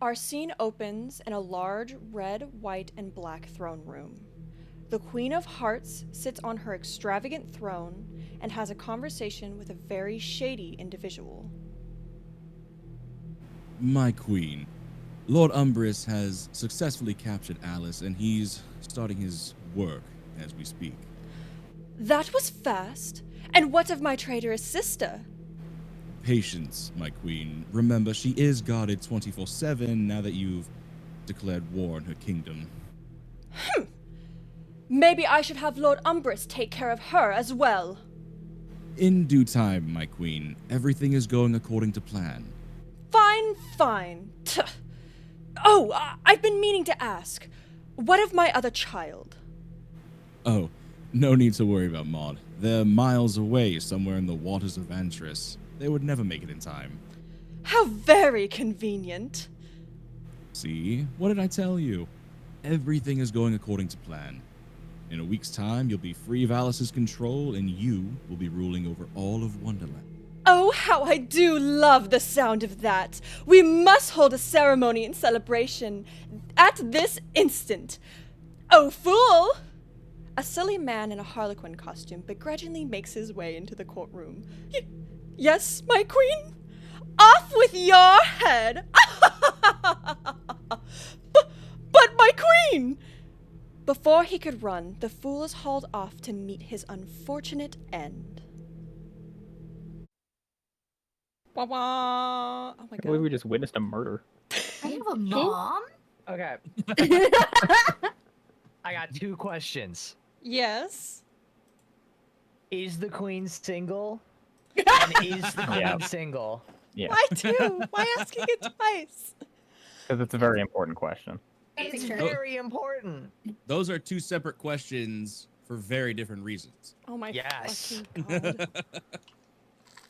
Our scene opens in a large red, white, and black throne room. The Queen of Hearts sits on her extravagant throne and has a conversation with a very shady individual. My queen, Lord Umbris has successfully captured Alice, and he's starting his work as we speak. That was fast. And what of my traitorous sister? Patience, my queen. Remember, she is guarded 24/7 now that you've declared war on her kingdom. Maybe I should have Lord Umbris take care of her as well. In due time, my queen. Everything is going according to plan. Fine, fine. Oh, I've been meaning to ask. What of my other child? Oh, no need to worry about Maude. They're miles away, somewhere in the waters of Vantris. They would never make it in time. How very convenient. See? What did I tell you? Everything is going according to plan. In a week's time, you'll be free of Alice's control, and you will be ruling over all of Wonderland. Oh, how I do love the sound of that. We must hold a ceremony and celebration at this instant. Oh, fool! A silly man in a harlequin costume begrudgingly makes his way into the courtroom. Yes, my queen? Off with your head! But my queen! Before he could run, the fool is hauled off to meet his unfortunate end. Wah wah! Oh my I believe we god. just witnessed a murder. I have a mom? Okay. I got 2 questions. Yes. Is the queen single? And is the queen Yeah. single? Yeah, Why two? Why asking it twice? because it's a very important question. It's Sure. very important. Those are two separate questions for very different reasons. Oh my Yes. fucking god.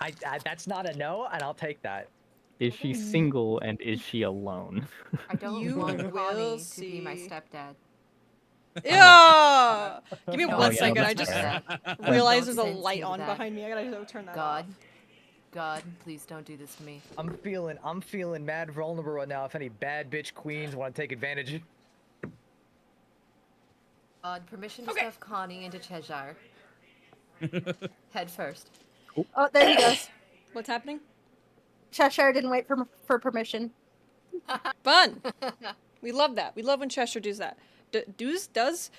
I that's not a no, and I'll take that. Is she single and is she alone? I don't You want will Connie to be my see. stepdad. Yeah! Give me No, one yeah, second. I that's just fair. realized Don't there's a send light me to on that. behind me. I gotta turn that God. off. God, please don't do this to me. I'm feeling mad vulnerable right now if any bad bitch queens want to take advantage. God, permission to Okay. stuff Connie into Cheshire. Head first. Oh, there he goes. What's happening? Cheshire didn't wait for permission. Fun! We love that. We love when Cheshire does that. Does.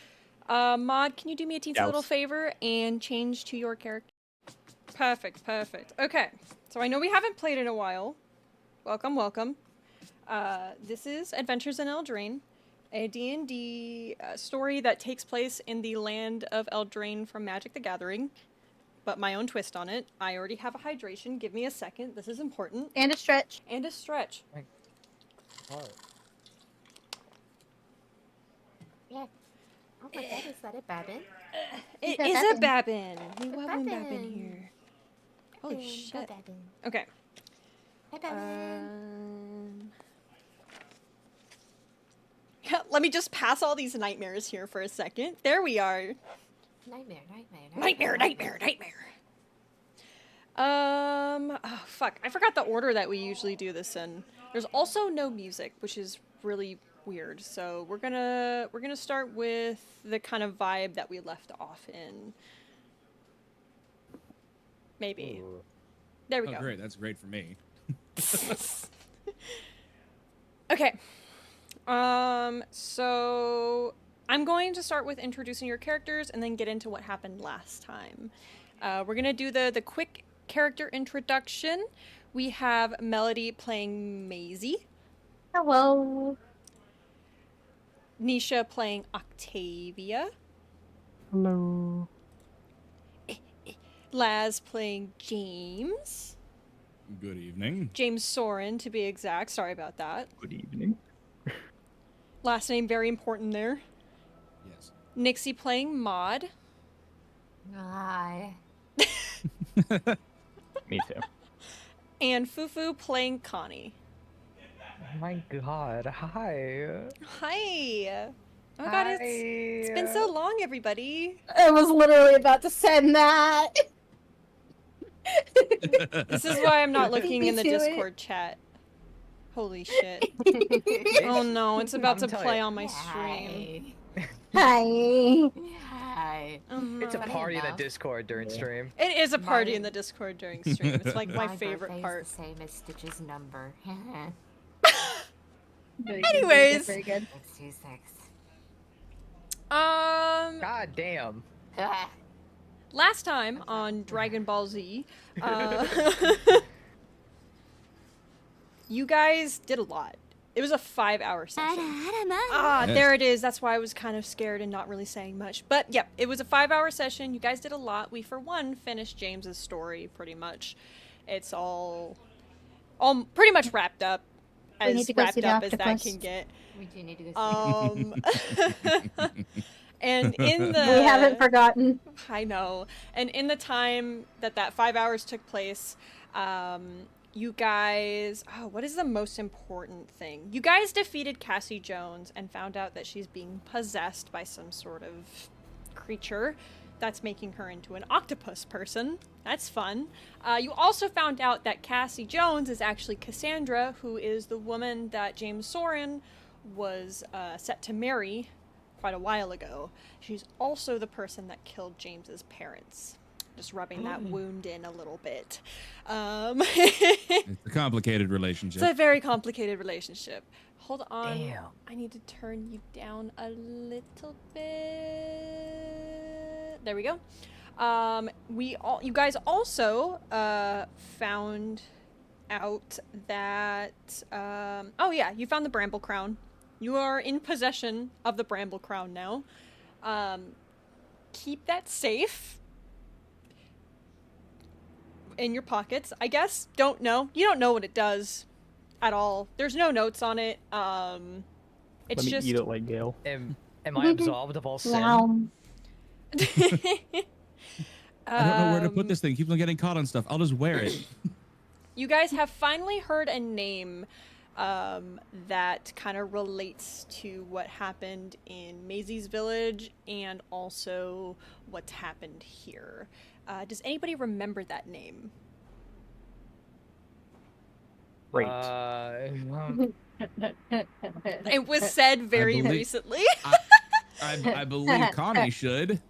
Maude, can you do me a teensy little Douse. favor and change to your character? Perfect, perfect. Okay, so I know we haven't played in a while. Welcome, welcome. This is Adventures in Eldraine, a D&D story that takes place in the land of Eldraine from Magic the Gathering, but my own twist on it. I already have a hydration. Give me a second. This is important. And a stretch. And a stretch. Yeah. Oh my god, is that a Babin? It a is a Babin. Babin. We love when Babin here. Holy Go shit. Babin. Okay. Hi, Babin. Let me just pass all these nightmares here for a second. There we are. Nightmare, nightmare, Nightmare, nightmare, nightmare. Oh, fuck. I forgot the order that we usually do this in. There's also no music, which is really weird. So we're gonna start with the kind of vibe that we left off in. Maybe. There we Oh, go. great. That's great for me. Okay. So I'm going to start with introducing your characters and then get into what happened last time. We're gonna do the quick character introduction. We have Melody playing Maisie, Hello. Nisha playing Octavia, Hello. Laz playing James, Good evening. James Soren to be exact. Sorry about that. Good evening. Last name very important there. Yes. Nixie playing Maude, Hi. Me too. and Fufu playing Connie. Oh my god, hi. Hi. Oh my god, it's been so long, everybody. I was literally about to send that. This is why I'm not looking in the Me too. Discord chat. Holy shit. Oh no, it's about I'm to telling play you. on my stream. Hi. Hi. Oh, no. It's a Funny party in the enough. Discord during stream. It is a party in My- the Discord during stream. It's like my My favorite birthday part. is the same as Stitch's number. Very good, Anyways. very good. 626. God damn. Last time on Dragon Ball Z, you guys did a lot. It was a 5-hour session. Ah, Yes. there it is. That's why I was kind of scared and not really saying much. But yep, it was a 5-hour session. You guys did a lot. We, for one, finished James's story pretty much. It's all pretty much wrapped up. We need As to go see wrapped the up as that octopus. can get. We do need to go see And in the We haven't forgotten. I know. And in the time that 5 hours took place, you guys, what is the most important thing? You guys defeated Cassie Jones and found out that she's being possessed by some sort of creature that's making her into an octopus person. That's fun. You also found out that Cassie Jones is actually Cassandra, who is the woman that James Soren was set to marry quite a while ago. She's also the person that killed James's parents. Just rubbing that wound in a little bit. It's a complicated relationship. It's a very complicated relationship. Hold on. Damn. I need to turn you down a little bit. There we go. You guys also found out that oh yeah, you found the Bramble Crown. You are in possession of the Bramble Crown now. Keep that safe in your pockets, I guess. Don't know. You don't know what it does at all. There's no notes on it. It's Let me just eat it like Gale. Am I absolved of all sin? Wow. I don't know where to put this thing. Keeps on getting caught on stuff. I'll just wear it. You guys have finally heard a name that kind of relates to what happened in Maisie's village and also what's happened here. Does anybody remember that name? Great. It was said very believe- recently. I believe Connie should.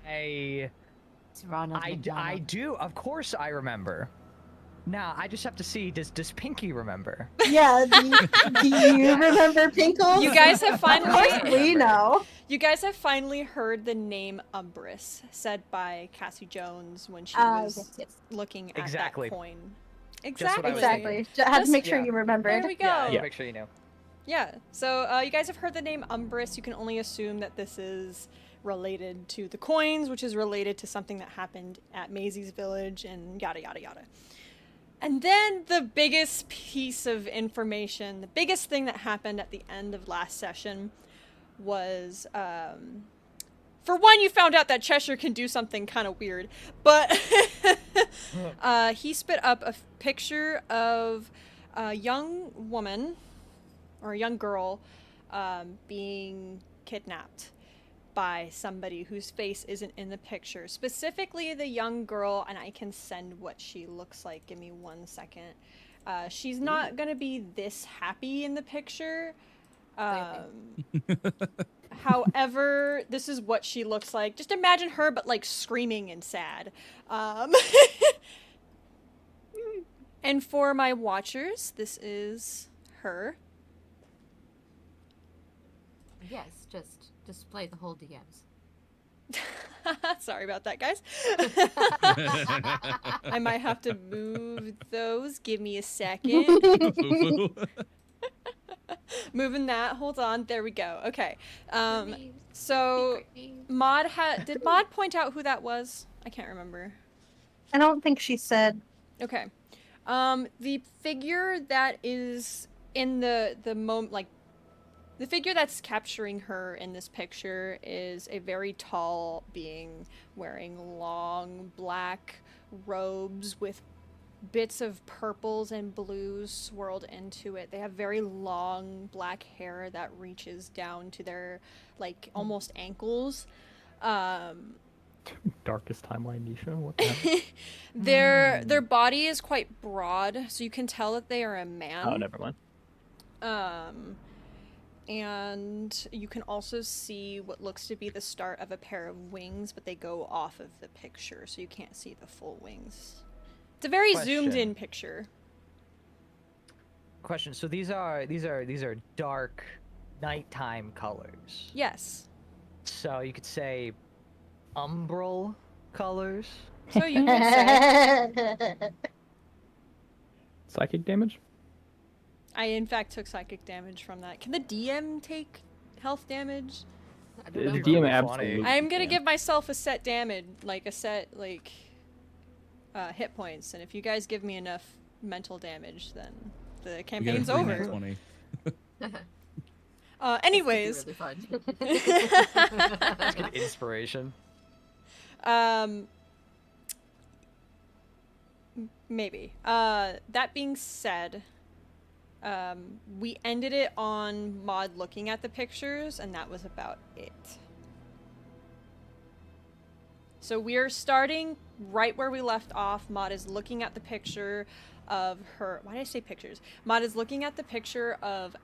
It's Ronald I McDonald. do. Of course I remember. Now, I just have to see, does Pinky remember? Yeah, do you remember Pinkles? You guys have Of course finally we know. You guys have finally heard the name Umbrus said by Cassie Jones when she Ah, was yes. looking at Exactly. that coin. Just what I was Exactly. Had Just- to make sure yeah. you remembered. There we go. Yeah, Yeah. make sure you know. So you guys have heard the name Umbrus. You can only assume that this is related to the coins, which is related to something that happened at Maisie's village and yada yada yada. And then the biggest piece of information, the biggest thing that happened at the end of last session was, for one, you found out that Cheshire can do something kind of weird, but he spit up a picture of a young woman, or a young girl, being kidnapped by somebody whose face isn't in the picture. Specifically the young girl, and I can send what she looks like. Give me 1 second. She's not gonna be this happy in the picture. However, this is what she looks like. Just imagine her, but like screaming and sad. And for my watchers, this is her. Yes, just display the whole DMs. Sorry about that, guys. I might have to move those. Give me a second. Moving that. Hold on. There we go. Okay. So Maude did Maude point out who that was? I can't remember. I don't think she said. Okay. The figure that is in the moment, like, the figure that's capturing her in this picture is a very tall being wearing long black robes with bits of purples and blues swirled into it. They have very long black hair that reaches down to their, like, almost ankles. Darkest timeline, Nisha. What the hell? Their body is quite broad, so you can tell that they are a man. Oh, never mind. And you can also see what looks to be the start of a pair of wings, but they go off of the picture, so you can't see the full wings. It's a very zoomed in picture. Question. So these are dark nighttime colors. Yes. So you could say umbral colors. So you could say. Psychic damage? I in fact took psychic damage from that. Can the DM take health damage? I The don't know. DM funny. absolutely. I'm gonna can. give myself a set damage, like a set hit points, and if you guys give me enough mental damage, then the We get a campaign's free over. nat 20. Anyways, Really fun. Let's get inspiration. Maybe. That being said, we ended it on Maude looking at the pictures, and that was about it. So we're starting right where we left off. Maude is looking at the picture of her. Why did I say pictures? Maude is looking at the picture of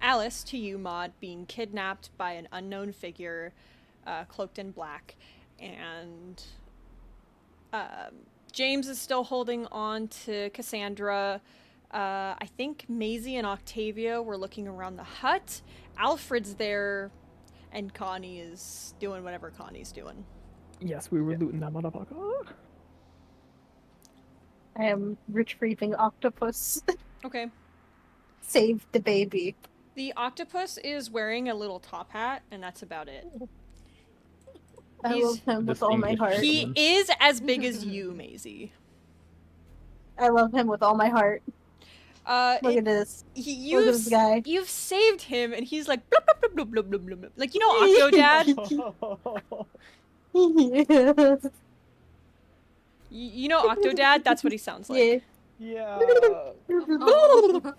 Alice, to you, Maude, being kidnapped by an unknown figure, cloaked in black, and James is still holding on to Cassandra. I think Maisie and Octavia were looking around the hut. Alfred's there, and Connie is doing whatever Connie's doing. Yes, we were looting that motherfucker. I am retrieving octopus. Okay. Save the baby. The octopus is wearing a little top hat, and that's about it. I He's- love him with all my Distinguished. heart. He is as big as you, Maisie. I love him with all my heart. Look at this. Look at this guy. You've saved him, and he's like blub, blub, blub, blub, blub, blub, blub. Like, you know Octodad? You know Octodad? That's what he sounds like. Yeah. Yeah.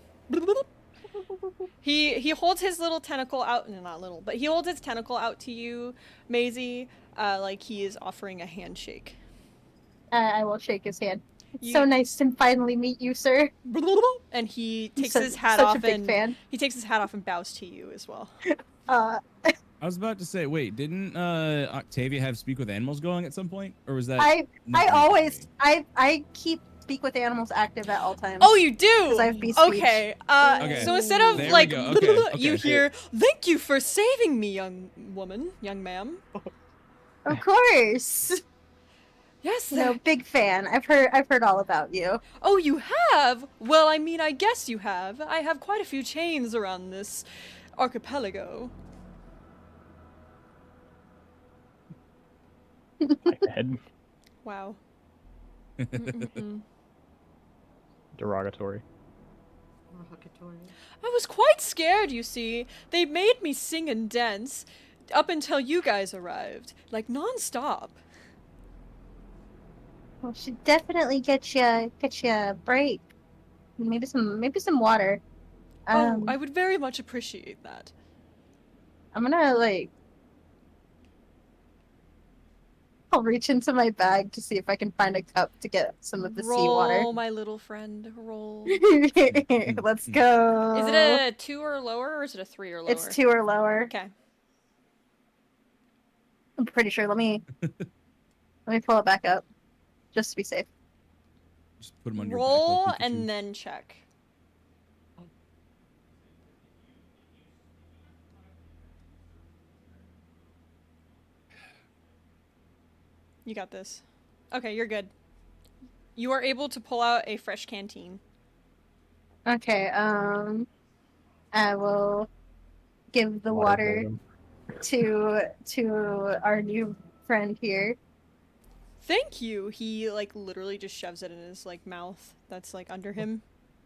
He holds his little tentacle out, no, not little, but he holds his tentacle out to you, Maisie, like he is offering a handshake. I will shake his hand. It's You- so nice to finally meet you, sir. And he takes Such- his hat such off a big and fan. he takes his hat off and bows to you as well. Uh, I was about to say, wait, didn't Octavia have speak with animals going at some point, or was that? I not always recently? I keep speak with animals active at all times. Oh, you do? 'Cause I have beast speech. Okay. Okay. So instead of There we like go. Okay, you okay. hear, "Thank you for saving me, young woman, young ma'am." Of course. Yes. No, big fan. I've heard all about you. Oh, you have? Well, I mean, I guess you have. I have quite a few chains around this archipelago. My head. Wow. Mm-mm-mm. Derogatory. Provocatory. I was quite scared, you see. They made me sing and dance up until you guys arrived, like non-stop. Well, should definitely get you a break. Maybe some water. Oh, I would very much appreciate that. I'm gonna I'll reach into my bag to see if I can find a cup to get some of the seawater. Roll, my little friend, roll. Let's go. Is it a 2 or lower, or is it a 3 or lower? It's 2 or lower. Okay. I'm pretty sure. Let me pull it back up, just to be safe. Just put them on your Roll back like Pikachu. and then check. You got this. Okay, you're good. You are able to pull out a fresh canteen. Okay. I will give the water golem. to our new friend here. Thank you. He like literally just shoves it in his like mouth. That's like under him.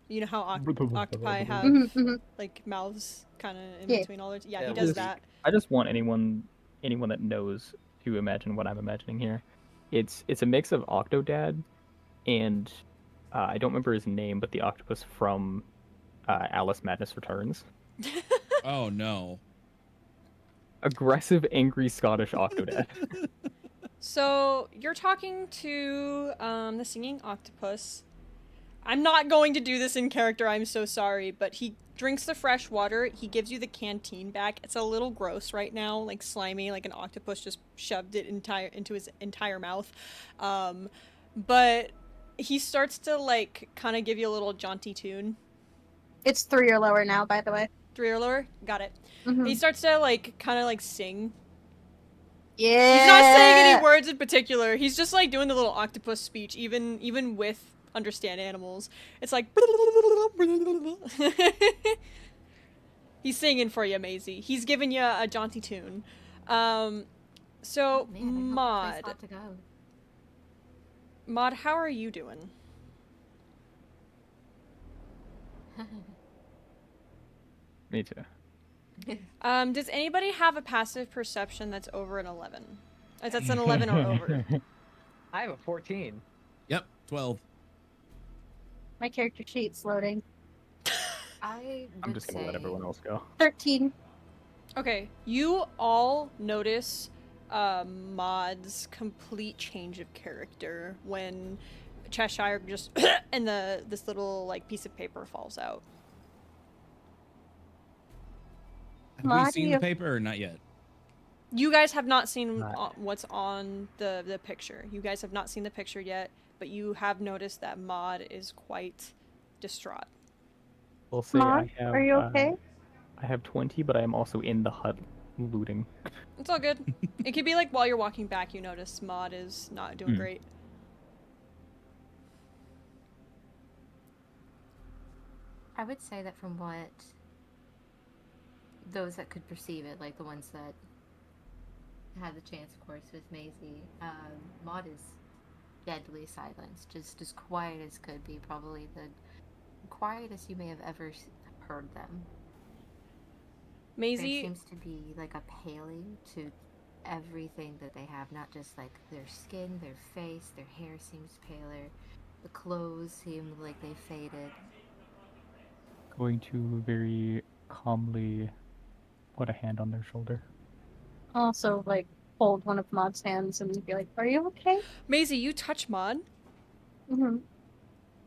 You know how octopi have Mhm, mhm. like mouths kind of in Yeah. between all their. Yeah, Yeah, he does just- that. I just want anyone that knows to imagine what I'm imagining here. It's a mix of Octodad and I don't remember his name, but the octopus from Alice Madness Returns. Oh no. Aggressive, angry Scottish Octodad. So you're talking to the singing octopus. I'm not going to do this in character, I'm so sorry, but he drinks the fresh water, he gives you the canteen back. It's a little gross right now, like slimy, like an octopus just shoved it into his entire mouth. But he starts to like kind of give you a little jaunty tune. It's 3 or lower now, by the way. 3 or lower? Got it. Mhm. He starts to like kind of like sing. Yeah. He's not saying any words in particular. He's just like doing the little octopus speech, even with understand animals. It's like he's singing for you, Maisie. He's giving you a jaunty tune. So Maude, Maude, how are you doing? Me too. Does anybody have a passive perception that's over an 11? That's an 11 or over. I have a 14. Yep, 12. My character sheet's loading. I'm just gonna let everyone else go. 13. Okay, you all notice Maude's complete change of character when Cheshire just and this little like piece of paper falls out. Have we Maude, seen the paper or not yet? You guys have not seen Not. what's on the picture. You guys have not seen the picture yet, but you have noticed that Maude is quite distraught. We'll say Maude, I have. are you okay? I have 20, but I am also in the hut looting. It's all good. It could be like while you're walking back, you notice Maude is not doing great. I would say that from what those that could perceive it, like the ones that had the chance, of course, with Maisie, Maude is deadly silent, just as quiet as could be, probably the quietest you may have ever heard them. Maisie, There seems to be like a paling to everything that they have, not just like their skin, their face, their hair seems paler, the clothes seem like they faded. Going to very calmly put a hand on their shoulder. Also, like, hold one of Maud's hands and be like, are you okay? Maisie, you touch Maude. Mm-hmm.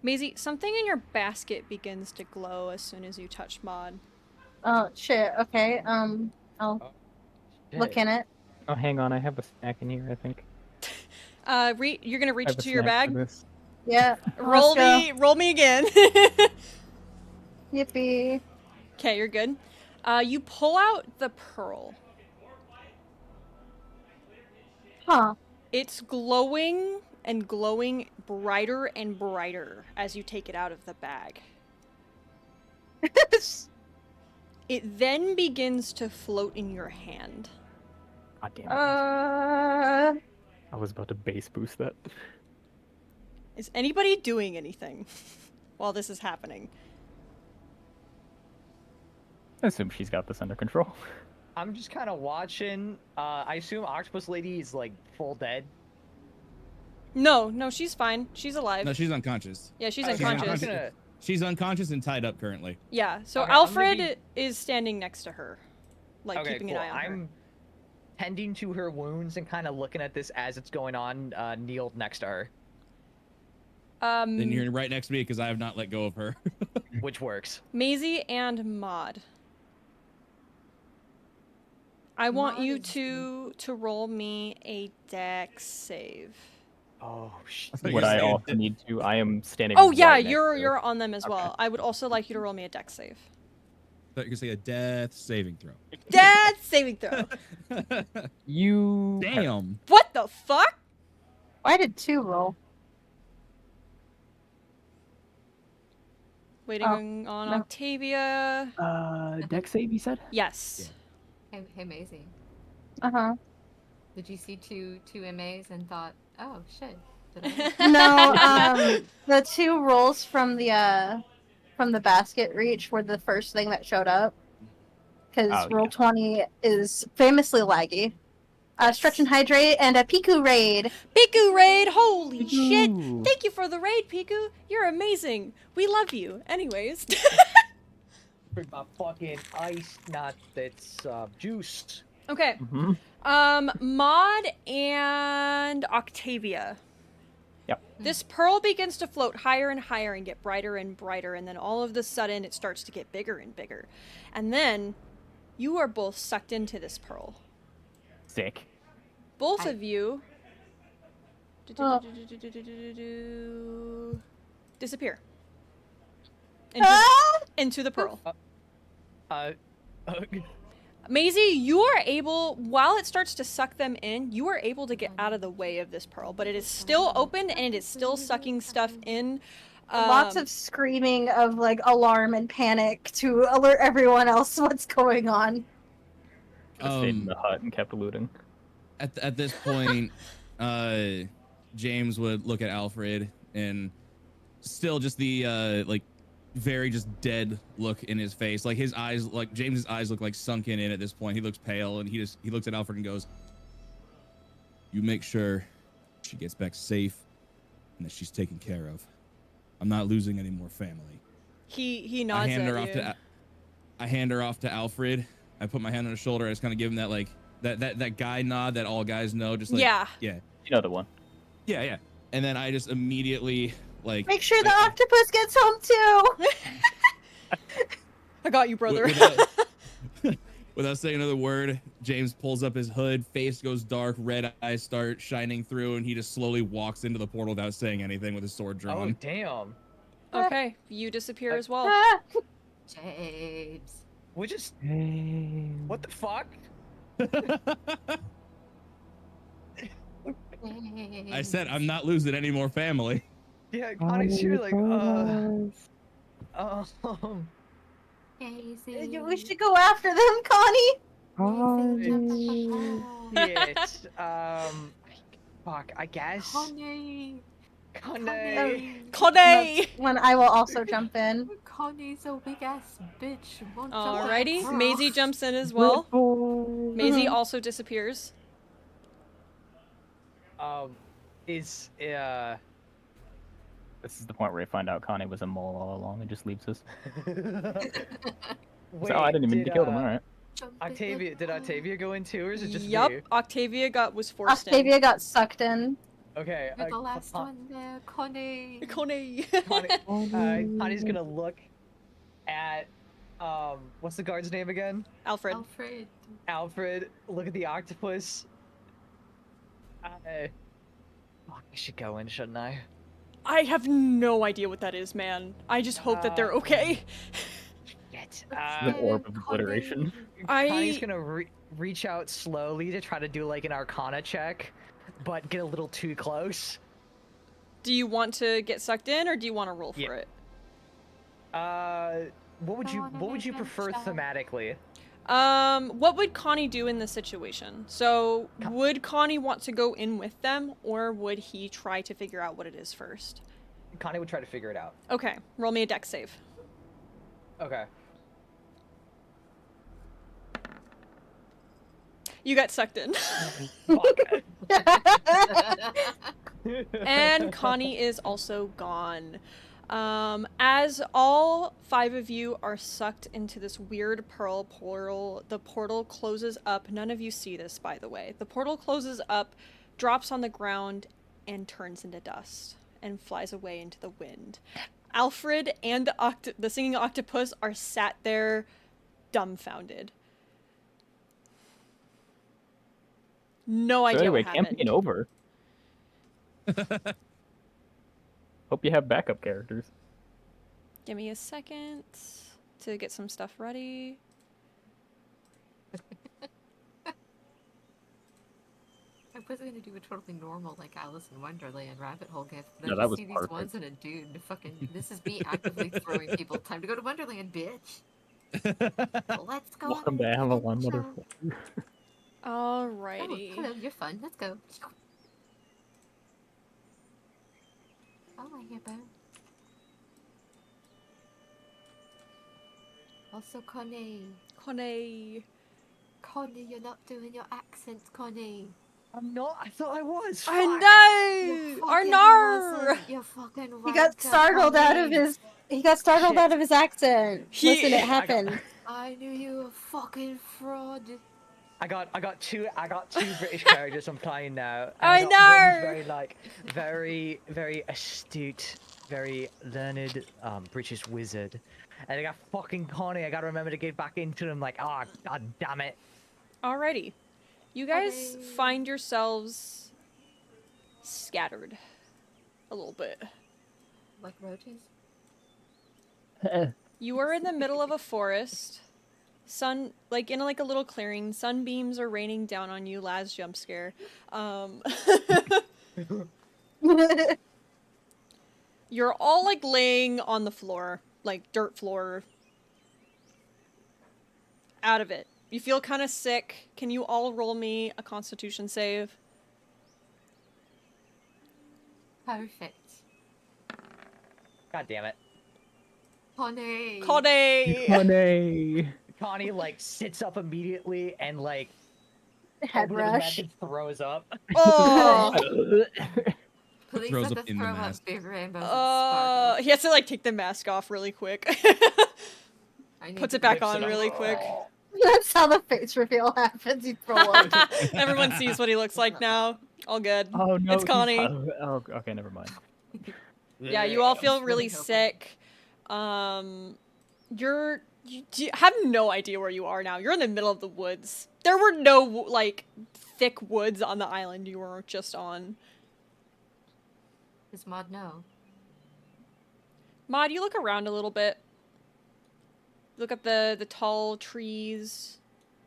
Maisie, something in your basket begins to glow as soon as you touch Maude. Oh, shit. Okay. I'll look in it. Oh, hang on, I have a snack in here, I think. You're gonna I reach have a into your snack for bag. this. Yeah. Roll let's go. roll me again. Yippee. Okay, you're good. You pull out the pearl. Huh. It's glowing and glowing brighter and brighter as you take it out of the bag. It then begins to float in your hand. God damn it. I was about to base boost that. Is anybody doing anything while this is happening? I assume she's got this under control. I'm just kind of watching. I assume Octopus Lady is like full dead. No, she's fine. She's alive. No, she's unconscious. Yeah, she's Okay, I'm unconscious. just gonna- She's unconscious and tied up currently. Yeah, so Okay, I'm gonna Alfred be- is standing next to her, like Okay, keeping cool. an eye on her. I'm tending to her wounds and kind of looking at this as it's going on, kneeled next to her, Then you're right next to me because I have not let go of her. which works. Maisie and Maude. I want Maude you is- to roll me a dex save. Oh shit. I thought you Would were I saying also that- need to? I am standing. Oh yeah, right next to her. you're on them as Okay. well. I would also like you to roll me a dex save. I thought you could say a death saving throw. Dex saving throw. You. Damn. What the fuck? Why did 2 roll? Waiting on no. Octavia. Deck save, you said? Yes. Hey, Maisie. Uh-huh. Did you see two MAs and thought, oh shit? Did I? No, the 2 rolls from the basket reach were the first thing that showed up. Because Oh, roll yeah. 20 is famously laggy. Stretch and hydrate and a Piku raid. Piku raid, holy shit! Ooh. Thank you for the raid, Piku. You're amazing. We love you. Anyways. Bring my fucking ice, not that's juice. Okay. Maude and Octavia. Yep. This pearl begins to float higher and higher and get brighter and brighter, and then all of a sudden it starts to get bigger and bigger. And then you are both sucked into this pearl. Sick. Both of you disappear into the pearl. Maisie, you are able, while it starts to suck them in, you are able to get out of the way of this pearl, but it is still open and it is still sucking stuff in. Lots of screaming of like alarm and panic to alert everyone else what's going on. Just stayed in the hut and kept looting. At this point, James would look at Alfred and still just the like very just dead look in his face. Like his eyes, like James's eyes look like sunken in at this point. He looks pale and he looks at Alfred and goes, "You make sure she gets back safe and that she's taken care of. I'm not losing any more family." He nods at you. I hand her off to Alfred. I put my hand on her shoulder. I just kind of give him that like that guy nod that all guys know. Just like yeah. You know the one. Yeah. And then I just immediately like make sure the octopus gets home too. I got you, brother. Without saying another word, James pulls up his hood, face goes dark, red eyes start shining through, and he just slowly walks into the portal without saying anything with his sword drawn. Oh, damn. Okay, you disappear as well. James. We just... What the fuck? I said I'm not losing any more family. Yeah, Connie's here like, we should go after them, Connie. Shit. Fuck, I guess. Connie. When I will also jump in. Connie's a big ass bitch. Alrighty, Maisie jumps in as well. Maisie also disappears. This is the point where I find out Connie was a mole all along and just leaves us. Wait, so I didn't even need to kill them, alright. Did Octavia go in too, or is it just Yep, me? Octavia was forced in. Octavia got sucked in. Okay. You're the last one there, Connie. Connie's gonna look at what's the guard's name again? Alfred. Look at the octopus. I should go in, shouldn't I? I have no idea what that is, man. I just hope that they're okay. Shit. The orb of obliteration. Connie's gonna reach out slowly to try to do like an Arcana check, but get a little too close. Do you want to get sucked in, or do you want to roll for it? What would you prefer thematically? What would Connie do in this situation? So, would Connie want to go in with them, or would he try to figure out what it is first? Connie would try to figure it out. Okay, roll me a dex save. Okay. You got sucked in. And Connie is also gone. As all 5 of you are sucked into this weird pearl portal, the portal closes up. None of you see this, by the way. The portal closes up, drops on the ground, and turns into dust, and flies away into the wind. Alfred and the singing octopus are sat there dumbfounded. No idea what happened. campaign over. Hope you have backup characters. Give me a second to get some stuff ready. I was gonna do a totally normal, like Alice in Wonderland rabbit hole gift, but No, I that just was see these perfect. ones and a dude. Fucking, this is me actively throwing people. Time to go to Wonderland, bitch. Let's go. Welcome to Avalon, motherfucker. Alrighty. Oh, hello, you're fun. Let's go. Oh, I hear bird. Also, Connie, you're not doing your accent, Connie. I'm not. I thought I was. Fuck. I know. Arnar. You're fucking right. He got startled out of his. He got startled out of his accent. Listen, it happened. I knew you were a fucking fraud. I got two British characters I'm playing now. And I got one's know! very like very astute, very learned British wizard. And I got fucking Connie. I gotta remember to get back into them. Like, oh god damn it. Alrighty. You guys Okay. find yourselves scattered a little bit. Like roaches? You are in the middle of a forest. Sun, like in like a little clearing. Sunbeams are raining down on you. Laz jump scare. You're all like laying on the floor, like dirt floor. Out of it. You feel kind of sick. Can you all roll me a Constitution save? Perfect. God damn it. Honey. Connie! Honey. Connie like sits up immediately and like Head over the rush. message throws up. Oh! Please Throws let up the in the throw up mask. big rainbows and sparkles. He has to like take the mask off really quick. I need Puts to it back Lifts on it up. really quick. That's how the face reveal happens. You throw up. Everyone sees what he looks like now. All good. Oh no, It's he's- Connie. Oh, okay, never mind. Yeah, you all feel really really hoping. sick. You have no idea where you are now. You're in the middle of the woods. There were no like thick woods on the island you were just on. Does Maude know? Maude, you look around a little bit. Look at the tall trees,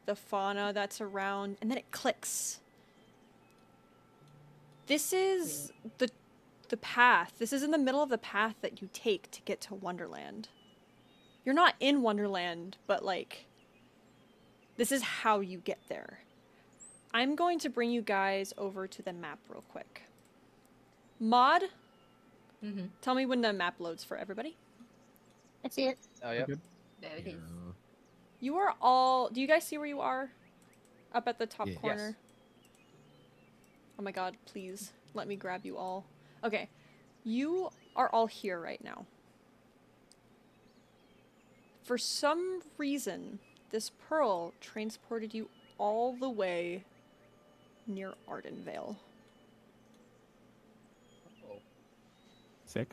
the fauna that's around, and then it clicks. This is the path. This is in the middle of the path that you take to get to Wonderland. You're not in Wonderland, but like this is how you get there. I'm going to bring you guys over to the map real quick. Maude, Mm-hmm. tell me when the map loads for everybody. I see it. Oh yeah. Good. There it is. You are all... Do you guys see where you are? Up at the top Yeah. corner? Yes. Oh my god, please. Let me grab you all. Okay. You are all here right now. For some reason, this pearl transported you all the way near Ardenvale. Sick.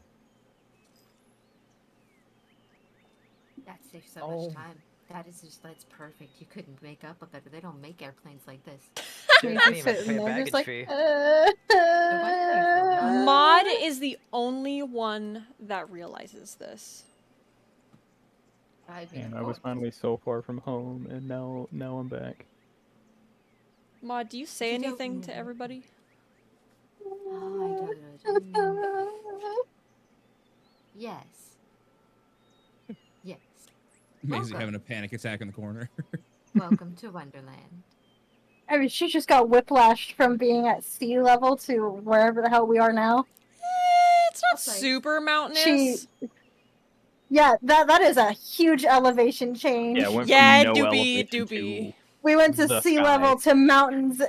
That saves so Oh. much time. That's perfect. You couldn't make up a better. They don't make airplanes like this. Dude, He's I didn't just even sitting pay there, baggage just like, fee. Maude is the only one that realizes this. I mean, And of I was course. finally so far from home, and now I'm back. Maude, do you say You don't anything to know. everybody? Oh, I don't. Yes. Yes. Maisie Welcome. having a panic attack in the corner. Welcome to Wonderland. I mean, she just got whiplashed from being at sea level to wherever the hell we are now. It's not Okay. super mountainous. Yeah, that is a huge elevation change. Yeah, went Yeah, from no doobie, elevation doobie. to We went to the sea sky. level to mountains.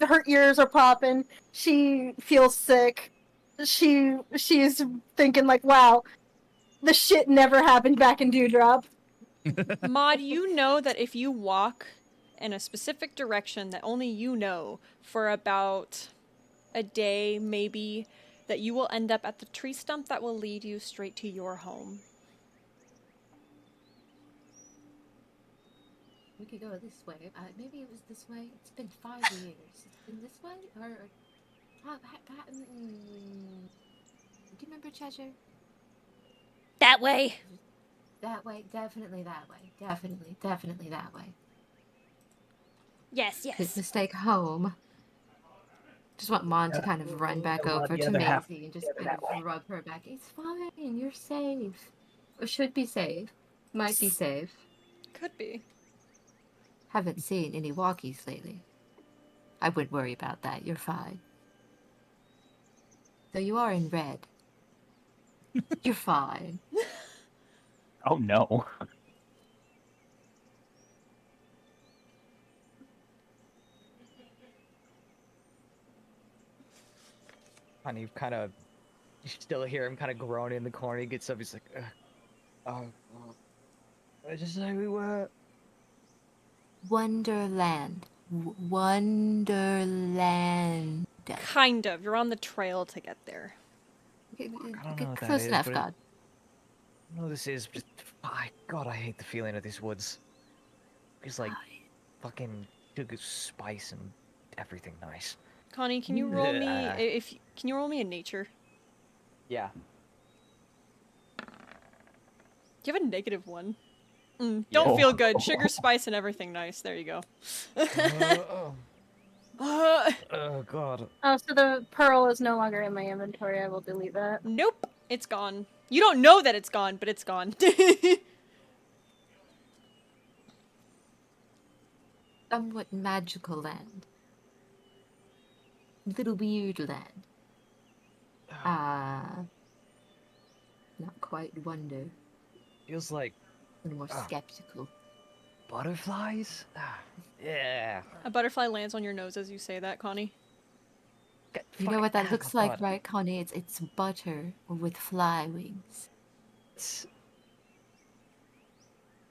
Her ears are popping. She feels sick. She's thinking like, wow, the shit never happened back in Dewdrop. Maude, you know that if you walk in a specific direction that only you know for about a day, maybe, that you will end up at the tree stump that will lead you straight to your home. We could go this way. Maybe it was this way. It's been 5 years. It's been this way, or do you remember Cheshire? That way. That way, definitely that way. Definitely that way. Yes, His mistake home. Just want Mon to kind of run back Well, over the to other half- Maisie and just the other kind of rub her back. It's fine. You're safe. Or should be safe. Might be safe. Could be. Haven't seen any walkies lately. I wouldn't worry about that. You're fine. Though you are in red. You're fine. Oh no. And you kind of, you still hear him kind of groaning in the corner. He gets up. He's like, I just like we were. Wonderland. Wonderland. Kind of. You're on the trail to get there. I don't know what that Close is, enough, but God. No, this is just. God, I hate the feeling of these woods. It's like fucking sugar, spice, and everything nice. Connie, can you roll me Yeah. can you roll me in nature? Yeah. You have a -1. Don't Yeah. feel good. Sugar, spice, and everything nice. There you go. Oh god. Oh, so the pearl is no longer in my inventory. I will delete that. Nope, it's gone. You don't know that it's gone, but it's gone. Somewhat magical land. Little weird land. Not quite wonder. Feels like A little more skeptical. butterflies. Yeah. A butterfly lands on your nose as you say that, Connie. You know what that looks like, right, Connie? It's butter with fly wings.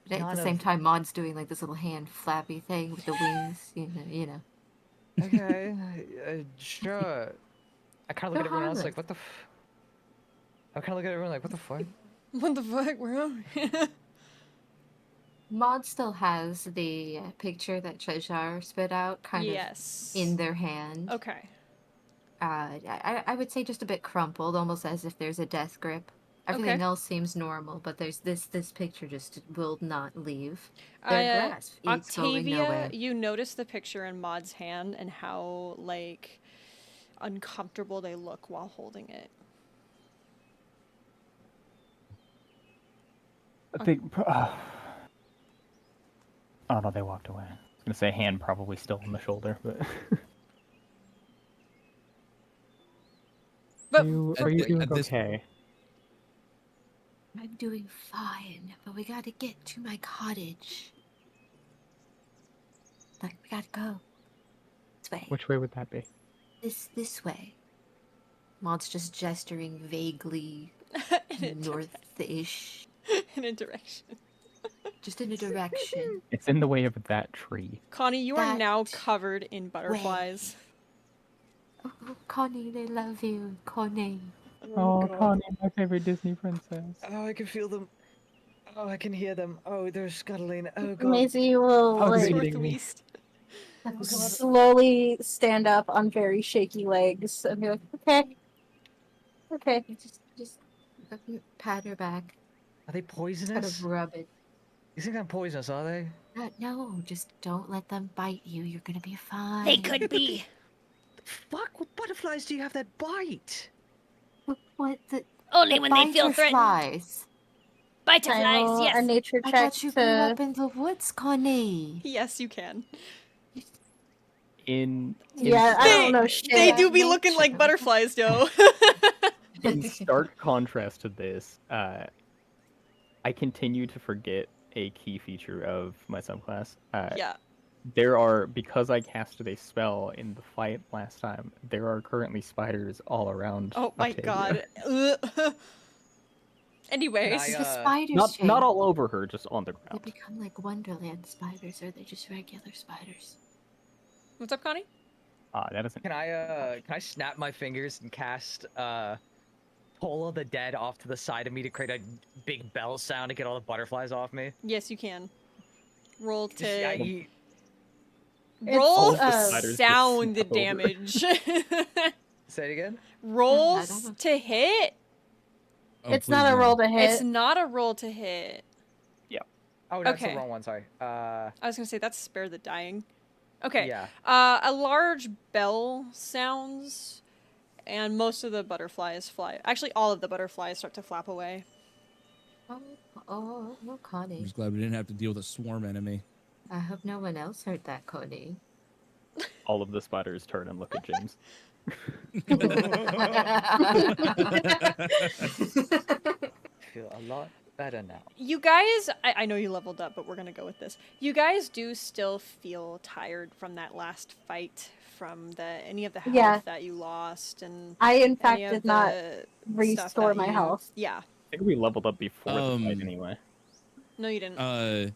But at the same time, Maud's doing like this little hand flappy thing with the wings. You know. Okay. Sure. I kind of look at everyone else like, what the I kind of look at everyone like, what the fuck? What the fuck? Where are we? Maud still has the picture that Treasure spit out kind of in their hand. Okay. I would say just a bit crumpled, almost as if there's a death grip. Everything else seems normal, but there's this picture just will not leave their grasp. It's going Octavia, nowhere. you notice the picture in Maud's hand and how, like, uncomfortable they look while holding it. I think. Oh no, they walked away. I was gonna say hand probably still on the shoulder, but. But are you doing okay? I'm doing fine, but we gotta get to my cottage. Like, we gotta go. This way. Which way would that be? This way. Maud's just gesturing vaguely north-ish. In a direction. Just in a direction. It's in the way of that tree. Connie, you are now covered in butterflies. Oh, Connie, they love you, Connie. Oh, Connie, my favorite Disney princess. Oh, I can feel them. Oh, I can hear them. Oh, they're scuttling. Oh god. Maisie will like, Northwest. slowly stand up on very shaky legs and be like, okay. Okay. Just pat her back. Are they poisonous? Kind of rub it. You think I'm poisonous, are they? No, just don't let them bite you. You're gonna be fine. They could be. Fuck, what butterflies do you have that bite? What the? Only when they feel threatened. Flies. Butterflies, yes. A nature I check thought you grew up in the woods, Connie. Yes, you can. Yeah, I don't know shit. They do be looking like butterflies, though. In stark contrast to this, I continue to forget a key feature of my subclass. Yeah. There are, because I casted a spell in the fight last time, there are currently spiders all around. Oh my Octavia. god. Anyways. The spiders Not all over her, just on the They ground. become like Wonderland spiders, or are they just regular spiders? What's up, Connie? That doesn't. Can I snap my fingers and cast Toll of the Dead off to the side of me to create a big bell sound to get all the butterflies off me? Yes, you can. Roll to Just, roll spiders sound just snap over. damage. Say it again. Rolls to hit. Oh, It's please not a no. roll to hit. It's not a roll to hit. Oh, that's Okay. the wrong one. Sorry. I was gonna say that's spare the dying. Okay. Yeah. A large bell sounds, and most of the butterflies fly. Actually, all of the butterflies start to flap away. Oh, I'm Connie. just glad we didn't have to deal with a swarm enemy. I hope no one else heard that, Connie. All of the spiders turn and look at James. Feel a lot better now. You guys, I know you leveled up, but we're gonna go with this. You guys do still feel tired from that last fight, from any of the health that you lost, and I in fact any of did not the stuff restore that my you- health. Yeah. I think we leveled up before the fight anyway. No, you didn't. Oh.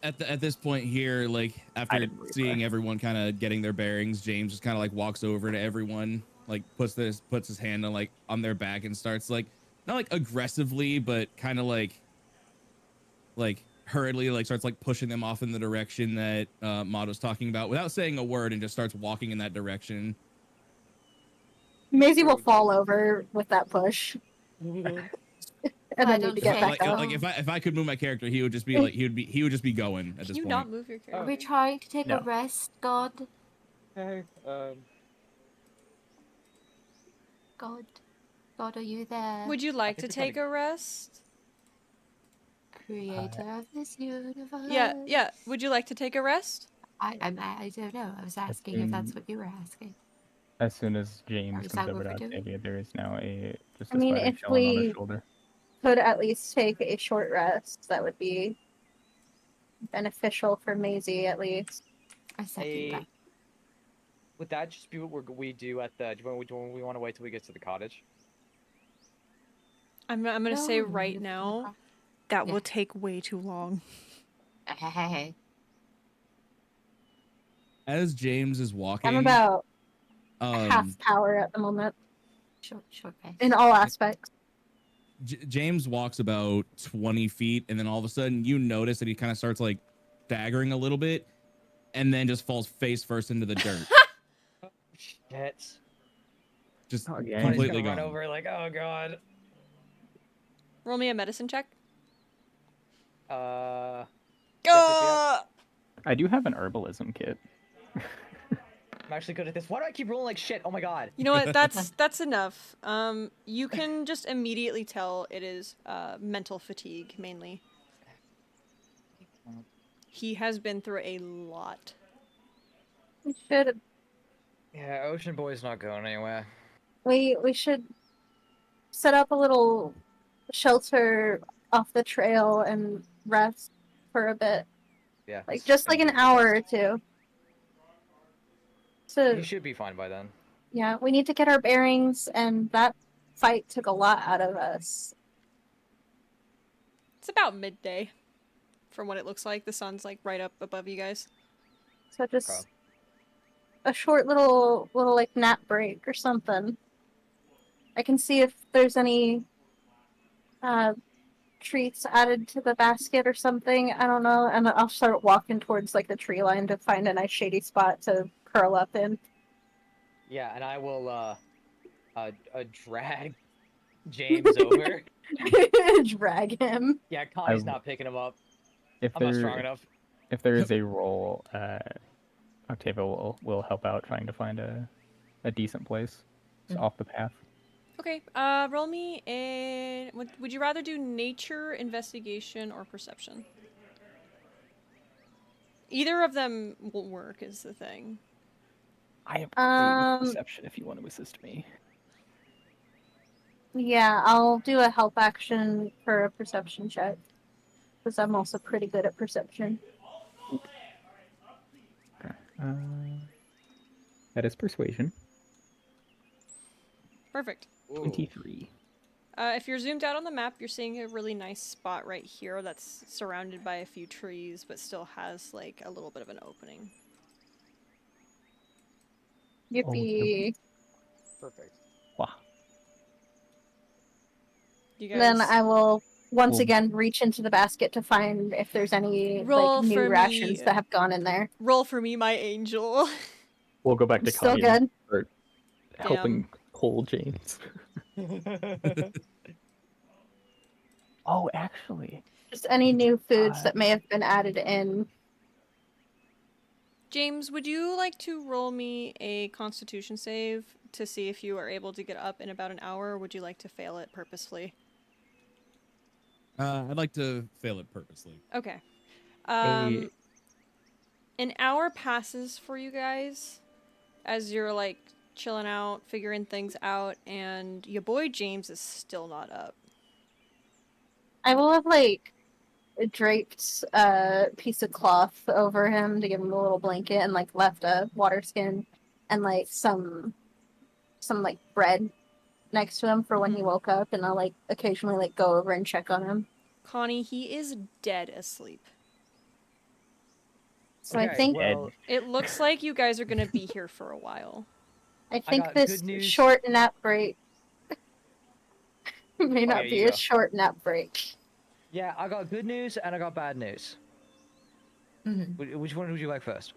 at this point here, like after didn't refresh. seeing everyone kind of getting their bearings, James just kind of like walks over to everyone, like puts his hand on like on their back and starts like not like aggressively, but kind of like hurriedly like starts like pushing them off in the direction that Maude was talking about without saying a word, and just starts walking in that direction. Maisie will fall over with that push. And I then don't need to get think back up. Like if I could move my character, he would just be like he would just be going at Can this you point. not move your Are character? we trying to take No. a rest, God? Hey, God? God, are you there? Would you like to think we're take a rest? Creator of this universe. Yeah. Would you like to take a rest? I don't know. I was asking if that's what you were asking. As soon as James Is comes that over what to we're doing? Octavia, there is now just I a mean, spider if chilling on his we shoulder. could at least take a short rest, that would be beneficial for Maisie at least. I second Hey, that. would that just be what we do at the? Do we want to wait till we get to the cottage? I'm gonna say No, right you- now that Yeah. will take way too long. Hey. As James is walking, I'm about half um, power at the moment Short rest. in all aspects. James walks about 20 feet, and then all of a sudden you notice that he kind of starts like staggering a little bit, and then just falls face first into the dirt. Shit. Just Again. Connie's completely gonna run gone. over like, oh god. Roll me a medicine check. Yep. I do have an herbalism kit. I'm actually good at this. Why do I keep rolling like shit? Oh my god. You know what? That's enough. You can just immediately tell it is mental fatigue mainly. He has been through a lot. We should Yeah, Ocean Boy's not going anywhere. we should set up a little shelter off the trail and rest for a bit. Yeah. Like this just is like gonna an be the hour or best. two. He So should be fine by then. yeah, we need to get our bearings, and that fight took a lot out of us. It's about midday, from what it looks like. The sun's like right up above you guys. So just Okay. a short little like nap break or something. I can see if there's any treats added to the basket or something. I don't know, and I'll start walking towards like the tree line to find a nice shady spot to curl up in. Yeah, and I will drag James over. Drag him. Yeah, Connie's not picking him up. If I'm not there strong enough. if there is a roll, Octavia will help out trying to find a decent place off the path. Okay. Roll me a. Would you rather do nature, investigation, or perception? Either of them will work. Is the thing. I am great Um, with perception if you want to assist me. Yeah, I'll do a help action for a perception check. Because I'm also pretty good at perception. Okay. That is persuasion. Perfect. Ooh. 23. If you're zoomed out on the map, you're seeing a really nice spot right here that's surrounded by a few trees, but still has like a little bit of an opening. Yippee. Perfect. Wow. You guys Then I will once Well- again reach into the basket to find if there's any Roll like new for rations me. that have gone in there. roll for me, my angel. We'll go back to Still Connie and good. start helping pull James. Oh, actually, Just any new foods that may have been added in. James, would you like to roll me a Constitution save to see if you are able to get up in about an hour, or would you like to fail it purposefully? I'd like to fail it purposely. Okay. A- An hour passes for you guys as you're like chilling out, figuring things out, and your boy James is still not up. I will have like draped a piece of cloth over him to give him a little blanket and like left a water skin and like some like bread next to him for when he woke up, and I'll like occasionally like go over and check on him. Connie, he is dead asleep. So I Okay, think well, It looks like you guys are gonna be here for a while. I think got this good news. short nap break may Oh, not yeah, be you a go. short nap break. yeah, I got good news and I got bad news. Which one would you like first?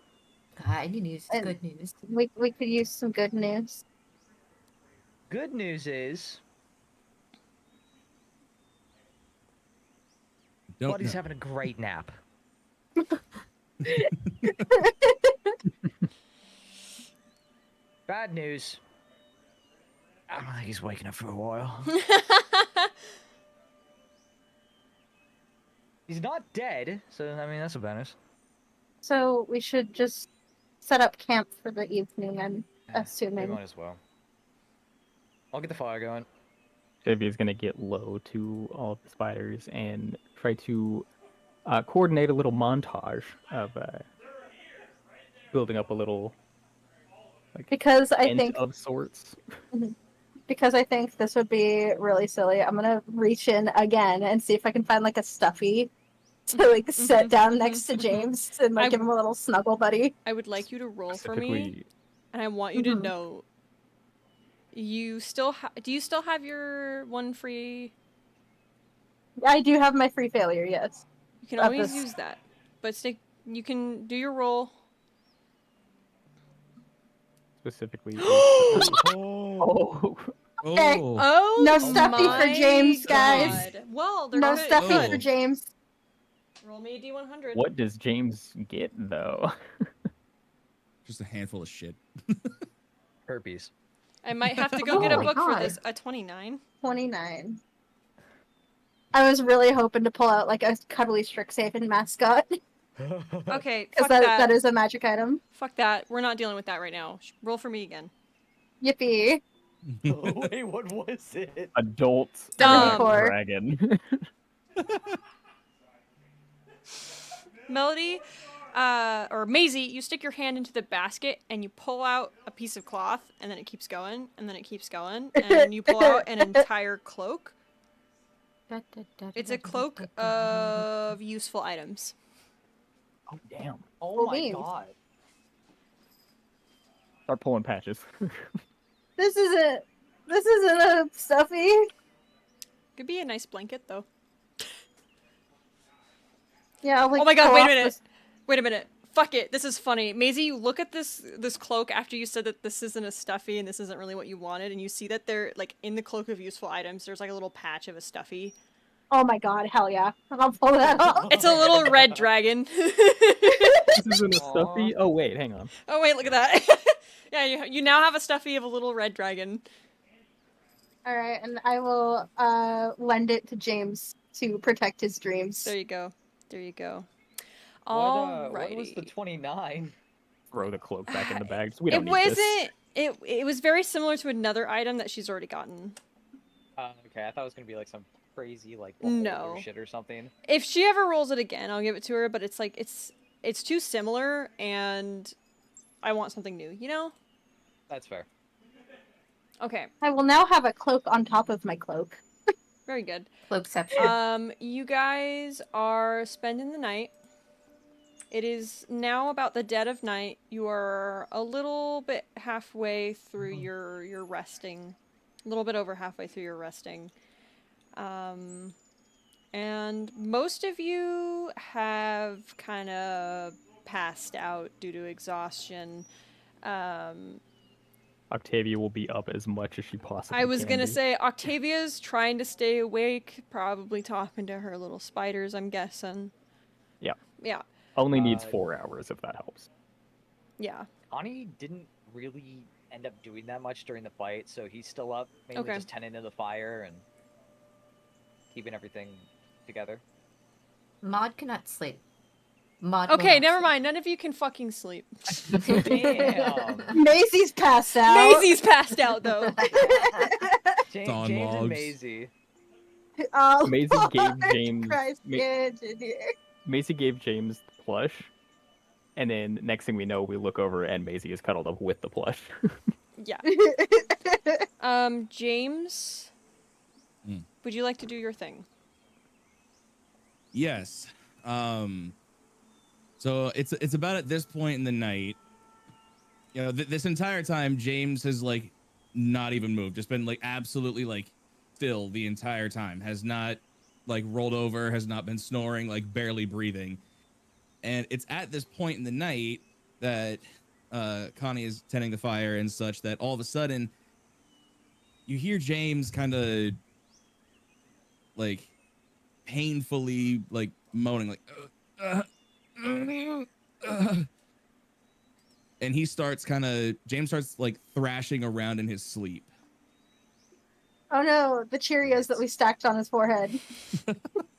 Any news is And- good news. We could use some good news. Good news is Don't Buddy's know. having a great nap. Bad news. I don't think he's waking up for a while. He's not dead, so I mean that's a bonus. So we should just set up camp for the evening, I'm We assuming. might as well. I'll get the fire going. Vivia's gonna get low to all of the spiders and try to coordinate a little montage of building up a little like Because I tent think of sorts. this would be really silly. I'm gonna reach in again and see if I can find like a stuffy to like set down next to James and like give him a little snuggle buddy. I would like you to roll for me, Specifically, and I want you to Mhm. know. You still do you still have your one free? I do have my free failure, yes. You can Of always this. use that, but you can do your roll. specifically. Oh. Okay. Oh. Oh, No stuffy for my James, guys. God. Well, they're No good. stuffy Oh. for James. Roll me a d100. What does James get though? Just a handful of shit. Herpes. I might have to go get a Oh my book for God. this. A 29. 29. I was really hoping to pull out like a cuddly Strixhaven mascot Okay, because fuck that. that is a magic item. Fuck that. We're not dealing with that right now. Roll for me again. Yippee! Wait, what was it? Adult Dumb. dragon. Melody, or Maisie, you stick your hand into the basket and you pull out a piece of cloth, and then it keeps going, and then it keeps going, and you pull out an entire cloak. It's a cloak of useful items. Oh damn! Oh my Beans. god. Start pulling patches. This isn't a stuffy. Could be a nice blanket, though. Yeah, I'll, like, Oh my god, pull wait a off minute. this- Wait a minute. Fuck it. This is funny. Maisie, you look at this cloak after you said that this isn't a stuffy and this isn't really what you wanted, and you see that there, like, in the cloak of useful items, there's like a little patch of a stuffy. Oh my god, hell yeah. I'll pull that off. It's a little red dragon. This isn't a stuffy. Oh wait, hang on. Oh wait, look at that. Yeah, you now have a stuffy of a little red dragon. Alright, and I will lend it to James to protect his dreams. There you go. There you go. What was the Alrighty. 29? Throw the cloak back in the bag. We It don't need this. wasn't. It was very similar to another item that she's already gotten. Okay, I thought it was gonna be like some crazy like No. shit or something. If she ever rolls it again, I'll give it to her. But it's like it's too similar, and I want something new. You know? That's fair. Okay. I will now have a cloak on top of my cloak. Very good. Cloakception. You guys are spending the night. It is now about the dead of night. You are a little bit halfway through your resting. A little bit over halfway through your resting. And most of you have kind of passed out due to exhaustion. Octavia will be up as much as she possibly I was can gonna be. say Octavia's trying to stay awake, probably talking to her little spiders, I'm guessing. Yeah. Yeah. Only needs Uh, 4 hours if that helps. Yeah. Connie didn't really end up doing that much during the fight, so he's still up, mainly Okay. just tending to the fire and keeping everything together. Maude cannot sleep. Maude will Okay, not never sleep. mind. None of you can fucking sleep. Damn. Maisie's passed out. Maisie's passed out though. on James logs. and Maisie. Oh, Maisie gave Lord James- Christ, Ma- get in here. Macy gave James the plush, and then next thing we know, we look over and Maisie is cuddled up with the plush. Yeah. James, would you like to do your thing? Yes. So it's about at this point in the night. You know, this entire time, James has like not even moved. Just been like absolutely like still the entire time. Has not like rolled over. Has not been snoring. Like barely breathing. And it's at this point in the night that Connie is tending the fire and such that all of a sudden you hear James kind of like painfully like moaning like and James starts like thrashing around in his sleep. Oh no, the Cheerios that we stacked on his forehead.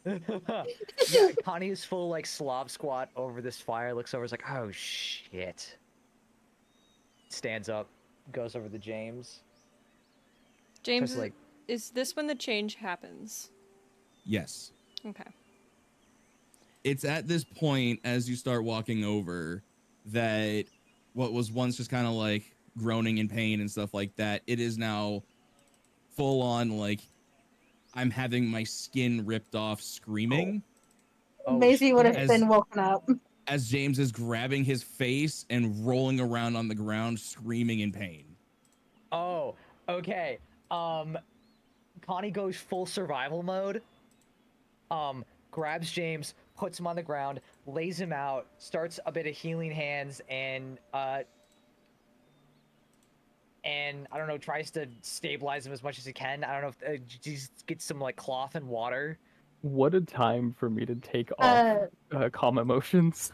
Yeah, Connie is full like slob squat over this fire, looks over, is like, oh shit. Stands up, goes over to James. James, Just like, is this when the change happens? Yes. Okay. It's at this point as you start walking over that what was once just kind of like groaning in pain and stuff like that, it is now full on like I'm having my skin ripped off screaming. oh, Maisie would have As- been woken up. As James is grabbing his face and rolling around on the ground screaming in pain. oh, okay. Connie goes full survival mode. Grabs James, puts him on the ground, lays him out, starts a bit of healing hands, and I don't know, tries to stabilize him as much as he can. I don't know if just gets some like cloth and water. What a time for me to take off calm emotions.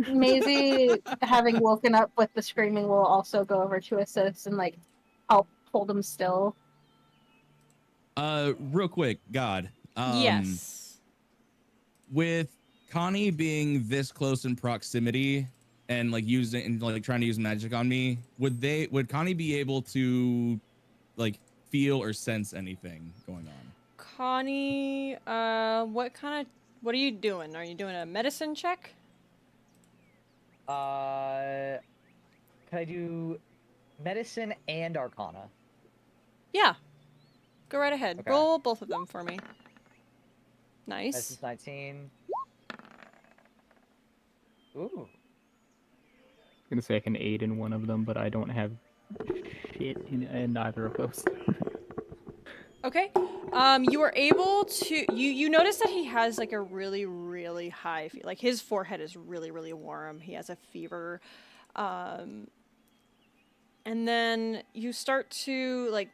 Maisie, having woken up with the screaming, will also go over to assist and like help hold him still. Real quick, God. Yes. With Connie being this close in proximity and like using and like trying to use magic on me, would Connie be able to like feel or sense anything going on? Connie, what are you doing? Are you doing a medicine check? Can I do medicine and arcana? Yeah. Go right ahead. Okay. Roll both of them for me. Nice. Medicine's 19. Ooh. I'm gonna say I can aid in one of them, but I don't have shit in either of those. Okay. You are able to you notice that he has like a really, really high like his forehead is really, really warm. He has a fever. And then you start to like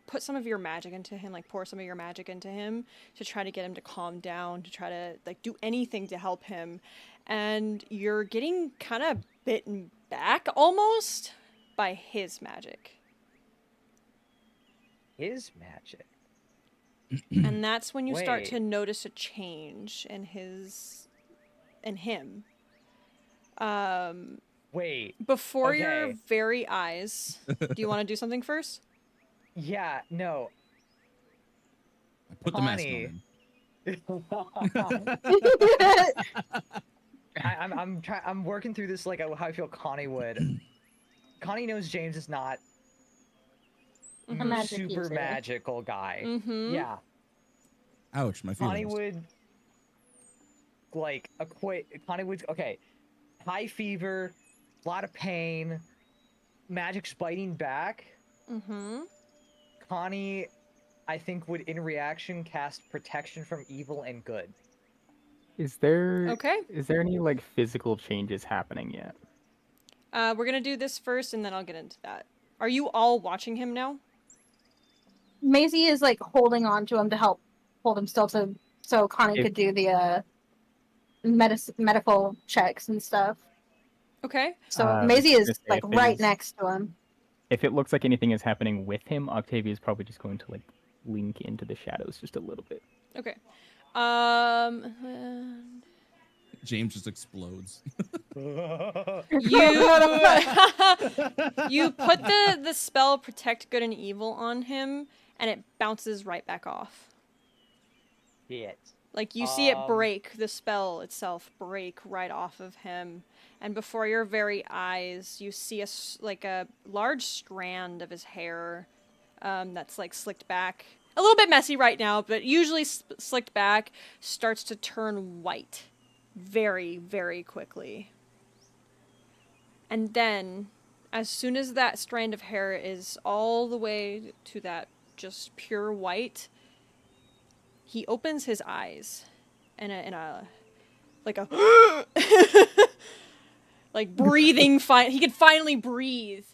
put some of your magic into him, like pour some of your magic into him to try to get him to calm down, to try to like do anything to help him. And you're getting kind of bitten back almost by his magic. His magic. And that's when you start Wait. to notice a change in him. Wait. Before your Okay. very eyes. Do you want to do something first? Yeah, no. I put the mask Connie. on. I'm working through this like how I feel Connie would. Connie knows James is not A magic super user. magical guy. Mm-hmm. Yeah. Ouch, my Connie feelings. would like Connie would okay. High fever, a lot of pain, magic's biting back. Mm-hmm. Connie, I think, would in reaction cast protection from evil and good. Is there Okay. Is there any like physical changes happening yet? We're gonna do this first, and then I'll get into that. Are you all watching him now? Maisie is like holding on to him to help hold him still so Connie If- could do the medical checks and stuff. Okay. So Maisie is If like it right is- next to him. If it looks like anything is happening with him, Octavia is probably just going to like link into the shadows just a little bit. Okay. James just explodes. You you put the spell Protect Good and Evil on him, and it bounces right back off. Shit. Like you see it Um, break, the spell itself break right off of him, and before your very eyes, you see like a large strand of his hair, that's like slicked back, a little bit messy right now, but usually slicked back, starts to turn white, very, very quickly. And then, as soon as that strand of hair is all the way to that just pure white, he opens his eyes like a like breathing he could finally breathe.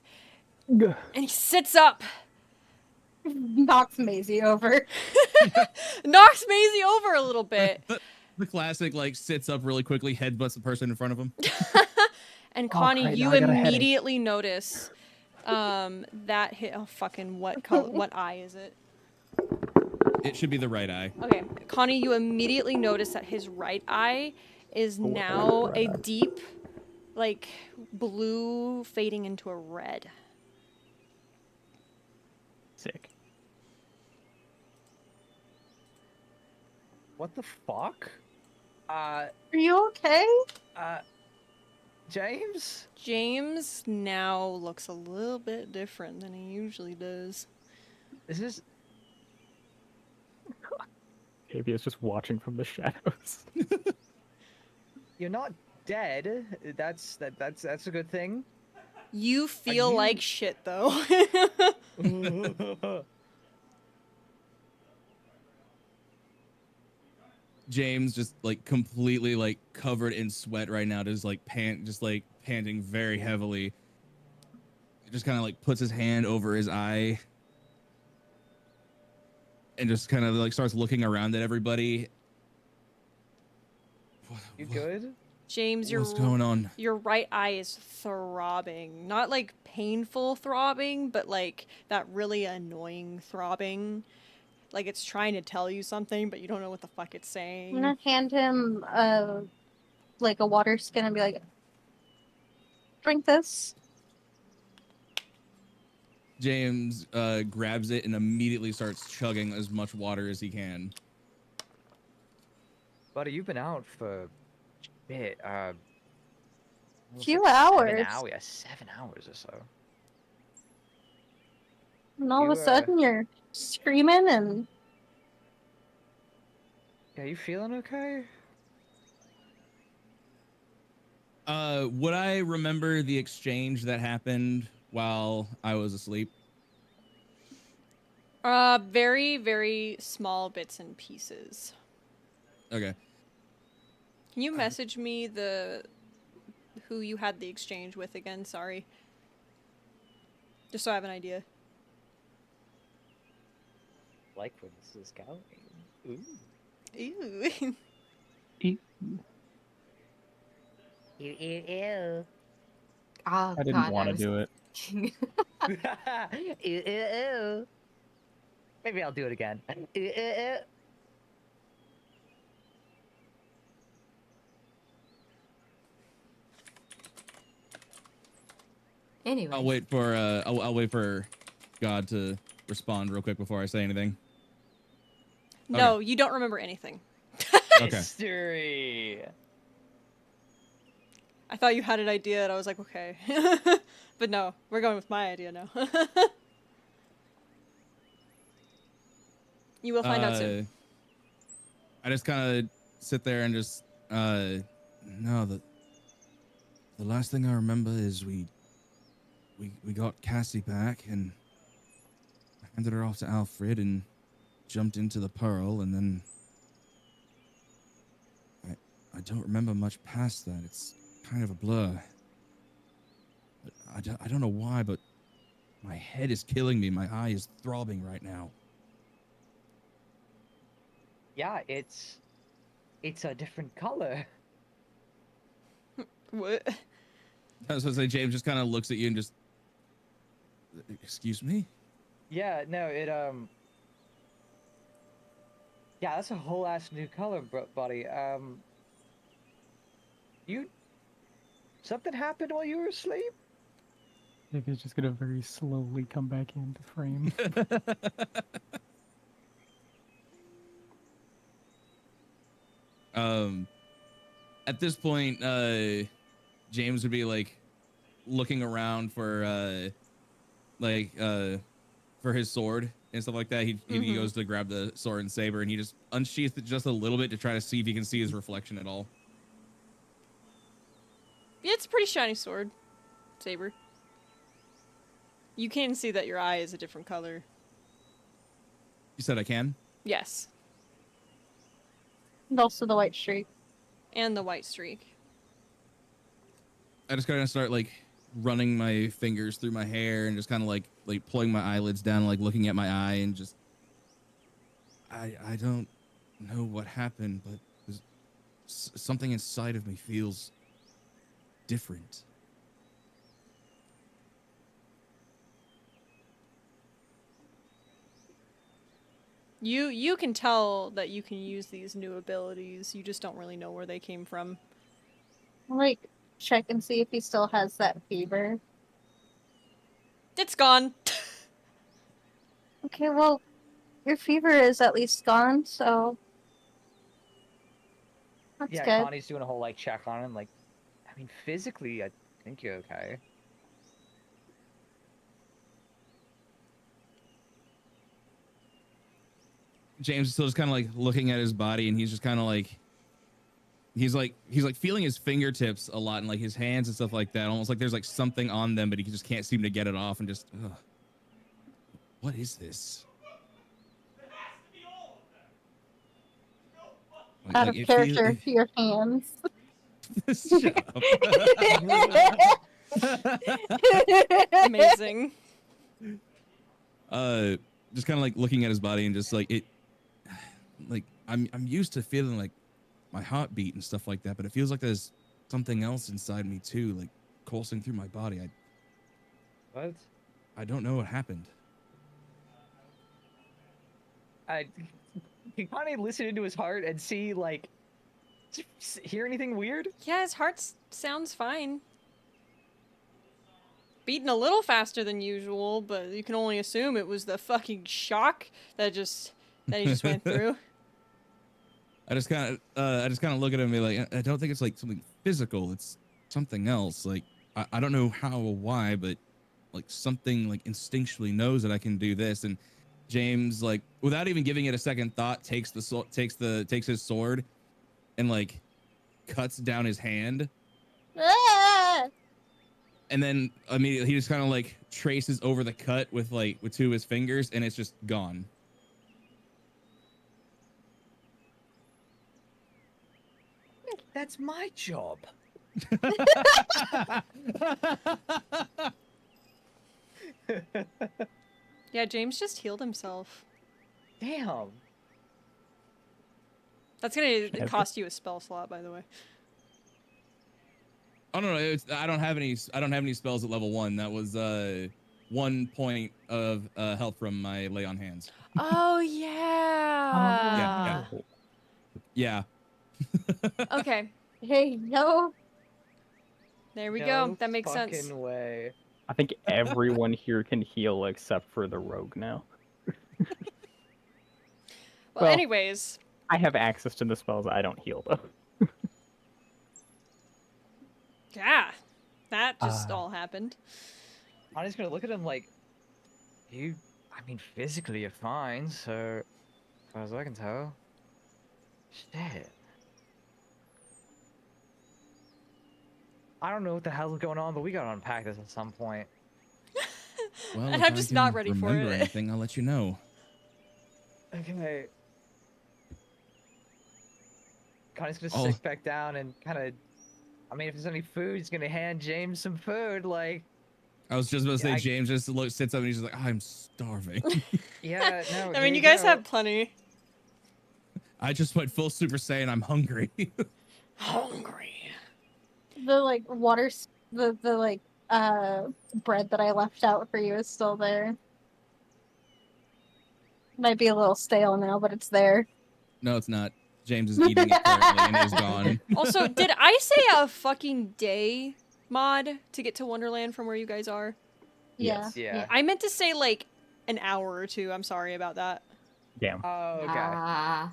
And he sits up, Knocks Maisie over. knocks Maisie over a little bit. The classic, like, sits up really quickly, headbutts the person in front of him. And Connie, great, you now I got a headache. immediately notice that hit. Oh, fucking what color? What eye is it? It should be the right eye. Okay, Connie, you immediately notice that his right eye is now a deep, like, blue fading into a red. Sick. What the fuck? Are you okay? James? James now looks a little bit different than he usually does. Is this... Maybe it's just watching from the shadows. You're not dead. That's a good thing. You feel you- like shit, though. James just like completely like covered in sweat right now, just like panting very heavily. Just kind of like puts his hand over his eye and just kind of like starts looking around at everybody. You good? James, What's going on? your right eye is throbbing. Not like painful throbbing, but like that really annoying throbbing. Like it's trying to tell you something, but you don't know what the fuck it's I'm saying. gonna hand him like a water skin and be like, drink this. James grabs it and immediately starts chugging as much water as he can. Buddy, you've been out for a bit, Few like hours. 7 hours or so. And all of You, a sudden you're screaming and Yeah, you feeling okay? Would I remember the exchange that happened while I was asleep? Very, very small bits and pieces. Okay. Can you message me who you had the exchange with again? Sorry. Just so I have an idea. Like where this is going. Ooh. Ew. Ew. Ew. Oh, I didn't want to do it. Ew. Maybe I'll do it again. Ew. Anyway. I'll wait for I'll wait for God to respond real quick before I say anything. No, you don't remember anything. Okay. Mystery. I thought you had an idea, and I was like, okay. But no, we're going with my idea now. You will find out soon. I just kind of sit there and just no, the last thing I remember is we got Cassie back and I handed her off to Alfred and jumped into the Pearl, and then I don't remember much past that. It's kind of a blur. I don't know why, but my head is killing me. My eye is throbbing right now. Yeah, it's a different color. What? I was going to say, James just kind of looks at you and just, excuse me? Yeah, no, yeah, that's a whole ass new color, buddy. Something happened while you were asleep? Maybe it's just gonna very slowly come back into frame. At this point, James would be like looking around for for his sword and stuff like that. He goes to grab the sword and saber, and he just unsheaths it just a little bit to try to see if he can see his reflection at all. a pretty shiny sword, saber. You can see that your eye is a different color. You said I can? Yes. And also the white streak. And the white streak. I just kind of start like running my fingers through my hair and just kind of like pulling my eyelids down, like looking at my eye and just. I don't know what happened, but something inside of me feels different. You can tell that you can use these new abilities. You just don't really know where they came from. Like, check and see if he still has that fever. It's gone. Okay, well, your fever is at least gone, so that's Yeah, good. Connie's doing a whole like check on him. Like, I mean, physically, I think you're okay. James is still just kind of like looking at his body, and he's just kind of like. He's like feeling his fingertips a lot and like his hands and stuff like that, almost like there's like something on them, but he just can't seem to get it off, and just, ugh. What is this? Out of character, your hands. Shut up. Amazing. Just kind of like looking at his body and just like it, like I'm used to feeling like my heartbeat and stuff like that, but it feels like there's something else inside me too, like coursing through my body. What? I don't know what happened. Can Connie listen into his heart and see, like, hear anything weird? Yeah, his heart sounds fine. Beating a little faster than usual, but you can only assume it was the fucking shock that he just went through. I just kind of look at him and be like, I don't think it's like something physical. It's something else. Like, I don't know how or why, but like something like instinctually knows that I can do this. And James, like, without even giving it a second thought, takes his sword and like cuts down his hand. Ah! And then immediately he just kind of like traces over the cut with two of his fingers, and it's just gone. That's my job. Yeah, James just healed himself. Damn. That's gonna cost you a spell slot, by the way. Oh no, I don't have any spells at level 1. That was 1 point of health from my lay on hands. Oh yeah. Yeah. Okay. Hey, no. There we No go. That makes fucking sense. way. I think everyone here can heal except for the rogue now. Well, Well- anyways. I have access to the spells. I don't heal though. Yeah. That just all happened. I'm just gonna look at him like, I mean, physically you're fine, so as far as I can tell. Shit. I don't know what the hell's going on, but we gotta unpack this at some point. Well, And if I'm I just can not ready for remember it. anything, I'll let you know. Okay. Connie's gonna Oh. sit back down and kind of. I mean, if there's any food, he's gonna hand James some food. Like, I was just about to say, Yeah, James just sits up and he's just like, I'm starving. yeah, no. I mean, you guys have plenty. I just went full Super Saiyan. I'm hungry. Hungry. The like the bread that I left out for you is still there. Might be a little stale now, but it's there. No, it's not. James is eating it currently and is gone. Also, did I say a fucking day mod to get to Wonderland from where you guys are? Yeah. Yeah. I meant to say like an hour or two. I'm sorry about that. Damn. Oh, okay. Ah,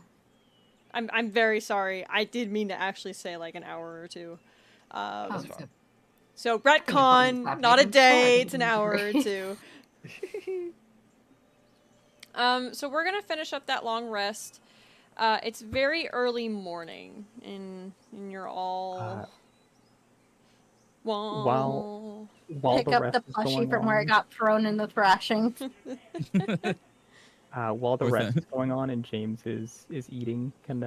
I'm very sorry. I did mean to actually say like an hour or two. oh, That's so- fine. So Stop retcon, not a making day, fun. it's an hour or two. So we're gonna finish up that long rest. It's very early morning, and you're all Wah. while Pick the up rest the is plushie going from where it on, got thrown in the thrashing. while the Or rest that. is going on and James is eating, can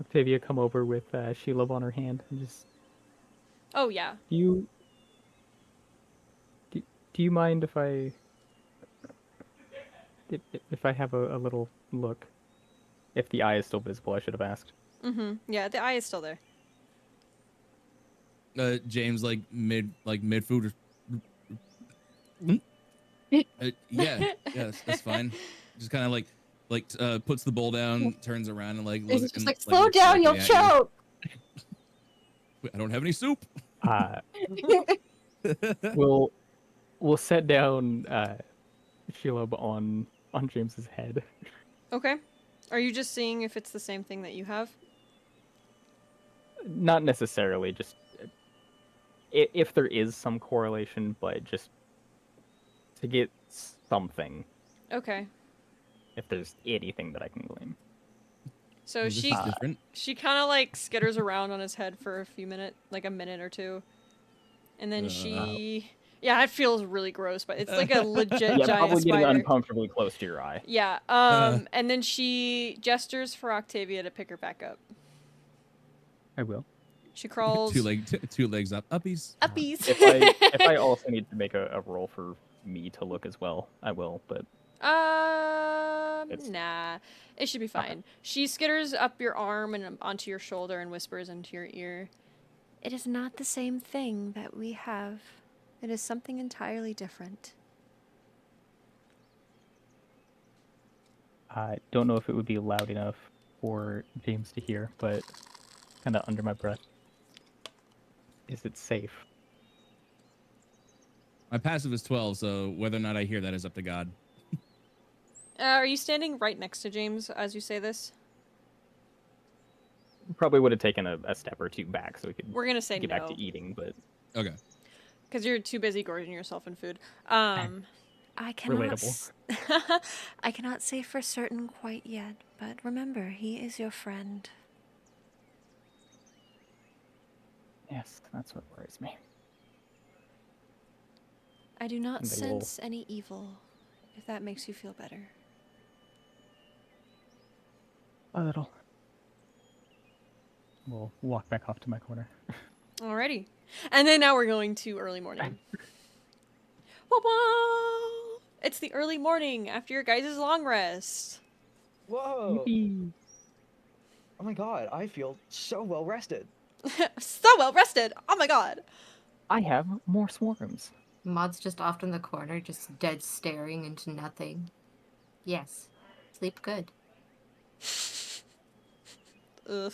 Octavia come over with Shelob on her hand and just Oh yeah. do you do you mind if I have a little look? If the eye is still visible, I should have asked. Mm-hmm. Yeah, the eye is still there. James like mid food. Yeah, yes, that's fine. Just kind of puts the bowl down, turns around and He's just like, like slow looks down, you'll directly at you. choke. Wait, I don't have any soup. Uh, we'll set down Shelob on James's head. Okay. Are you just seeing if it's the same thing that you have? Not necessarily, just if there is some correlation, but just to get something, Okay. if there's anything that I can glean. So Oh, this she is different. she kind of like skitters around on his head for a few minutes, like a minute or two, and then she. Yeah, it feels really gross, but it's like a legit Yeah, giant probably getting spider. uncomfortably close to your eye. Yeah. And then she gestures for Octavia to pick her back up. I will. She crawls. Two legs up, uppies. Uppies. If I also need to make a roll for me to look as well, I will. But Nah. It should be fine. She skitters up your arm and onto your shoulder and whispers into your ear. It is not the same thing that we have. It is something entirely different. I don't know if it would be loud enough for James to hear, but kind of under my breath. Is it safe? My passive is 12, so whether or not I hear that is up to God. Are you standing right next to James as you say this? Probably would have taken a step or two back so we could We're gonna say get no. back to eating, but Okay. Because you're too busy gorging yourself in food. I cannot. Relatable. I cannot say for certain quite yet, but remember, he is your friend. yes, that's what worries me. I do not And they will- sense any evil, if that makes you feel better. A little. We'll walk back off to my corner. Alrighty. And then now we're going to early morning. Wah-wah! It's the early morning after your guys' long rest. Whoa! Yippee. Oh my god, I feel so well rested. So well rested! Oh my god! I have more swarms. Maud's just off in the corner, just dead staring into nothing. Yes. Sleep good. Ugh.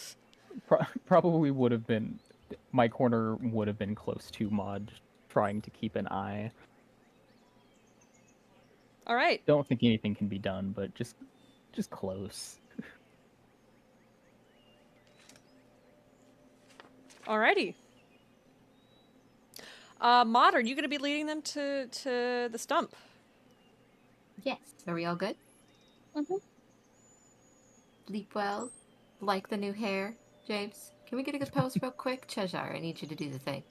Probably would have been. My corner would have been close to Maude, trying to keep an eye. Alright. Don't think anything can be done, but just close. Alrighty. Maude, are you going to be leading them to the stump? Yes. Are we all good? Mhm. Sleep well. Like the new hair, James. Can we get a good pose real quick? Cheshire, I need you to do the thing.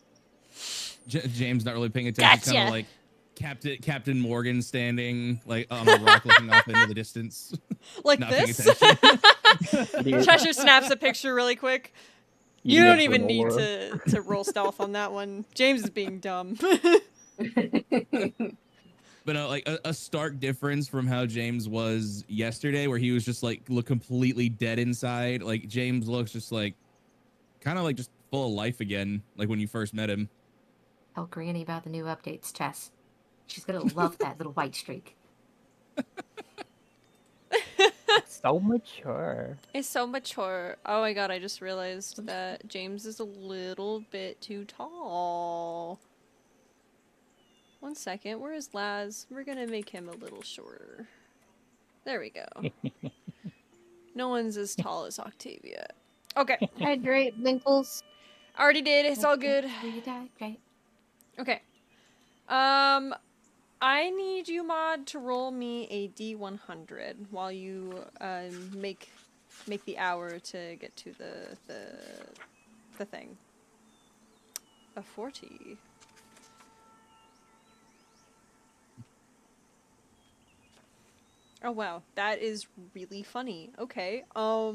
James not really paying attention. Kind Gotcha. of like Captain Morgan standing like on a rock looking off into the distance. Like Not paying this? attention. Cheshire snaps a picture really quick. You don't even need to roll stealth on that one. James is being dumb. But like a stark difference from how James was yesterday, where he was just like look completely dead inside. Like James looks just like kind of like just full of life again, like when you first met him. Tell Granny about the new updates, Chess. She's gonna love that little white streak. So mature. It's so mature. Oh my god, I just realized that James is a little bit too tall. 1 second, where is Laz? We're gonna make him a little shorter. There we go. No one's as tall as Octavia. Okay, Hydrate, Winkles. already did. It's all good. You died, right? Okay. I need you, Maude, to roll me a D100 while you make the hour to get to the thing. a 40. Oh wow, that is really funny. Okay. So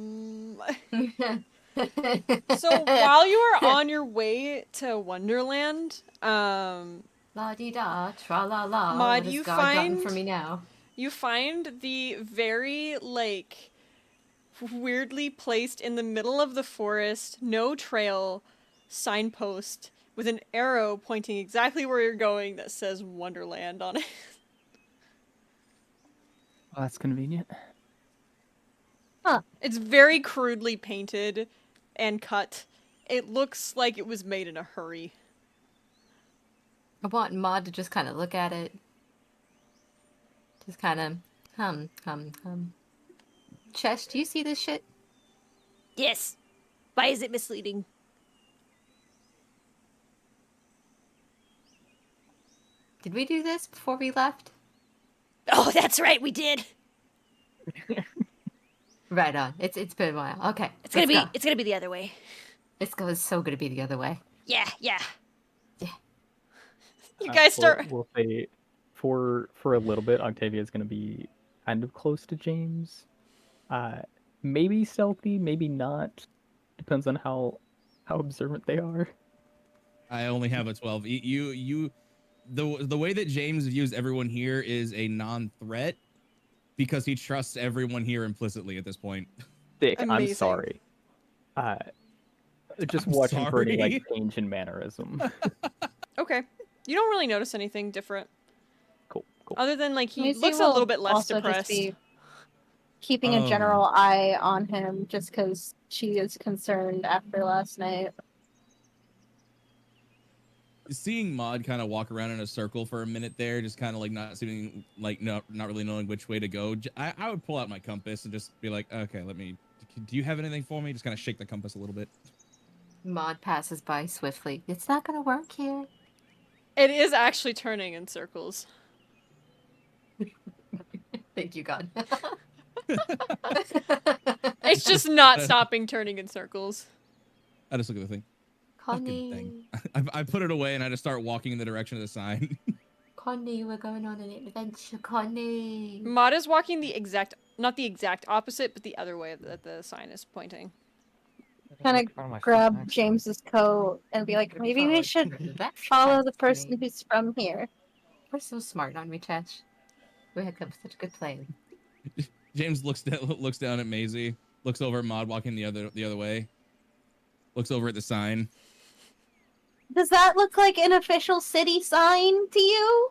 while you are on your way to Wonderland, La di da, tra la la. Maude, What has God gotten for me now? you find the very like weirdly placed in the middle of the forest, no trail signpost with an arrow pointing exactly where you're going that says Wonderland on it. Well, that's convenient. It's very crudely painted and cut. It looks like it was made in a hurry. I want Maude to just kind of look at it. Just kind of hum. Chesh, do you see this shit? Yes. Why is it misleading? Did we do this before we left? Oh, that's right, we did. Right on. It's been a while. Okay. It's gonna be the other way. It's so gonna be the other way. Yeah. Yeah. You guys start. We'll say, for a little bit, Octavia's gonna be kind of close to James. Maybe stealthy, maybe not. Depends on how observant they are. I only have a 12. The way that James views everyone here is a non-threat because he trusts everyone here implicitly at this point. Dick, I'm Amazing. sorry. Just I'm watching for any sorry. like change in mannerism. Okay. You don't really notice anything different. Cool. Other than like he Maisie looks a will little bit less also just depressed. be keeping a Oh. general eye on him just because she is concerned after last night. Seeing Maude kind of walk around in a circle for a minute there, just kind of like not seeming like not really knowing which way to go. I would pull out my compass and just be like, okay, do you have anything for me? Just kind of shake the compass a little bit. Maude passes by swiftly. It's not gonna work here. It is actually turning in circles. Thank you, God. It's just not stopping turning in circles. I just look at the thing. Fucking Connie, thing. I put it away and I just start walking in the direction of the sign. Connie, we're going on an adventure, Connie. Maude is walking not the exact opposite, but the other way that the sign is pointing. Kind of grab James's coat and be like, maybe we should follow the person who's from here. We're so smart, aren't we, Chesh? We had come such a good plan. James looks down at Maisie, looks over at Maude walking the other way, looks over at the sign. Does that look like an official city sign to you?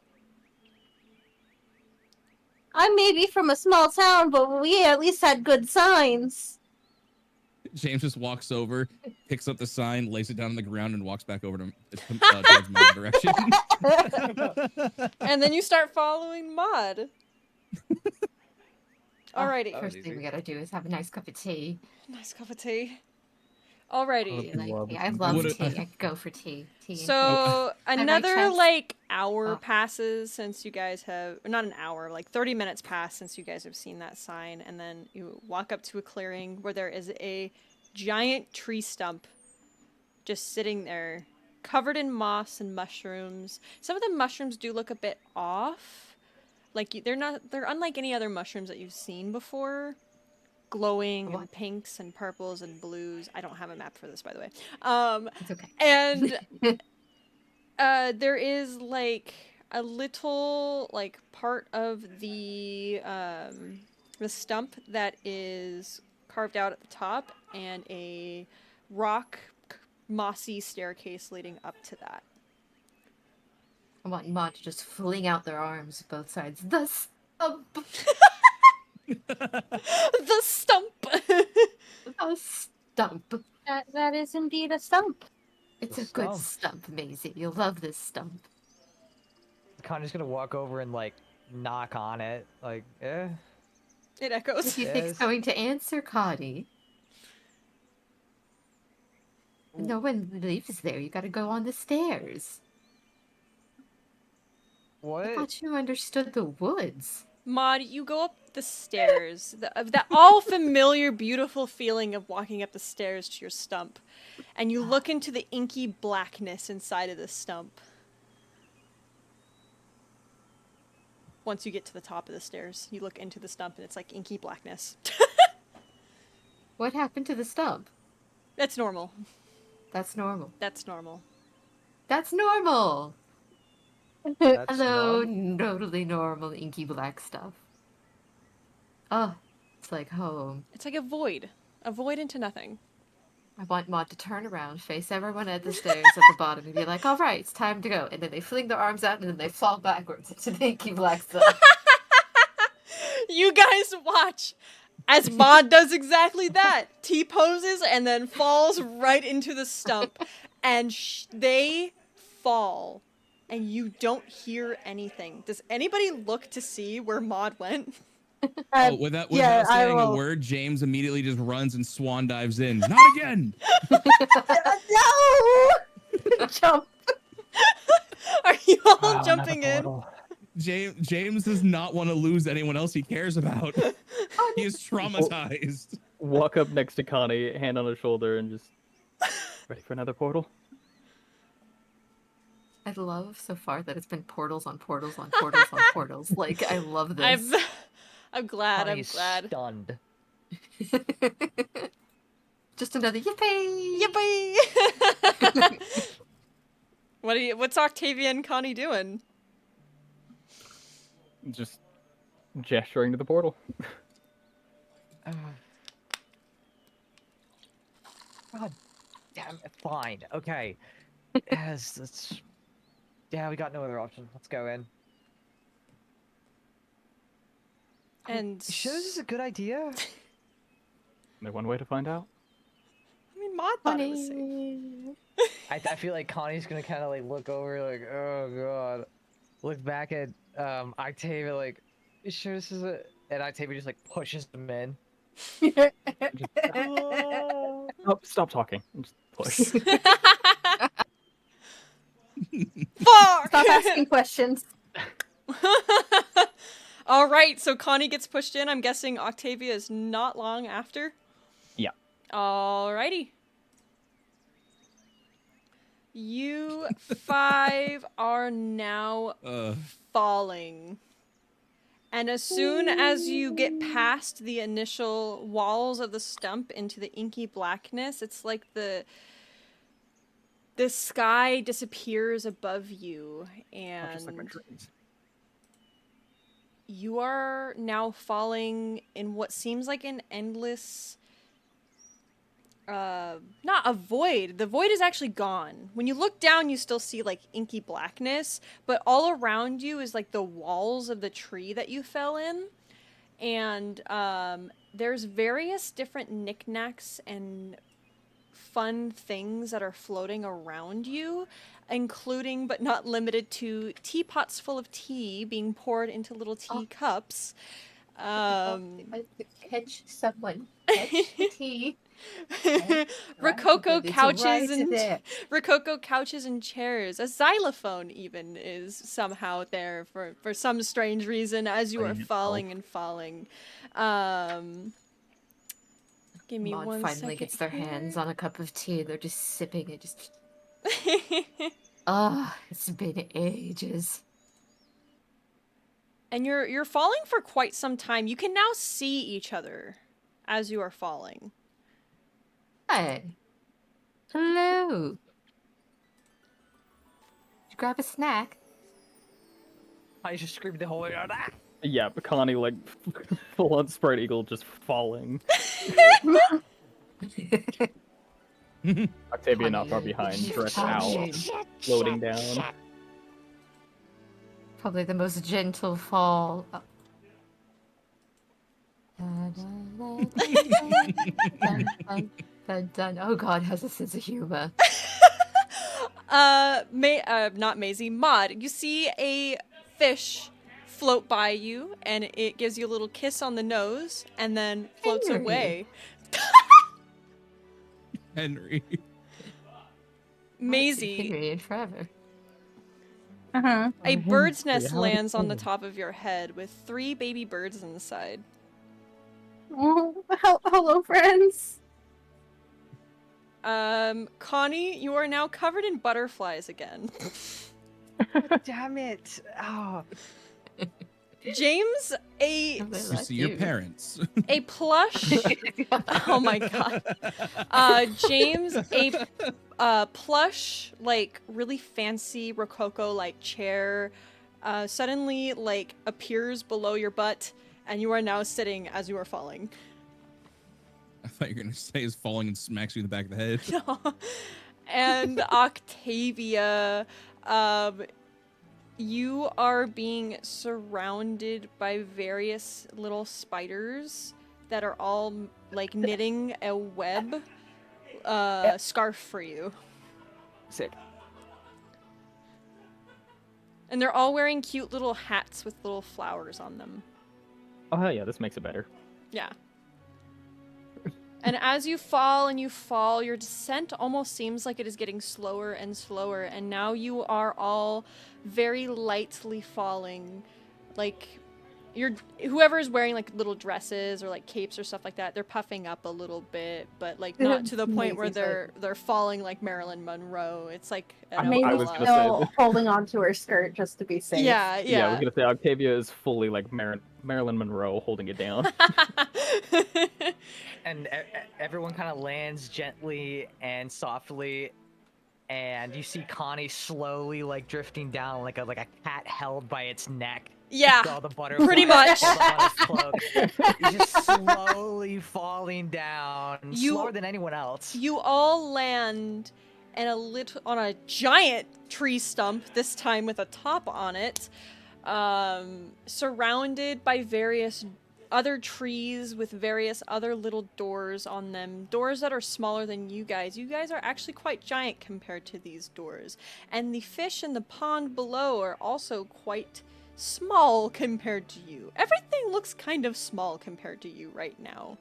I'm maybe from a small town, but we at least had good signs. James just walks over, picks up the sign, lays it down on the ground, and walks back over to towards Maude's direction. And then you start following Maude. Alrighty. First thing we gotta do is have a nice cup of tea. Nice cup of tea. Alrighty. I love tea. I could go for tea. So like another chess. like hour Oh. passes since you guys have, not an hour, like 30 minutes pass since you guys have seen that sign, and then you walk up to a clearing where there is a giant tree stump just sitting there, covered in moss and mushrooms. Some of the mushrooms do look a bit off. Like they're unlike any other mushrooms that you've seen before. Glowing and pinks and purples and blues. I don't have a map for this, by the way. It's okay. And there is like a little like part of the stump that is carved out at the top, and a rock mossy staircase leading up to that. I want Maude to just fling out their arms both sides. The stump! The stump! A stump. That is indeed a stump. It's The a good stump. stump, Maisie. You'll love this stump. Connor's gonna walk over and like knock on it, like, It What echoes. do you think's Yes. going to answer, Connie? No one lives there. You gotta go on the stairs. I what? thought you understood the woods. Maude, you go up the stairs. That all familiar, beautiful feeling of walking up the stairs to your stump. And you look into the inky blackness inside of the stump. Once you get to the top of the stairs, you look into the stump and it's like inky blackness. What happened to the stump? That's normal. That's normal. That's normal. That's normal! That's Hello, normal. totally normal inky black stuff. Oh, it's like home. It's like a void. A void into nothing. I want Maude to turn around, face everyone at the stairs at the bottom, and be like, alright, it's time to go. And then they fling their arms out, and then they fall backwards into the inky black stuff. You guys watch as Maude does exactly that. T-poses and then falls right into the stump. And they fall. And you don't hear anything. Does anybody look to see where Maude went? Oh, without yeah, I saying a will. word, James immediately just runs and swan dives in. Not again! No! Jump. Are you all Ah, jumping another in? portal. James does not want to lose anyone else he cares about. He is traumatized. Walk up next to Connie, hand on his shoulder, and just ready for another portal. I love so far that it's been portals on portals on portals on portals. Like, I love this. I'm glad. Connie's I'm glad. stunned. Just another yippee! Yippee! What's Octavia and Connie doing? Just gesturing to the portal. God damn it. Fine. Okay. Yes, that's... Yeah, we got no other option. Let's go in. And You sure this is a good idea? Only one way to find out. I mean, Maude thought it was safe. Honey. I feel like Connie's gonna kind of like look over, like, oh god. Look back at Octavia, like, you sure this is a... And Octavia just like pushes him in. Oh, stop talking. Just push. Fuck! Stop asking questions. All right, so Connie gets pushed in. I'm guessing Octavia is not long after. Yeah. Alrighty. You 5 are now falling. And as soon as you get past the initial walls of the stump into the inky blackness, it's like the sky disappears above you, and Just like my dreams. you are now falling in what seems like an endless not a void. The void is actually gone. When you look down, you still see like inky blackness, but all around you is like the walls of the tree that you fell in. And there's various different knickknacks and fun things that are floating around you, including but not limited to teapots full of tea being poured into little tea cups. Catch someone. Catch the tea. Rococo It's couches right and there. rococo couches and chairs. A xylophone even is somehow there for some strange reason as you are Playing falling and falling. Give me Maude one finally second gets their hands here. on a cup of tea. They're just sipping it. Just it's been ages. And you're falling for quite some time. You can now see each other as you are falling. Hi. Hello. Did you grab a snack? I just screamed the whole way out. Ah! Yeah, but Connie, like, full on spread eagle, just falling. Octavia not far behind, dressed out, floating down. Probably the most gentle fall. Oh god, has a sense of humor. Not Maisie, Maude. You see a fish float by you, and it gives you a little kiss on the nose, and then floats Henry. away. Henry. Henry Maisie, and Trevor. Uh-huh. A bird's nest reality lands on the form. top of your head with 3 baby birds inside. Oh, hello, friends. Connie, you are now covered in butterflies again. Damn it! Oh, James, They You like see your parents. a plush. Oh my god. James, a plush, like really fancy Rococo like chair, suddenly like appears below your butt, and you are now sitting as you are falling. I thought you were gonna say is falling and smacks you in the back of the head. And Octavia, you are being surrounded by various little spiders that are all like knitting a web scarf for you. Sick. And they're all wearing cute little hats with little flowers on them. Oh hell yeah, this makes it better. Yeah. And as you fall and you fall, your descent almost seems like it is getting slower and slower, and now you are all very lightly falling. Like, whoever is wearing like little dresses or like capes or stuff like that, they're puffing up a little bit, but like not to the point where they're falling like Marilyn Monroe. It's like an I Maybe was umbrella. gonna say still that- holding on to her skirt just to be safe. Yeah, Yeah, I was yeah. gonna say Octavia is fully like Marilyn Monroe holding it down. and everyone kind of lands gently and softly, and you see Connie slowly like drifting down like a cat held by its neck. Yeah, All the butterflies pretty much. pulled up on his cloak. He's just slowly falling down, You- slower than anyone else. You all land on a giant tree stump, this time with a top on it, surrounded by various other trees with various other little doors on them. Doors that are smaller than you guys. You guys are actually quite giant compared to these doors. And the fish in the pond below are also quite small compared to you. Everything looks kind of small compared to you right now.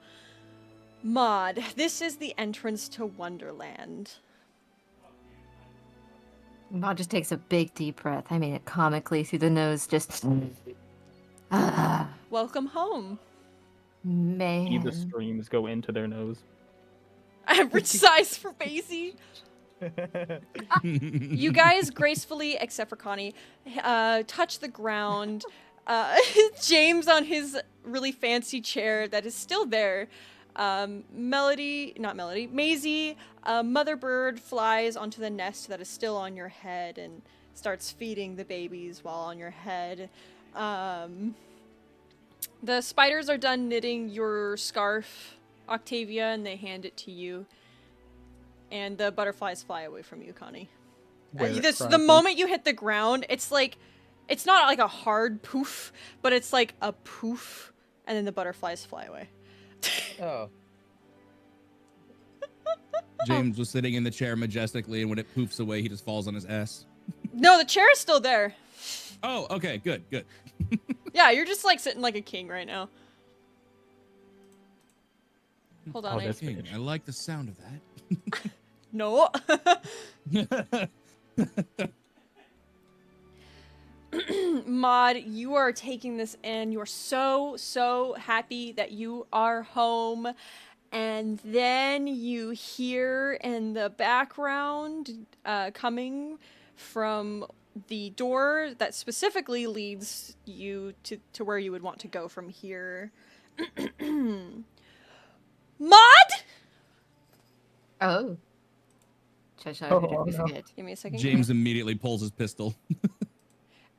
Maude, this is the entrance to Wonderland. Maude just takes a big deep breath. I mean it comically through the nose, just. Welcome home. Man. Even the streams go into their nose. Average size for Maisie. You guys gracefully, except for Connie, touch the ground. James on his really fancy chair that is still there. Maisie, mother bird flies onto the nest that is still on your head and starts feeding the babies while on your head. The spiders are done knitting your scarf, Octavia, and they hand it to you. And the butterflies fly away from you, Connie. The moment you hit the ground, it's like, it's not like a hard poof, but it's like a poof, and then the butterflies fly away. Oh. James was sitting in the chair majestically, and when it poofs away, he just falls on his ass. No, the chair is still there. Oh, okay, good. Yeah, you're just like sitting like a king right now. Hold on, Oh, that's King, finished. I like the sound of that. No. Maude, you are taking this in. You're so happy that you are home. And then you hear in the background, coming from the door that specifically leads you to where you would want to go from here. Maude! Oh. Cheshire, Oh, who did we no. forget? Give me a second. James immediately pulls his pistol.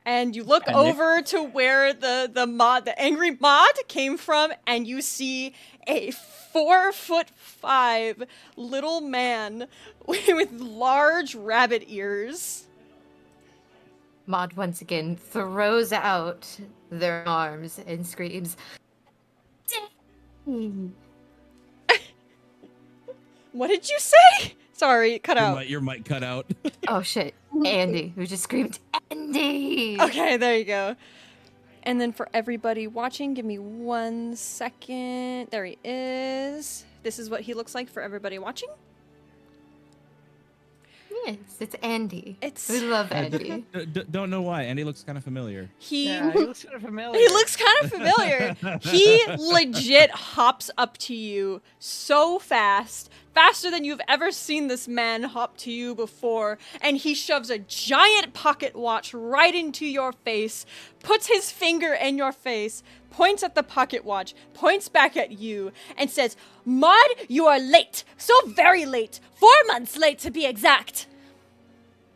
And you look And Nick- over to where the angry Maude came from, and you see a 4'5" little man with large rabbit ears. Maude once again throws out their arms and screams, "Dang!" What did you say? Sorry, it cut out. Your mic cut out. Oh shit, Andy, who just screamed, "Andy!" Okay, there you go. And then for everybody watching, give me 1 second. There he is. This is what he looks like for everybody watching. Yes, it's Andy. It's We love Andy. Don't know why. Andy looks kind of familiar. Yeah, he looks kind of familiar. He looks kind of familiar. He legit hops up to you so fast, faster than you've ever seen this man hop to you before, and he shoves a giant pocket watch right into your face, puts his finger in your face, points at the pocket watch, points back at you, and says, "Maude, you are late. So very late. 4 months late to be exact."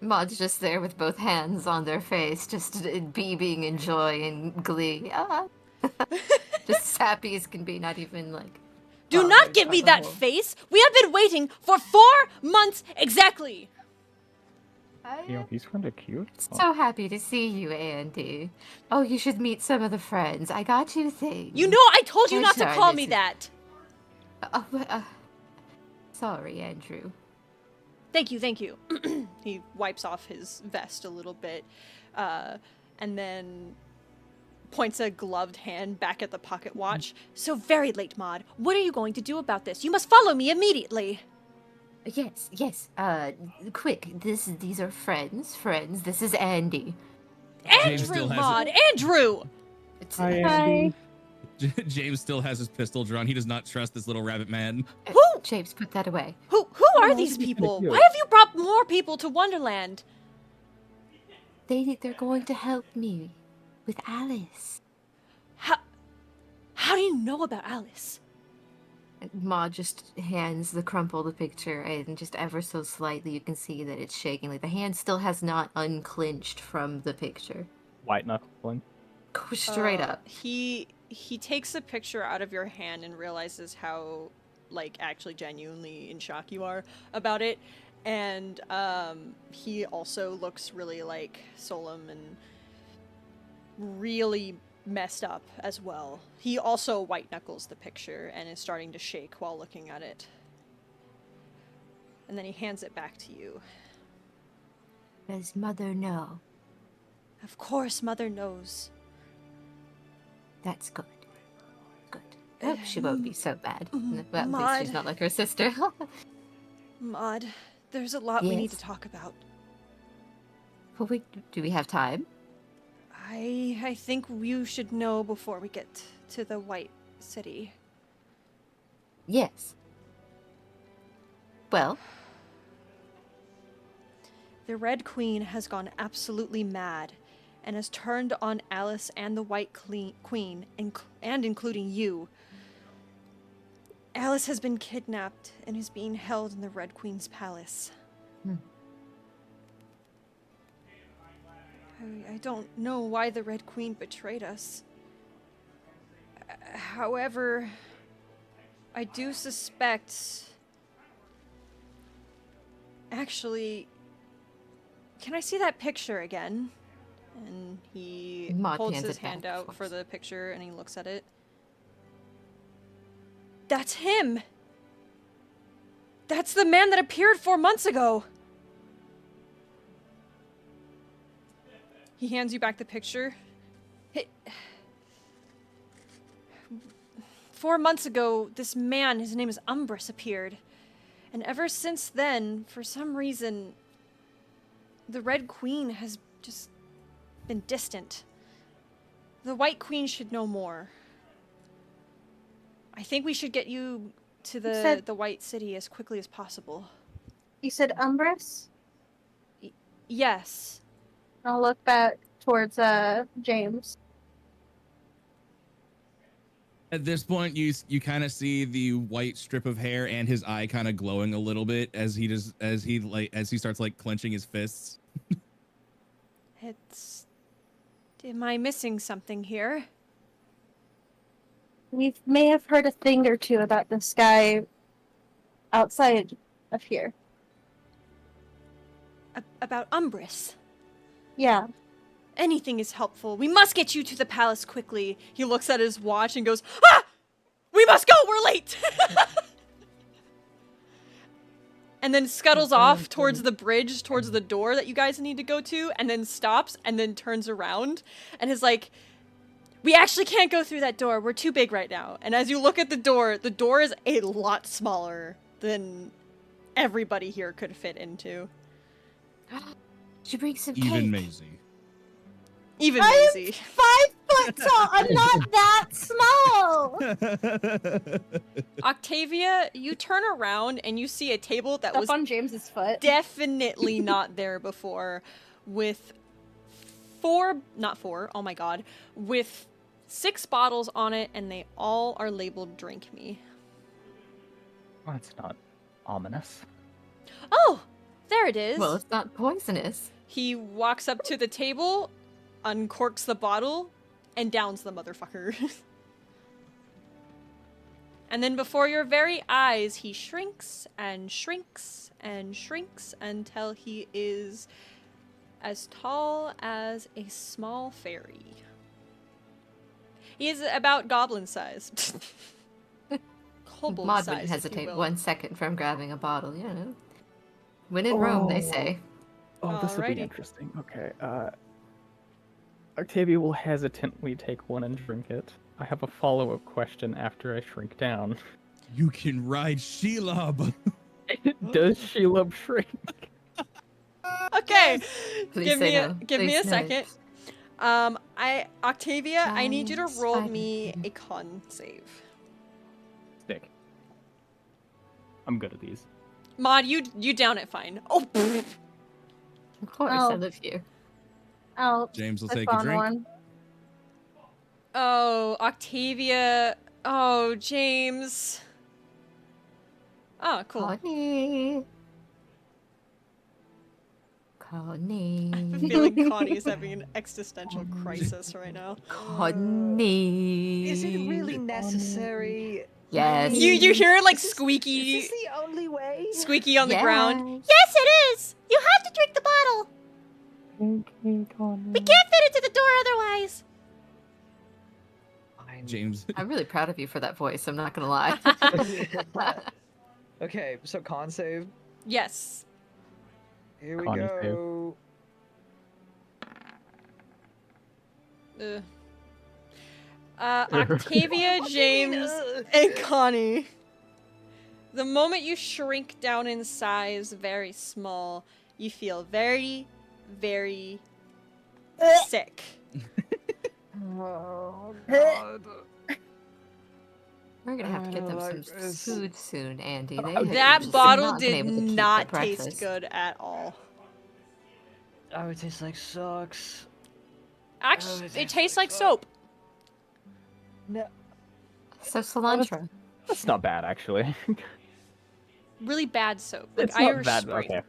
Maude's just there with both hands on their face, just beaming in joy and glee. Ah. Just happy as can be, not even like. Do not give me that face. We have been waiting for 4 months exactly. You know, he's kind of cute. So happy to see you, Andy. Oh, you should meet some of the friends. I got you things. You know I told you not to Sorry, call this me is- that. Sorry, Andrew. Thank you. He wipes off his vest a little bit, and then points a gloved hand back at the pocket watch. So very late, Maude. What are you going to do about this? You must follow me immediately. Yes. Quick. These are friends. This is Andy. James still Andrew, has Maude, Andrew! It's, Hi. James still has his pistol drawn. He does not trust this little rabbit man. Who? James, put that away. Who are these people? cute. Why have you brought more people to Wonderland? They're going to help me with Alice. How do you know about Alice? Maude just hands the crumpled picture, and just ever so slightly you can see that it's shaking. Like the hand still has not unclinched from the picture. White knuckling. Straight up. He takes the picture out of your hand and realizes how, like, actually genuinely in shock you are about it. And he also looks really, like, solemn and really messed up as well. He also white knuckles the picture and is starting to shake while looking at it. And then he hands it back to you. Does Mother know? Of course, Mother knows. That's good. Good. I hope she won't be so bad. Well, at least Maude. she's not like her sister. Maude, there's a lot we need to Yes. talk about. Well, do we have time? I think you should know before we get to the White City. Yes. Well, The Red Queen has gone absolutely mad and has turned on Alice and the White Queen, and including you. Alice has been kidnapped and is being held in the Red Queen's palace. I don't know why the Red Queen betrayed us. However, I do suspect... Actually, can I see that picture again? And he Maude holds hands his it back, hand of out for course. the picture and he looks at it. That's him! That's the man that appeared 4 months ago! He hands you back the picture. 4 months ago, this man, his name is Umbrus, appeared. And ever since then, for some reason, the Red Queen has just been distant. The White Queen should know more. I think we should get you to the White City as quickly as possible. You said Umbrus? Yes. I'll look back towards James. At this point, you kind of see the white strip of hair and his eye kind of glowing a little bit as he starts like clenching his fists. Am I missing something here? We may have heard a thing or two about this guy outside of here. About Umbrus? Yeah. Anything is helpful. We must get you to the palace quickly. He looks at his watch and goes, "Ah! We must go! We're late!" And then scuttles off towards the bridge, towards the door that you guys need to go to, and then stops and then turns around and is like, "We actually can't go through that door. We're too big right now." And as you look at the door is a lot smaller than everybody here could fit into. She brings some Even cake. Maisie. Even I'm Maisie. 5 foot tall. I'm not that small. Octavia, you turn around and you see a table that Up was on James's foot. definitely not there before, with not four, oh my god, with 6 bottles on it, and they all are labeled Drink Me. Well, that's not ominous. Oh, there it is. Well, it's not poisonous. He walks up to the table, uncorks the bottle, and downs the motherfucker. And then before your very eyes, he shrinks and shrinks and shrinks until he is as tall as a small fairy. He is about goblin size. Kobold Maude size, wouldn't if you hesitate will. 1 second from grabbing a bottle, you know. When in Rome, they say. Oh, this will Alrighty. be interesting. Okay. Octavia will hesitantly take one and drink it. I have a follow-up question after I shrink down. You can ride Shelob. Does Shelob shrink? Okay, Please give say me a no. give me Please a no. second. Octavia, I need you to Giant roll spider. me a con save. Stick. I'm good at these. Maude, you down it fine. Oh, pfft. Of course, Oh. I live here. Oh, James will click take a on drink. one. Oh, Octavia. Oh, James. Oh, cool. Connie. I have a Connie. feeling Connie's having an existential crisis right now. Connie. Is it really necessary? Yes. You hear it like Is this squeaky the only way? squeaky on the ground. Yes. Yes, it is. You have to drink the bottle. We can't fit it to the door otherwise. James. I'm really proud of you for that voice, I'm not gonna lie. Okay, so con save. Yes. Here we Con save. go. Octavia, James, and Connie. The moment you shrink down in size very small, you feel very, very sick. Oh god. We're gonna have to get them I some like this. food soon, Andy. They have That just bottle not been did able to keep their not taste breakfast. good at all. Oh, it tastes like sucks. Actually, it it tastes tastes like like soap. No. So cilantro. That's not bad, actually. Really bad soap. Like It's not Irish bad. Spring. Okay.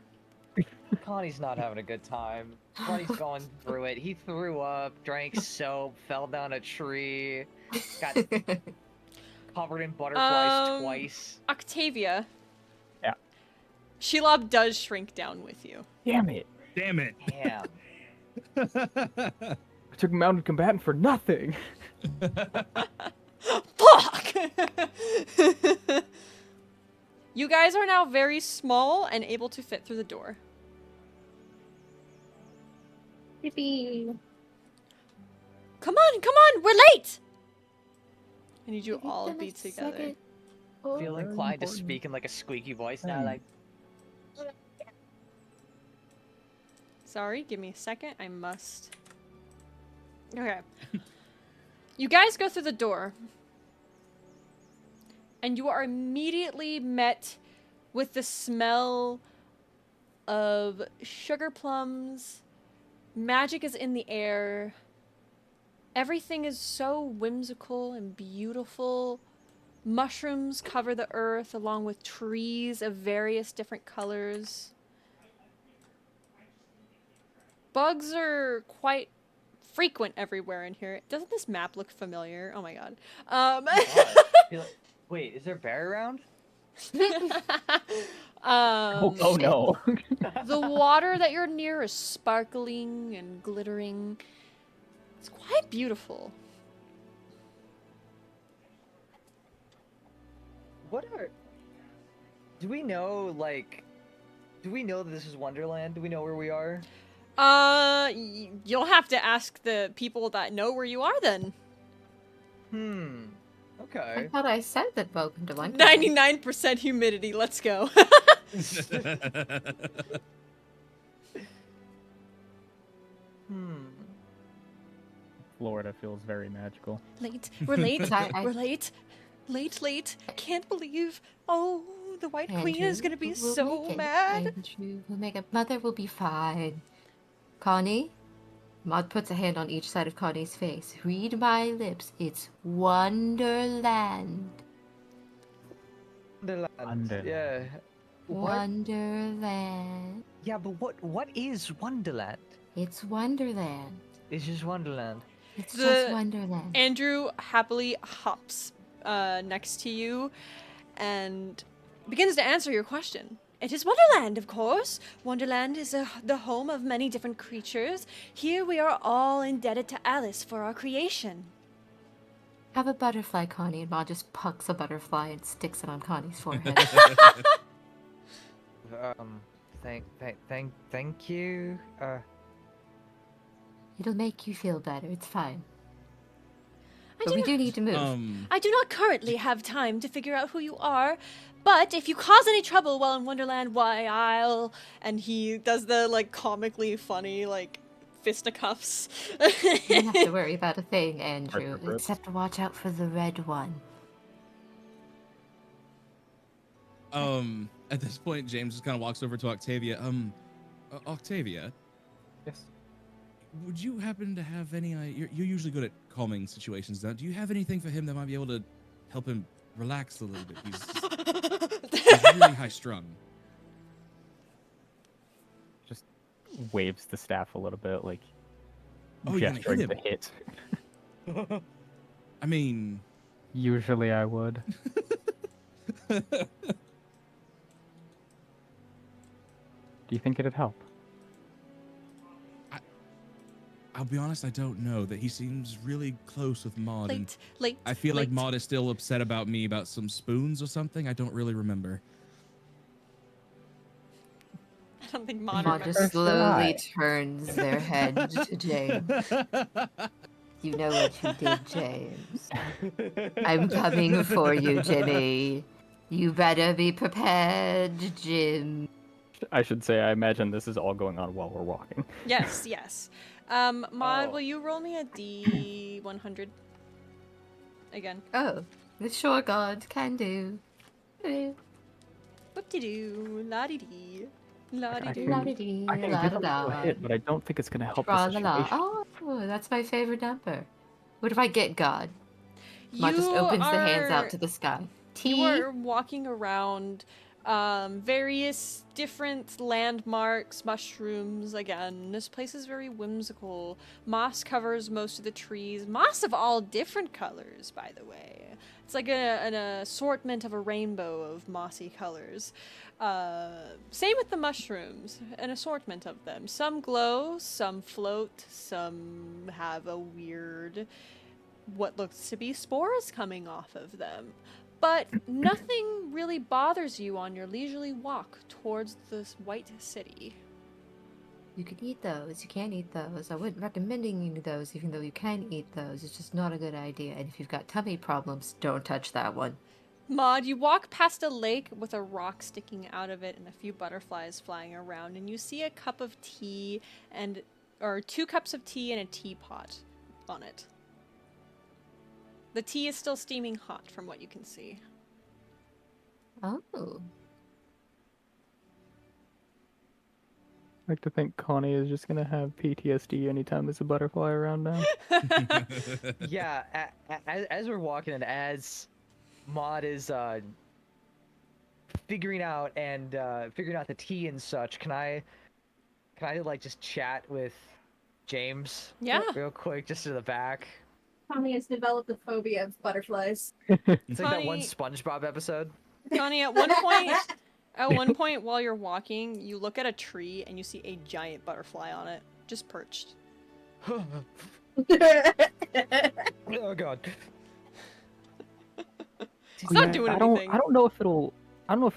Connie's not having a good time. Connie's going through it. He threw up, drank soap, fell down a tree, got covered in butterflies twice. Octavia. Yeah. Shelob does shrink down with you. Damn it! Damn it. Damn. I took mounted combatant for nothing. Fuck! You guys are now very small and able to fit through the door. Yippee. Come on, we're late! I need you Give all to them a be together. second. I feel Oh. inclined to speak in like a squeaky voice now, Hey. like. Sorry, give me a second. I must. Okay. You guys go through the door. And you are immediately met with the smell of sugar plums. Magic is in the air. Everything is so whimsical and beautiful. Mushrooms cover the earth along with trees of various different colors. Bugs are quite frequent everywhere in here. Doesn't this map look familiar? Oh my god. Wait, is there a bear around? Oh no. The water that you're near is sparkling and glittering. It's quite beautiful. What are? Do we know Do we know that this is Wonderland? Do we know where we are? You'll have to ask the people that know where you are then. I Okay. thought I said that welcome to Wonderland. 99% humidity, let's go. Florida feels very magical. Late. We're late. I- We're late. Late. Can't believe. Oh, the White Queen is Andrew gonna be will so make it. mad. Andrew will make it. Mother will be fine. Connie? Maude puts a hand on each side of Connie's face. Read my lips. It's Wonderland. Wonderland. Yeah. What? Wonderland. Yeah, but what is Wonderland? It's Wonderland. It's just Wonderland. It's The- just Wonderland. Andrew happily hops next to you and begins to answer your question. It is Wonderland, of course. Wonderland is the home of many different creatures. Here we are all indebted to Alice for our creation. Have a butterfly, Connie, and Maude just pucks a butterfly and sticks it on Connie's forehead. Thank you. It'll make you feel better. It's fine. I But do we not- do need to move. I do not currently have time to figure out who you are, but if you cause any trouble while in Wonderland, why I'll... And he does the, like, comically funny, like, fisticuffs. You don't have to worry about a thing, Andrew, Arthur Brooks. except to watch out for the red one. At this point, James just kind of walks over to Octavia. Octavia, Yes. would you happen to have any? You're usually good at calming situations. Do you have anything for him that might be able to help him relax a little bit? He's really high strung. Just waves the staff a little bit, like Oh, you're gonna gesturing hit to him. hit. I mean, Usually I would. Do you think it'd help? I'll be honest, I don't know. That he seems really close with Maude. And late. I feel like late. Maude is still upset about me about some spoons or something. I don't really remember. I don't think Maude Maude remembers. just slowly Right. turns their head to James. You know what you did, James. I'm coming for you, Jimmy. You better be prepared, Jim. I should say, I imagine this is all going on while we're walking. Yes. Maude, Oh. will you roll me a D100? Again. Oh, the shore god can do. Whoop-de-doo, la-dee-dee, I la-dee-doo. can- La-di-dee, I can give him a la-da-da. hit, but I don't think it's going to help the Tra-la-la. situation. Oh, that's my favorite number. What if I get God? Maude just You opens the hands out are- to the sky. You T. are walking around various different landmarks, mushrooms. Again, this place is very whimsical. Moss covers most of the trees. Moss of all different colors, by the way. It's like an assortment of a rainbow of mossy colors. Same with the mushrooms, an assortment of them. Some glow, some float, some have a weird, what looks to be spores coming off of them. But nothing really bothers you on your leisurely walk towards this white city. You can eat those. You can't eat those. I wouldn't recommend eating those, even though you can eat those. It's just not a good idea. And if you've got tummy problems, don't touch that one. Maude, you walk past a lake with a rock sticking out of it and a few butterflies flying around, and you see a cup of tea or 2 cups of tea and a teapot on it. The tea is still steaming hot from what you can see. Oh. I like to think Connie is just going to have PTSD anytime there's a butterfly around now. Yeah, as we're walking and as Maude is figuring out the tea and such, can I like just chat with James? Yeah. Real quick, just to the back. Tommy has developed a phobia of butterflies. It's like that one Connie- SpongeBob episode. Connie, at one point while you're walking, you look at a tree and you see a giant butterfly on it, just perched. Oh god. It's not doing anything. I don't know if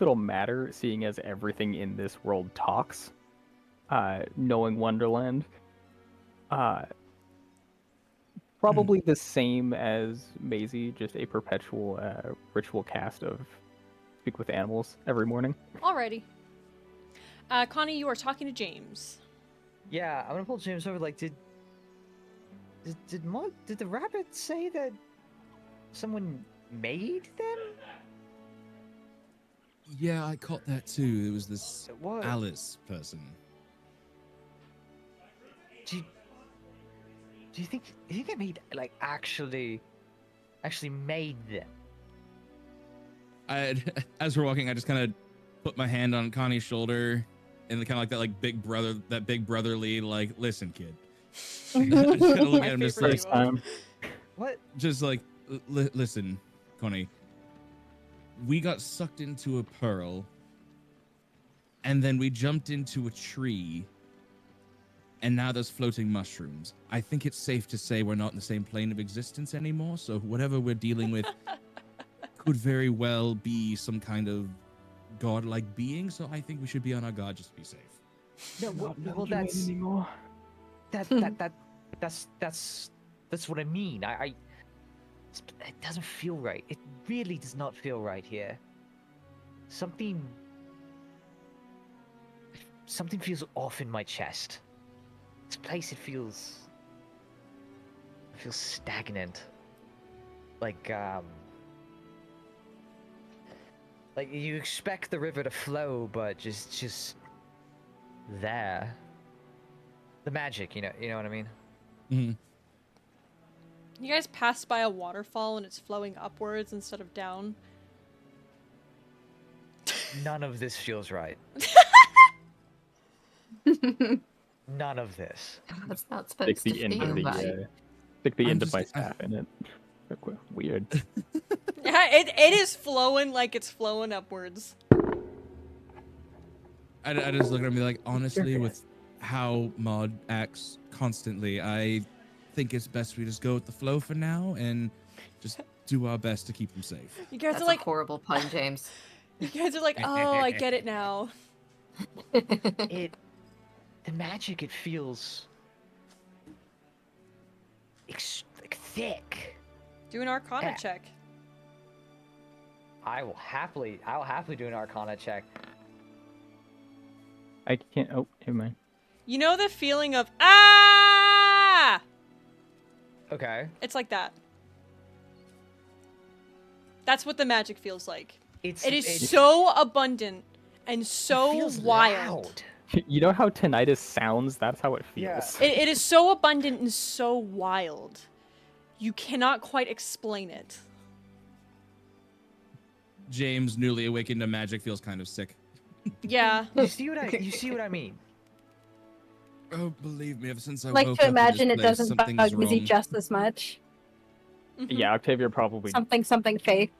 it'll matter, seeing as everything in this world talks. Knowing Wonderland. Probably the same as Maisie, just a perpetual ritual cast of speak with animals every morning. Alrighty. Connie, you are talking to James. Yeah, I'm gonna pull James over. Like, did the rabbit say that someone made them? Yeah, I caught that too. It was this What? Alice person. Do you think they made like actually made them? As we're walking, I just kind of put my hand on Connie's shoulder, and kind of like that, like big brotherly, like, listen, kid. I'm just gonna look My at him, just favorite like, First time. What? just like, listen, Connie. We got sucked into a pearl, and then we jumped into a tree, and now there's floating mushrooms. I think it's safe to say we're not in the same plane of existence anymore, so whatever we're dealing with could very well be some kind of godlike being, so I think we should be on our guard just to be safe. No, well, that's anymore. that's what I mean. It doesn't feel right. It really does not feel right here. Something feels off in my chest. This place, it feels stagnant. Like you expect the river to flow, but just there. The magic, you know what I mean? Mm-hmm. You guys pass by a waterfall and it's flowing upwards instead of down. None of this feels right. None of this. That's not Stick supposed the to end of feel the right. stick the I'm end of just- my staff in it. Weird. Yeah, it is flowing like it's flowing upwards. I just look at him and be like, honestly, with how Maude acts constantly, I think it's best we just go with the flow for now and just do our best to keep him safe. You guys That's are like, a horrible pun, James. you guys are like, oh, I get it now. The magic, it feels like thick. Do an Arcana Yeah. check. I'll happily do an Arcana check. I can't. Oh, never mind. You know the feeling of ah? Okay. It's like that. That's what the magic feels like. It is so abundant and so feels wild. loud. You know how tinnitus sounds? That's how it Yeah. feels. It is so abundant and so wild. You cannot quite explain it. James, newly awakened to magic, feels kind of sick. Yeah. You see what I mean? Oh, believe me, ever since I Like woke to up in this imagine it place, doesn't something bug is Mizzy wrong. just as much. Yeah, Octavia probably. Something faith.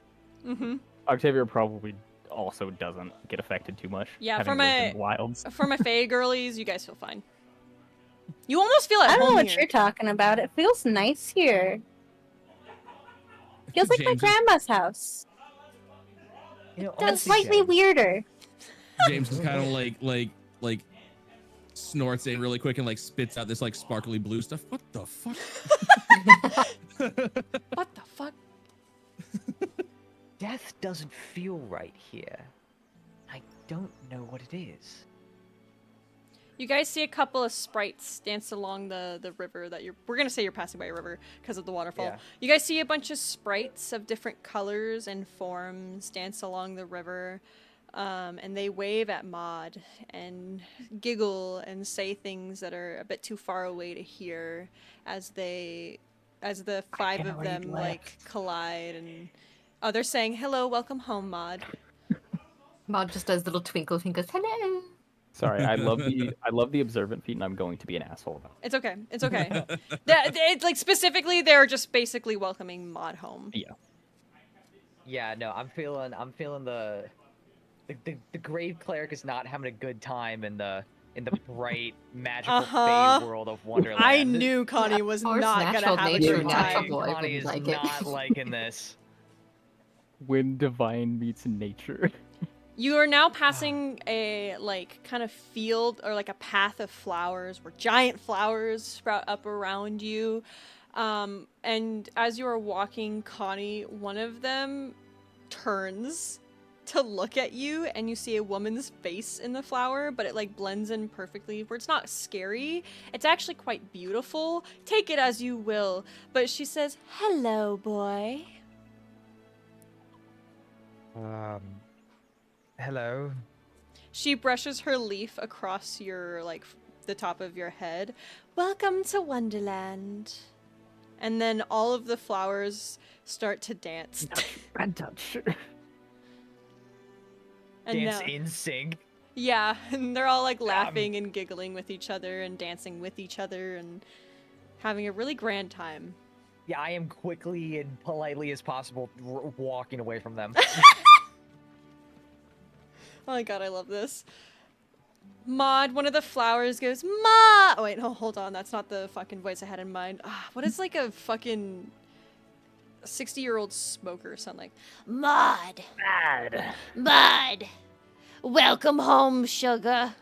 Mm-hmm. Octavia probably also doesn't get affected too much. Yeah, having for lived my- in the wilds. For my Fae girlies, you guys feel fine. You almost feel at I don't know home what here. you're talking about. It feels nice here. Feels like my James is- grandma's house. You know, Just honestly, slightly James, weirder. James is kind of like snorts in really quick and like spits out this like sparkly blue stuff. What the fuck? What the fuck? death doesn't feel right here. I don't know what it is. You guys see a couple of sprites dance along the river that we're gonna say you're passing by a river because of the waterfall. Yeah. You guys see a bunch of sprites of different colors and forms dance along the river, and they wave at Maude and giggle and say things that are a bit too far away to hear as the five of them like collide and they're saying hello, welcome home, Maude. Maude just does little twinkle fingers. Hello. Sorry, I love the observant feat, and I'm going to be an asshole about it. It's okay. It's okay. It's like specifically, they're just basically welcoming Maude home. Yeah. Yeah, no, I'm feeling the grave cleric is not having a good time in the bright magical Uh-huh. Fey world of Wonderland. I knew Connie was Of course, not gonna natural have a nature, good natural time. boy Connie wouldn't is like it. not liking this. When divine meets nature. You are now passing a like kind of field or like a path of flowers where giant flowers sprout up around you. And as you are walking, Connie, one of them turns to look at you, and you see a woman's face in the flower, but it like blends in perfectly where it's not scary. It's actually quite beautiful. Take it as you will. But she says, "Hello, boy." Hello. She brushes her leaf across your like the top of your head. "Welcome to Wonderland." And then all of the flowers start to dance. Red touch. And Dance now- in sync. Yeah, and they're all like laughing and giggling with each other and dancing with each other and having a really grand time. Yeah, I am quickly and politely as possible walking away from them. Oh my god, I love this. Maude, one of the flowers goes, "Ma!" Oh wait, no, hold on, that's not the fucking voice I had in mind. What is like a fucking 60-year-old smoker sound like? "Maude! Bad. Maude! Welcome home, sugar."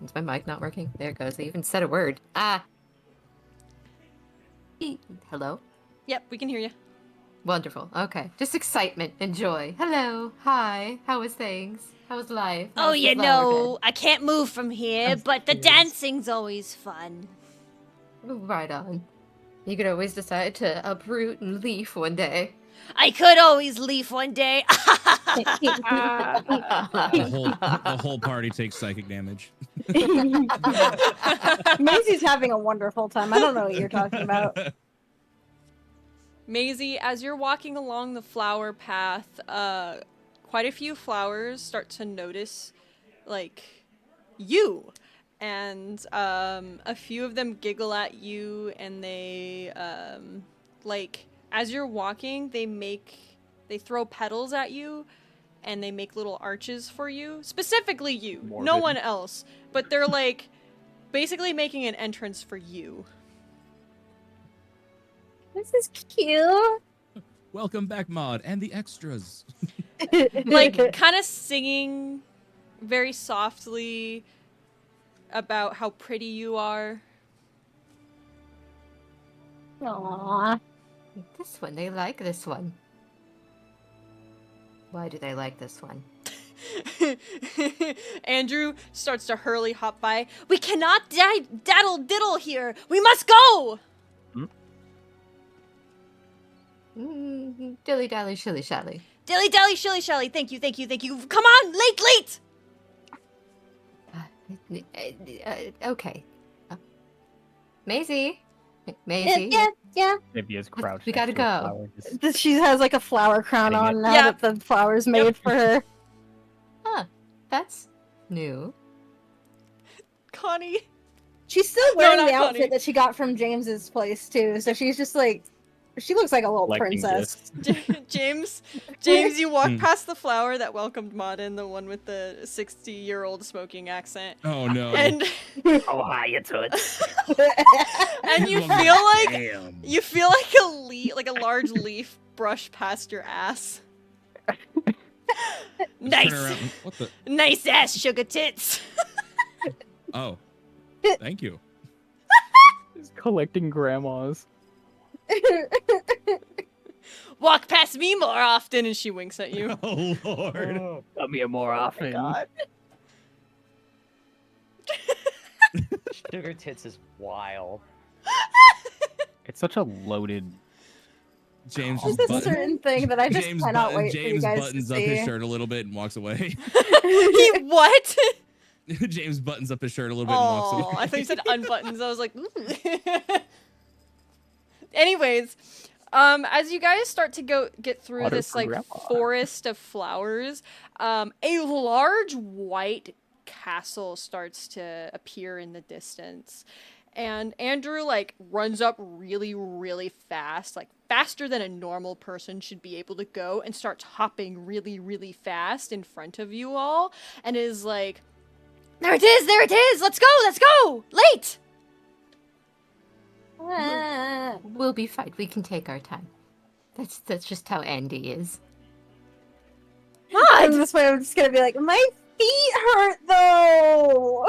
Is my mic not working? There it goes. I even said a word. Ah. Hello? Yep, we can hear you. Wonderful. Okay. Just excitement and joy. Hello. Hi. How was things? How was life? Oh, How's the you flower know, I can't move from here, How's but the the dancing's always fun. bed? Right on. You could always decide to uproot and leave one day. I could always leave one day. The whole party takes psychic damage. Maisie's having a wonderful time. I don't know what you're talking about. Maisie, as you're walking along the flower path, quite a few flowers start to notice, like, you. And a few of them giggle at you, and they, like, as you're walking, they throw petals at you, and they make little arches for you. Specifically you, no Morbid. one else. But they're, like, basically making an entrance for you. This is cute. Welcome back, Maude, and the extras. Like, kind of singing very softly about how pretty you are. Aww. This one. They like this one. Why do they like this one? Andrew starts to hurly hop by. "We cannot daddle diddle here. We must go." Dilly dally shilly shally. Dilly dally shilly shally. Thank you, thank you, thank you. Come on, late. Okay. Maisie? Maisie? Yeah. Maybe is crouched. We gotta next to a go. flower, just- She has like a flower crown Getting it. on now Yep. that the flowers made Yep. for her. Huh. That's new. Connie. She's still wearing not the Connie. outfit that she got from James's place too, so she's just like, she looks like a little Collecting princess. James, you walk Hmm. past the flower that welcomed Maude, the one with the 60-year-old smoking accent. Oh no. And Oh, hi, it's Hoods. and you Oh, feel like damn. like a large leaf brush past your ass. Turn Nice. around. What the? Nice ass, sugar tits. Oh. Thank you. Just collecting grandmas. Walk past me more often, and she winks at you. Oh Lord. Come here more often. Sugar tits is wild. It's such a loaded. James There's just a certain thing that I just James, cannot wait for you James guys to buttons up his see. shirt a little bit and walks away. He what? James buttons up his shirt a little bit and walks Oh, away. I thought you said unbuttons. I was like, ooh. Anyways, as you guys start to get through Water this for like grandpa. forest of flowers, a large white castle starts to appear in the distance. And Andrew like runs up really, really fast, like faster than a normal person should be able to go, and starts hopping really, really fast in front of you all, and is like, there it is, let's go, late. We'll be fine. We can take our time. That's just how Andy is. And this way I'm just gonna be like, my feet hurt though.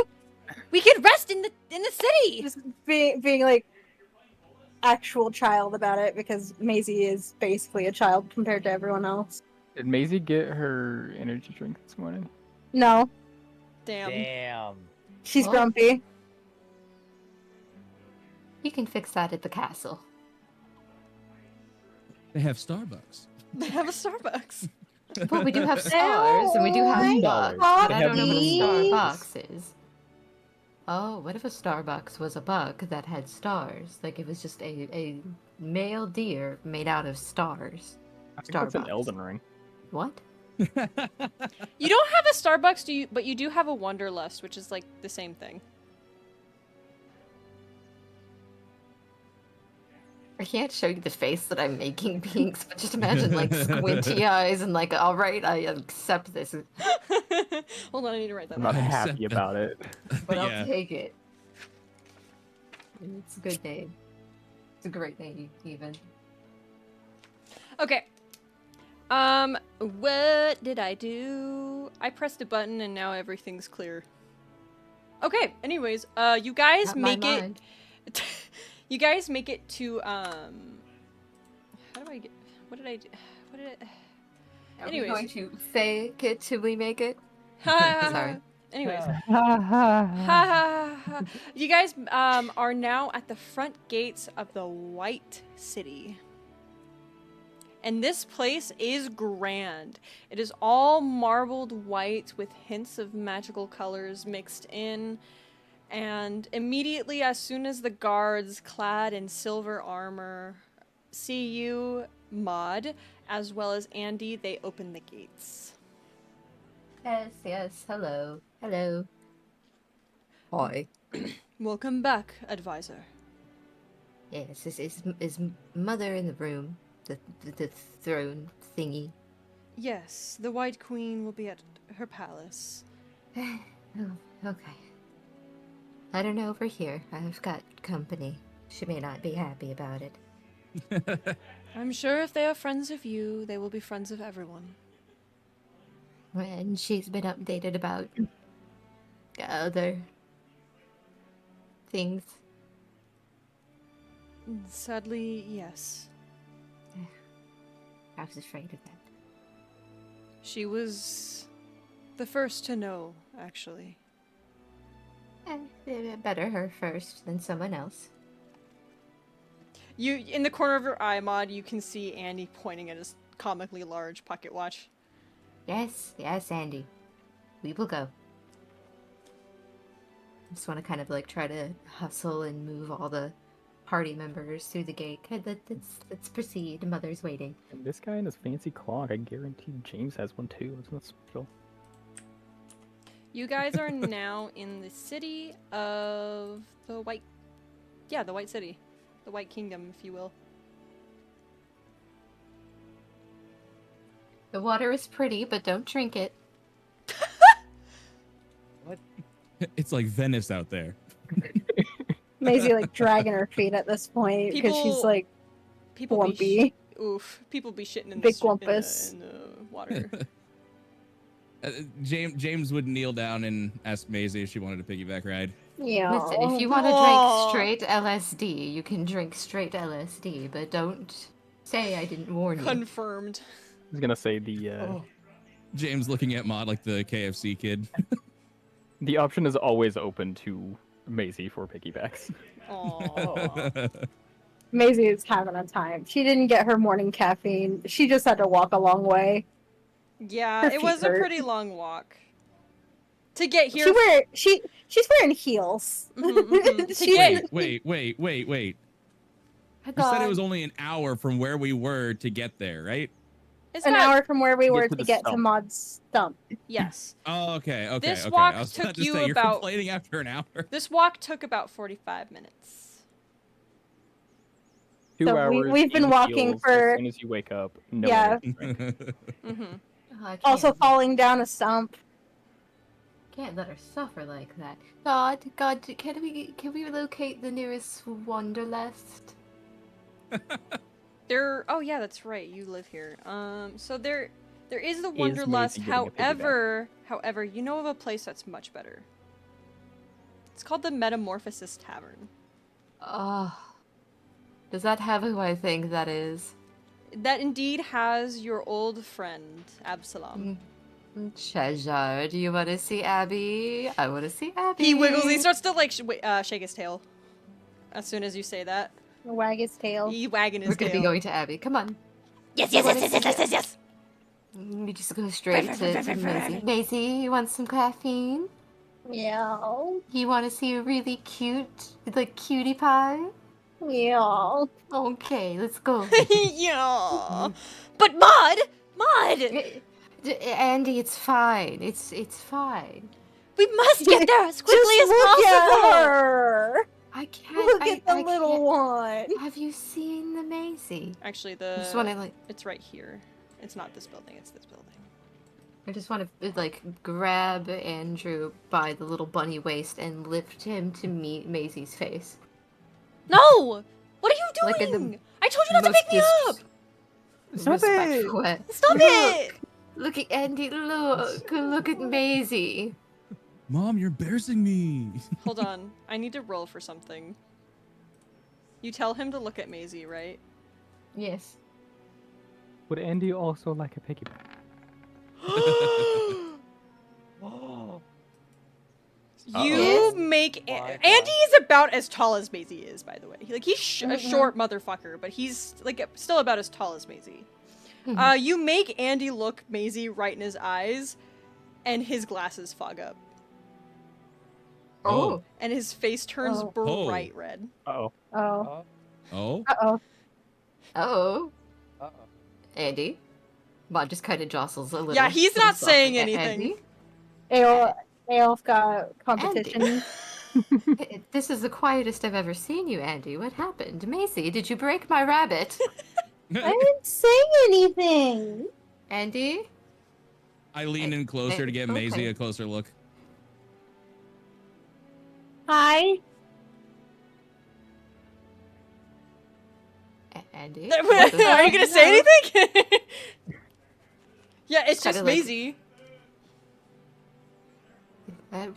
We can rest in the city. Just being like, actual child about it because Maisie is basically a child compared to everyone else. Did Maisie get her energy drink this morning? No, Damn. Damn. she's Well, grumpy. You can fix that at the castle. They have Starbucks. They have a Starbucks. But we do have stars, and we do have $10. bucks. They But I don't know what a Hobbies. Starbucks is. Oh, what if a Starbucks was a buck that had stars? Like it was just a male deer made out of stars. I think that's an Starbucks. Elden Ring. What? You don't have a Starbucks, do you? But you do have a Wonderlust, which is like the same thing. I can't show you the face that I'm making, Pinks, but just imagine like squinty eyes and like, all right, I accept this, Hold on, I need to write that I'm not down. happy about it. but Yeah. I'll take it. It's a good name. It's a great name, even. Okay. What did I do? I pressed a button and now everything's clear. Okay, anyways, you guys Not my make it. mind. You guys make it to, how do I get, what did I do? What did I, Are we anyways. going to fake it till we make it? Sorry. Anyways. Ha ha ha ha. You guys are now at the front gates of the White City. And this place is grand. It is all marbled white with hints of magical colors mixed in. And immediately, as soon as the guards clad in silver armor see you, Maude, as well as Andy, they open the gates. Yes, yes. Hello. Hello. Hi. Welcome back, advisor. Yes, is mother in the room? The throne thingy. Yes, the White Queen will be at her palace. Oh, okay. Let her know over here. I've got company. She may not be happy about it. I'm sure if they are friends of you, they will be friends of everyone. And she's been updated about other things. Sadly, yes. I was afraid of that. She was the first to know, actually. And better her first than someone else. You, in the corner of your eye, Maude, you can see Andy pointing at his comically large pocket watch. Yes, yes, Andy. We will go. I just want to kind of like try to hustle and move all the party members through the gate. Okay, let's proceed. Mother's waiting. And this guy in his fancy clock, I guarantee James has one too. It's not special. You guys are now in the city of the White... Yeah, the White City. The White Kingdom, if you will. The water is pretty, but don't drink it. It's like Venice out there. Maisie like dragging her feet at this point because she's People- like People Glumpy. Oof. People be shitting in Big the, glumpus. in the water. James would kneel down and ask Maisie if she wanted a piggyback ride. Yeah. Listen, if you want to Aw. drink straight LSD, you can drink straight LSD, but don't say I didn't warn you. Confirmed. I was gonna say the Oh. James looking at Maude like the KFC kid. the option is always open to Maisie for piggybacks. Aww. Maisie is having a time. She didn't get her morning caffeine. She just had to walk a long way. Yeah, Her it feet was a hurt. pretty long walk. To get here... She's wearing heels. Mhm, mhm. To She- get- wait. My You said it God. was only an hour from where we were to get there, right? It's An not... hour from where we Get were to to the get to stump. Maud's stump. Yes. Oh, okay. This okay. walk I was took about to you say, you're about- complaining after an hour. This walk took about 45 minutes. 2 So hours. we've been in walking heels for- As soon as you wake up. No Yeah. energy drink. Mm-hmm. Oh, I Also can't- falling down a stump. Can't let her suffer like that. God, can we locate the nearest Wonderlust? Oh yeah, that's right. You live here. So there is the Is Wonderlust. Maisie getting a piggyback? However, you know of a place that's much better. It's called the Metamorphosis Tavern. Oh, Does that have who I think that is? That indeed has your old friend, Absalom. Treasure, do you want to see Abby? I want to see Abby. He wiggles. He starts to like shake his tail. As soon as you say that, Wag his tail. he wagging his We're gonna tail. be going to Abby. Come on. Yes, yes, yes, yes, yes, yes, yes, yes. We just go straight to Maisie. Maisie, you want some caffeine? Yeah. You want to see a really cute, like cutie pie? Yeah. Okay, let's go. Yeah. But Maude, Andy, it's fine. It's fine. we must get there as quickly Just as look possible. at her. I can't. Look at the I little can't. one. Have you seen the Maisie? Actually, I just want to like. it's right here. It's not this building. It's this building. I just want to like grab Andrew by the little bunny waist and lift him to meet Maisie's face. No! What are you Like in doing? the I told you not to most pick me up. Stop it! Respectful way. Stop it! Look at Andy. Look at Maisie. Mom, you're embarrassing me. Hold on. I need to roll for something. You tell him to look at Maisie, right? Yes. Would Andy also like a piggyback? You Yes. make My God. Andy is about as tall as Maisie is, by the way. Like he's a short motherfucker, but he's like still about as tall as Maisie. You make Andy look Maisie right in his eyes, and his glasses fog up, Oh. and his face turns Oh. bright red. Uh-oh. Oh. Oh? Uh-oh. Oh. Uh-oh. Andy. Maude just kind of jostles a little. Yeah, he's little not saying softly. anything. Aelf got competition. This is the quietest I've ever seen you, Andy. What happened? Maisie, did you break my rabbit? I didn't say anything. Andy? I lean in closer to get Maisie okay. a closer look. Hi. Andy? Are you gonna say anything? Yeah, it's Kinda just like- Maisie. Our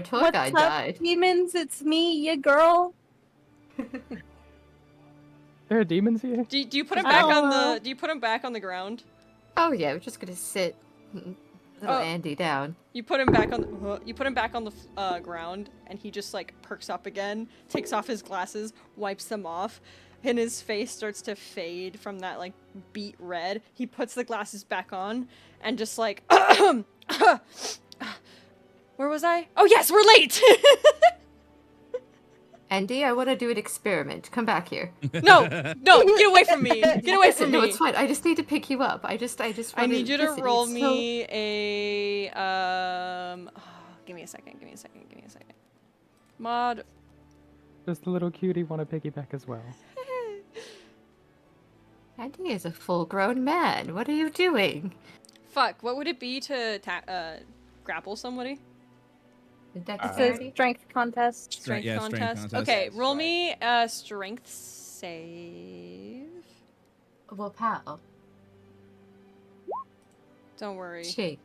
tour What's guide up, died. demons? It's me, ya girl. There are demons here? Do you put him I back don't on know. the? Do you put him back on the ground? Oh yeah, we're just gonna sit little Oh. Andy down. You put him back on the. You put him back on the ground, and he just like perks up again, takes off his glasses, wipes them off, and his face starts to fade from that like beet red. He puts the glasses back on, and just like, where was I? Oh yes, we're late. Andy, I want to do an experiment. Come back here. No, get away from me. Get away from No, me. it's fine. I just need to pick you up. I just. I wanna- need you to listen, roll it's me a give me a second. Maude. Does the little cutie want a piggyback as well? Andy is a full-grown man. What are you doing? Fuck, what would it be to grapple somebody? The It's a dexterity? strength contest. Strength yeah, contest? strength contest. Okay, That's roll right. me a strength save. Well, pal. Don't worry. Shake.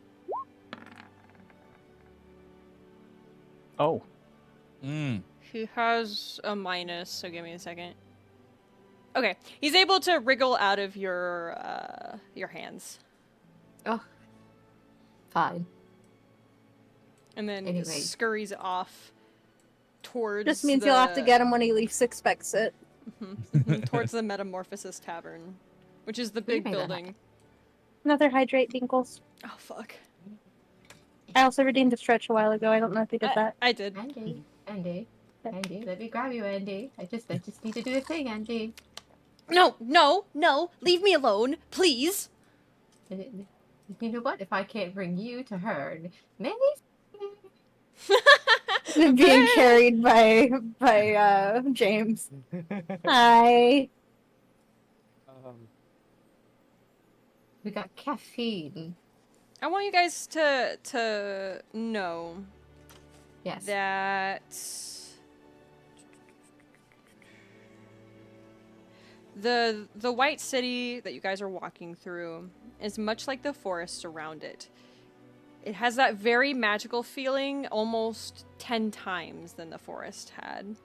Oh. Mm. He has a minus, so give me a second. Okay, he's able to wriggle out of your hands. Oh. Fine. And then Anyway. scurries off towards Just means you'll have to the- get him when he least expects it. towards the Metamorphosis Tavern, which is the What do you big mean by that? building. Another hydrate, Dinkles. Oh fuck. I also redeemed a stretch a while ago. I don't know if you did that. I did. Andy, let me grab you, Andy. I just need to do a thing, Andy. No, leave me alone, please. You know what? If I can't bring you to her, maybe. Being carried by James. Hi. We got caffeine. I want you guys to know Yes. that the White City that you guys are walking through is much like the forest around it. It has that very magical feeling almost 10 times than the forest had.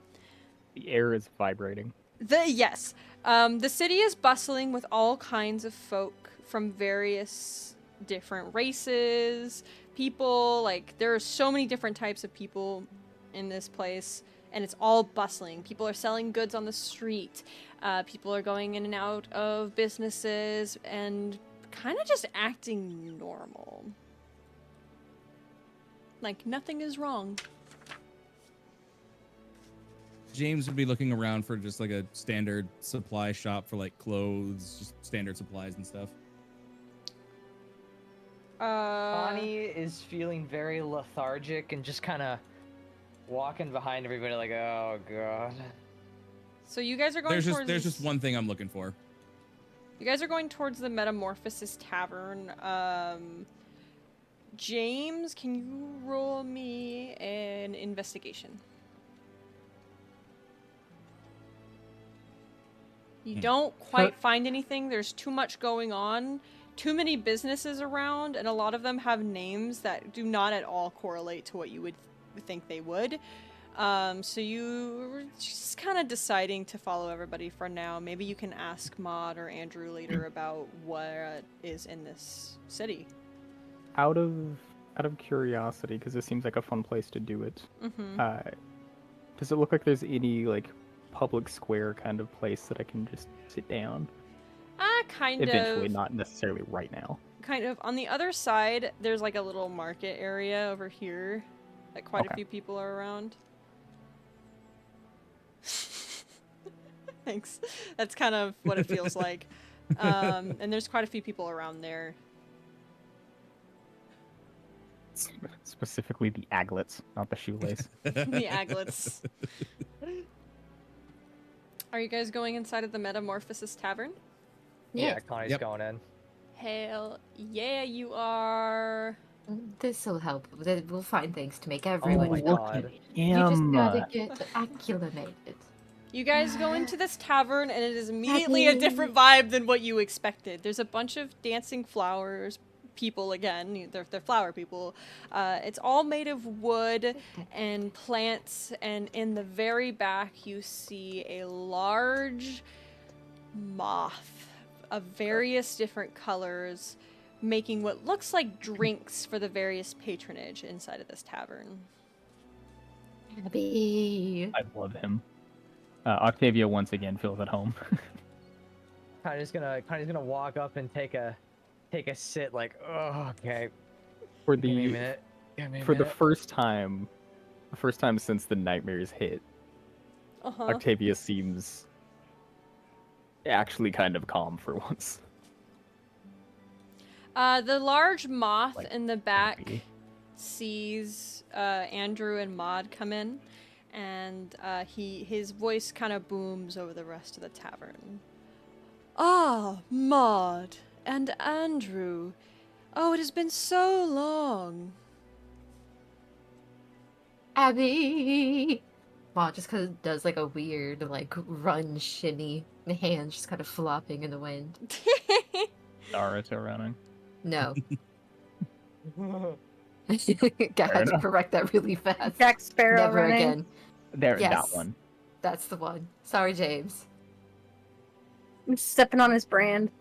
The air is vibrating. Yes. The city is bustling with all kinds of folk from various different races, people. Like, there are so many different types of people in this place, and it's all bustling. People are selling goods on the street. People are going in and out of businesses and kind of just acting normal. Like, nothing is wrong. James would be looking around for just like a standard supply shop for like clothes, just standard supplies and stuff. Bonnie is feeling very lethargic and just kind of walking behind everybody like, oh god. So you guys are going towards... There's just one thing I'm looking for. You guys are going towards the Metamorphosis Tavern. James, can you roll me an investigation? You don't quite find anything. There's too much going on. Too many businesses around, and a lot of them have names that do not at all correlate to what you would think they would. So you were just kind of deciding to follow everybody for now. Maybe you can ask Maude or Andrew later about what is in this city. Out of curiosity, because it seems like a fun place to do it. Does it look like there's any like public square kind of place that I can just sit down? Kind of. Eventually, not necessarily right now. Kind of. On the other side, there's like a little market area over here. Like quite a few people are around. Thanks. That's kind of what it feels like. And there's quite a few people around there. Specifically the aglets, not the shoelace. The aglets. Are you guys going inside of the Metamorphosis Tavern? Yeah, Connie's going in. Hell yeah, you are. This will help. We'll find things to make everyone my feel God. happy. You just gotta get acclimated. You guys go into this tavern, and it is immediately a different vibe than what you expected. There's a bunch of dancing flowers, people again. They're flower people. It's all made of wood and plants, and in the very back, you see a large moth of various different colors, making what looks like drinks for the various patronage inside of this tavern. Abby. I love him. Octavia once again feels at home. Connie's gonna walk up and take a sit like, oh, okay. For Give me a minute. the first time since the nightmares hit, Octavia seems actually kind of calm for once. The large moth Like, in the back happy. sees Andrew and Maude come in, and his voice kind of booms over the rest of the tavern. Ah, Maude and Andrew. Oh, it has been so long. Abby. Wow, just because it does like a weird like run shimmy. The hands just kind of flopping in the wind. Naruto running. No. I had to correct that really fast. Jack Sparrow Never running. again. There, Yes. that one. That's the one. Sorry, James. I'm stepping on his brand.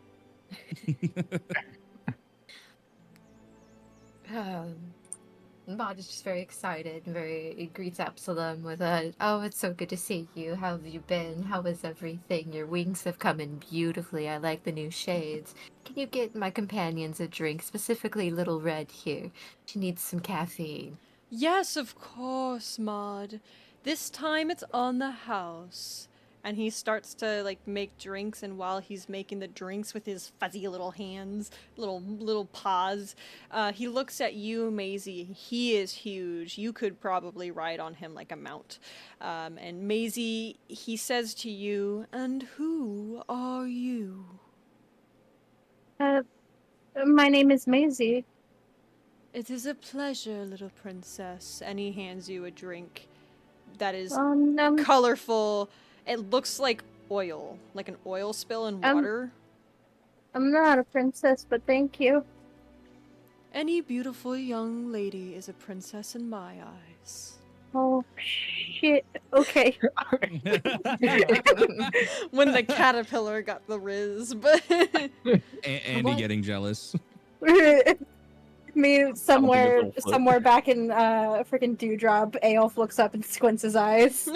Maude is just very excited and it greets Absalom with a, oh, it's so good to see you. How have you been? How is everything? Your wings have come in beautifully. I like the new shades. Can you get my companions a drink, specifically Little Red here? She needs some caffeine. Yes, of course, Maude. This time it's on the house. And he starts to like make drinks, and while he's making the drinks with his fuzzy little hands, little paws, he looks at you, Maisie. He is huge. You could probably ride on him like a mount. And Maisie, he says to you, "And who are you?" My name is Maisie. It is a pleasure, little princess. And he hands you a drink that is colorful. It looks like oil, like an oil spill in water. I'm not a princess, but thank you. Any beautiful young lady is a princess in my eyes. Oh shit. Okay. When the caterpillar got the riz, but Andy What? getting jealous. Me his somewhere little foot. somewhere back in freaking Dewdrop, Aelf looks up and squints his eyes.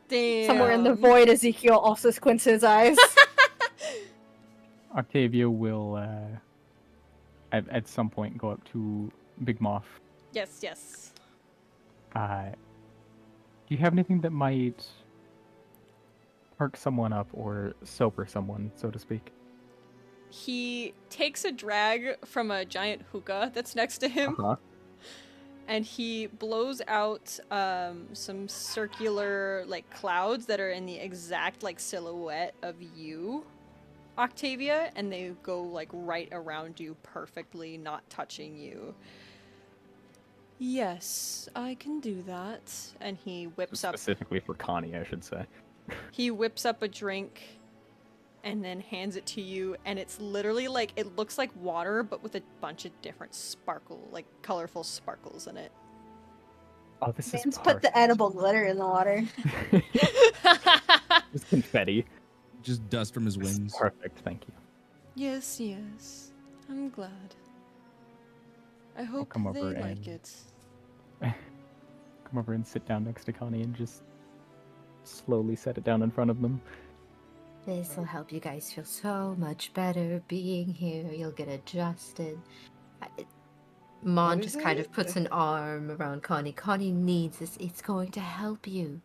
damn. Somewhere in the void, Ezekiel also squints his eyes. Octavia will, at some point, go up to Big Moth. Yes, yes. Do you have anything that might perk someone up or sober someone, so to speak? He takes a drag from a giant hookah that's next to him, Uh-huh. and he blows out some circular like clouds that are in the exact like silhouette of you, Octavia, and they go like right around you perfectly, not touching you. Yes, I can do that. And he whips up Specifically for Connie, I should say. he whips up a drink and then hands it to you, and it's literally like it looks like water but with a bunch of different colorful sparkles in it. Oh, this is Man's put the edible glitter in the water. It's confetti. Just dust from his wings. Perfect, thank you. Yes, yes. I'm glad. I hope come they over like and- it. Come over and sit down next to Connie and just slowly set it down in front of them. This will help you guys feel so much better being here. You'll get adjusted. Mon What just is kind it? of puts an arm around Connie. Connie needs this. It's going to help you.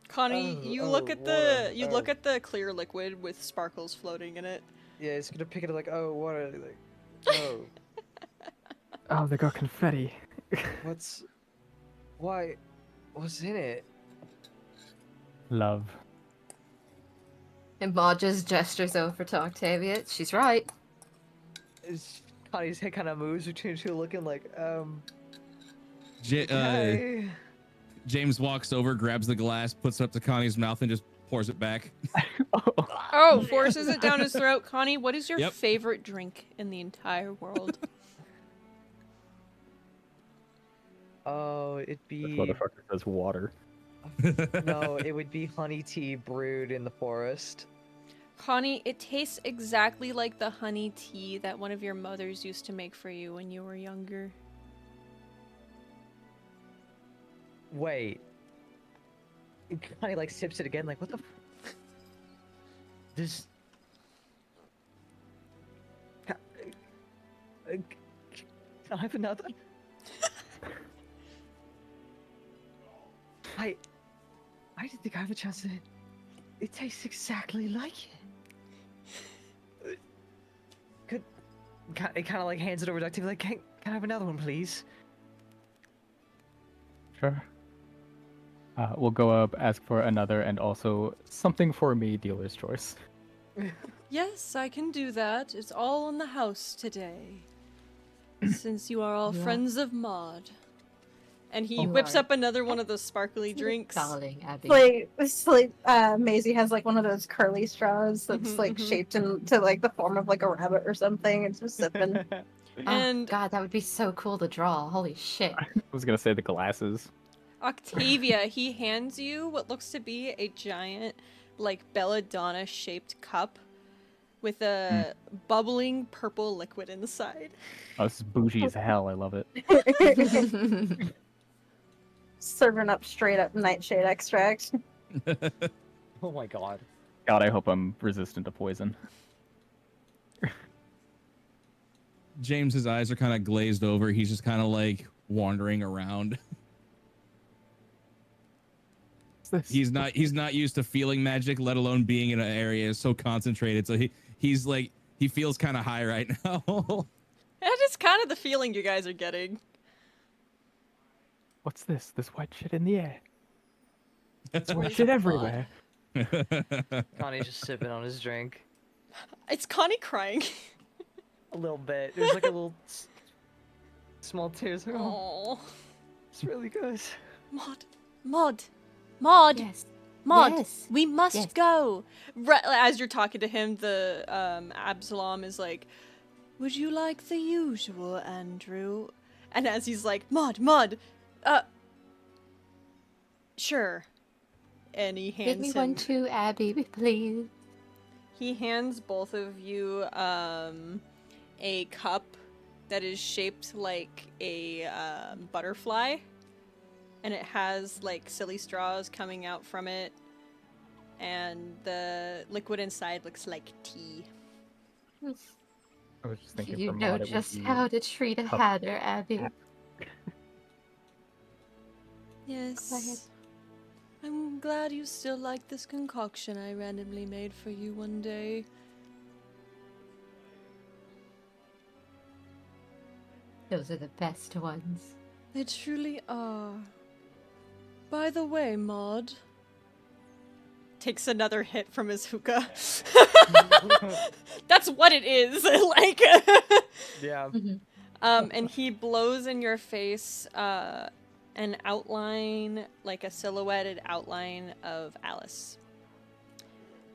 Connie, Oh, you oh, look at water. you look at the clear liquid with sparkles floating in it. Yeah, it's gonna pick it up like, oh, water. Like, oh, Oh, they got confetti. what's. Why? What's in it? Love. And Maud just gestures over to Octavia. She's right. Connie's head kind of moves between two, looking like, J- hi. James walks over, grabs the glass, puts it up to Connie's mouth, and just pours it back. Oh, forces it down his throat. Connie, what is your Yep. favorite drink in the entire world? Oh, it'd This be. motherfucker says water. No, it would be honey tea brewed in the forest. Connie, it tastes exactly like the honey tea that one of your mothers used to make for you when you were younger. Wait. Connie like sips it again, like, what the. This. Can I have another? I didn't think I have a chance to. It tastes exactly like it. It kind of like hands it over to Octavia, like, can I have another one, please? Sure. We'll go up, ask for another, and also something for me, dealer's choice. Yes, I can do that. It's all in the house today. Since you are all You are- friends of Maude. And he You whips are- up another one of those sparkly drinks. Darling Abby. Maisie has like one of those curly straws that's Mhm, like mhm. shaped into like the form of like a rabbit or something. It's just sipping. And Oh, God, that would be so cool to draw. Holy shit. I was gonna say the glasses. Octavia, he hands you what looks to be a giant, like, belladonna shaped cup with a bubbling purple liquid inside. Oh, this is bougie as hell. I love it. Serving up straight up nightshade extract. Oh my god. God, I hope I'm resistant to poison. James's eyes are kind of glazed over. He's just kind of like wandering around. What's this? He's not used to feeling magic, let alone being in an area so concentrated. So he's like he feels kind of high right now. That is kind of the feeling you guys are getting. What's this? This white shit in the air. It's White shit everywhere. Connie's just sipping on his drink. It's Connie crying. A little bit. There's like a little small tears. Like, oh, Oh, it's really good. Maud, Yes. Maud, Yes. we must Yes. go. As you're talking to him, the Absalom is like, "Would you like the usual, Andrew?" And as he's like, Maude, sure. And he hands Give me him. one too, Abby, please. He hands both of you a cup that is shaped like a butterfly, and it has like silly straws coming out from it, and the liquid inside looks like tea. I was just thinking You for know Maude, it would just be how to treat a cup- hatter, Abby. Yes. I'm glad you still like this concoction I randomly made for you one day. Those are the best ones. They truly are. By the way, Maude. Takes another hit from his hookah. That's what it is. Like. Yeah. And he blows in your face an outline, like a silhouetted outline of Alice.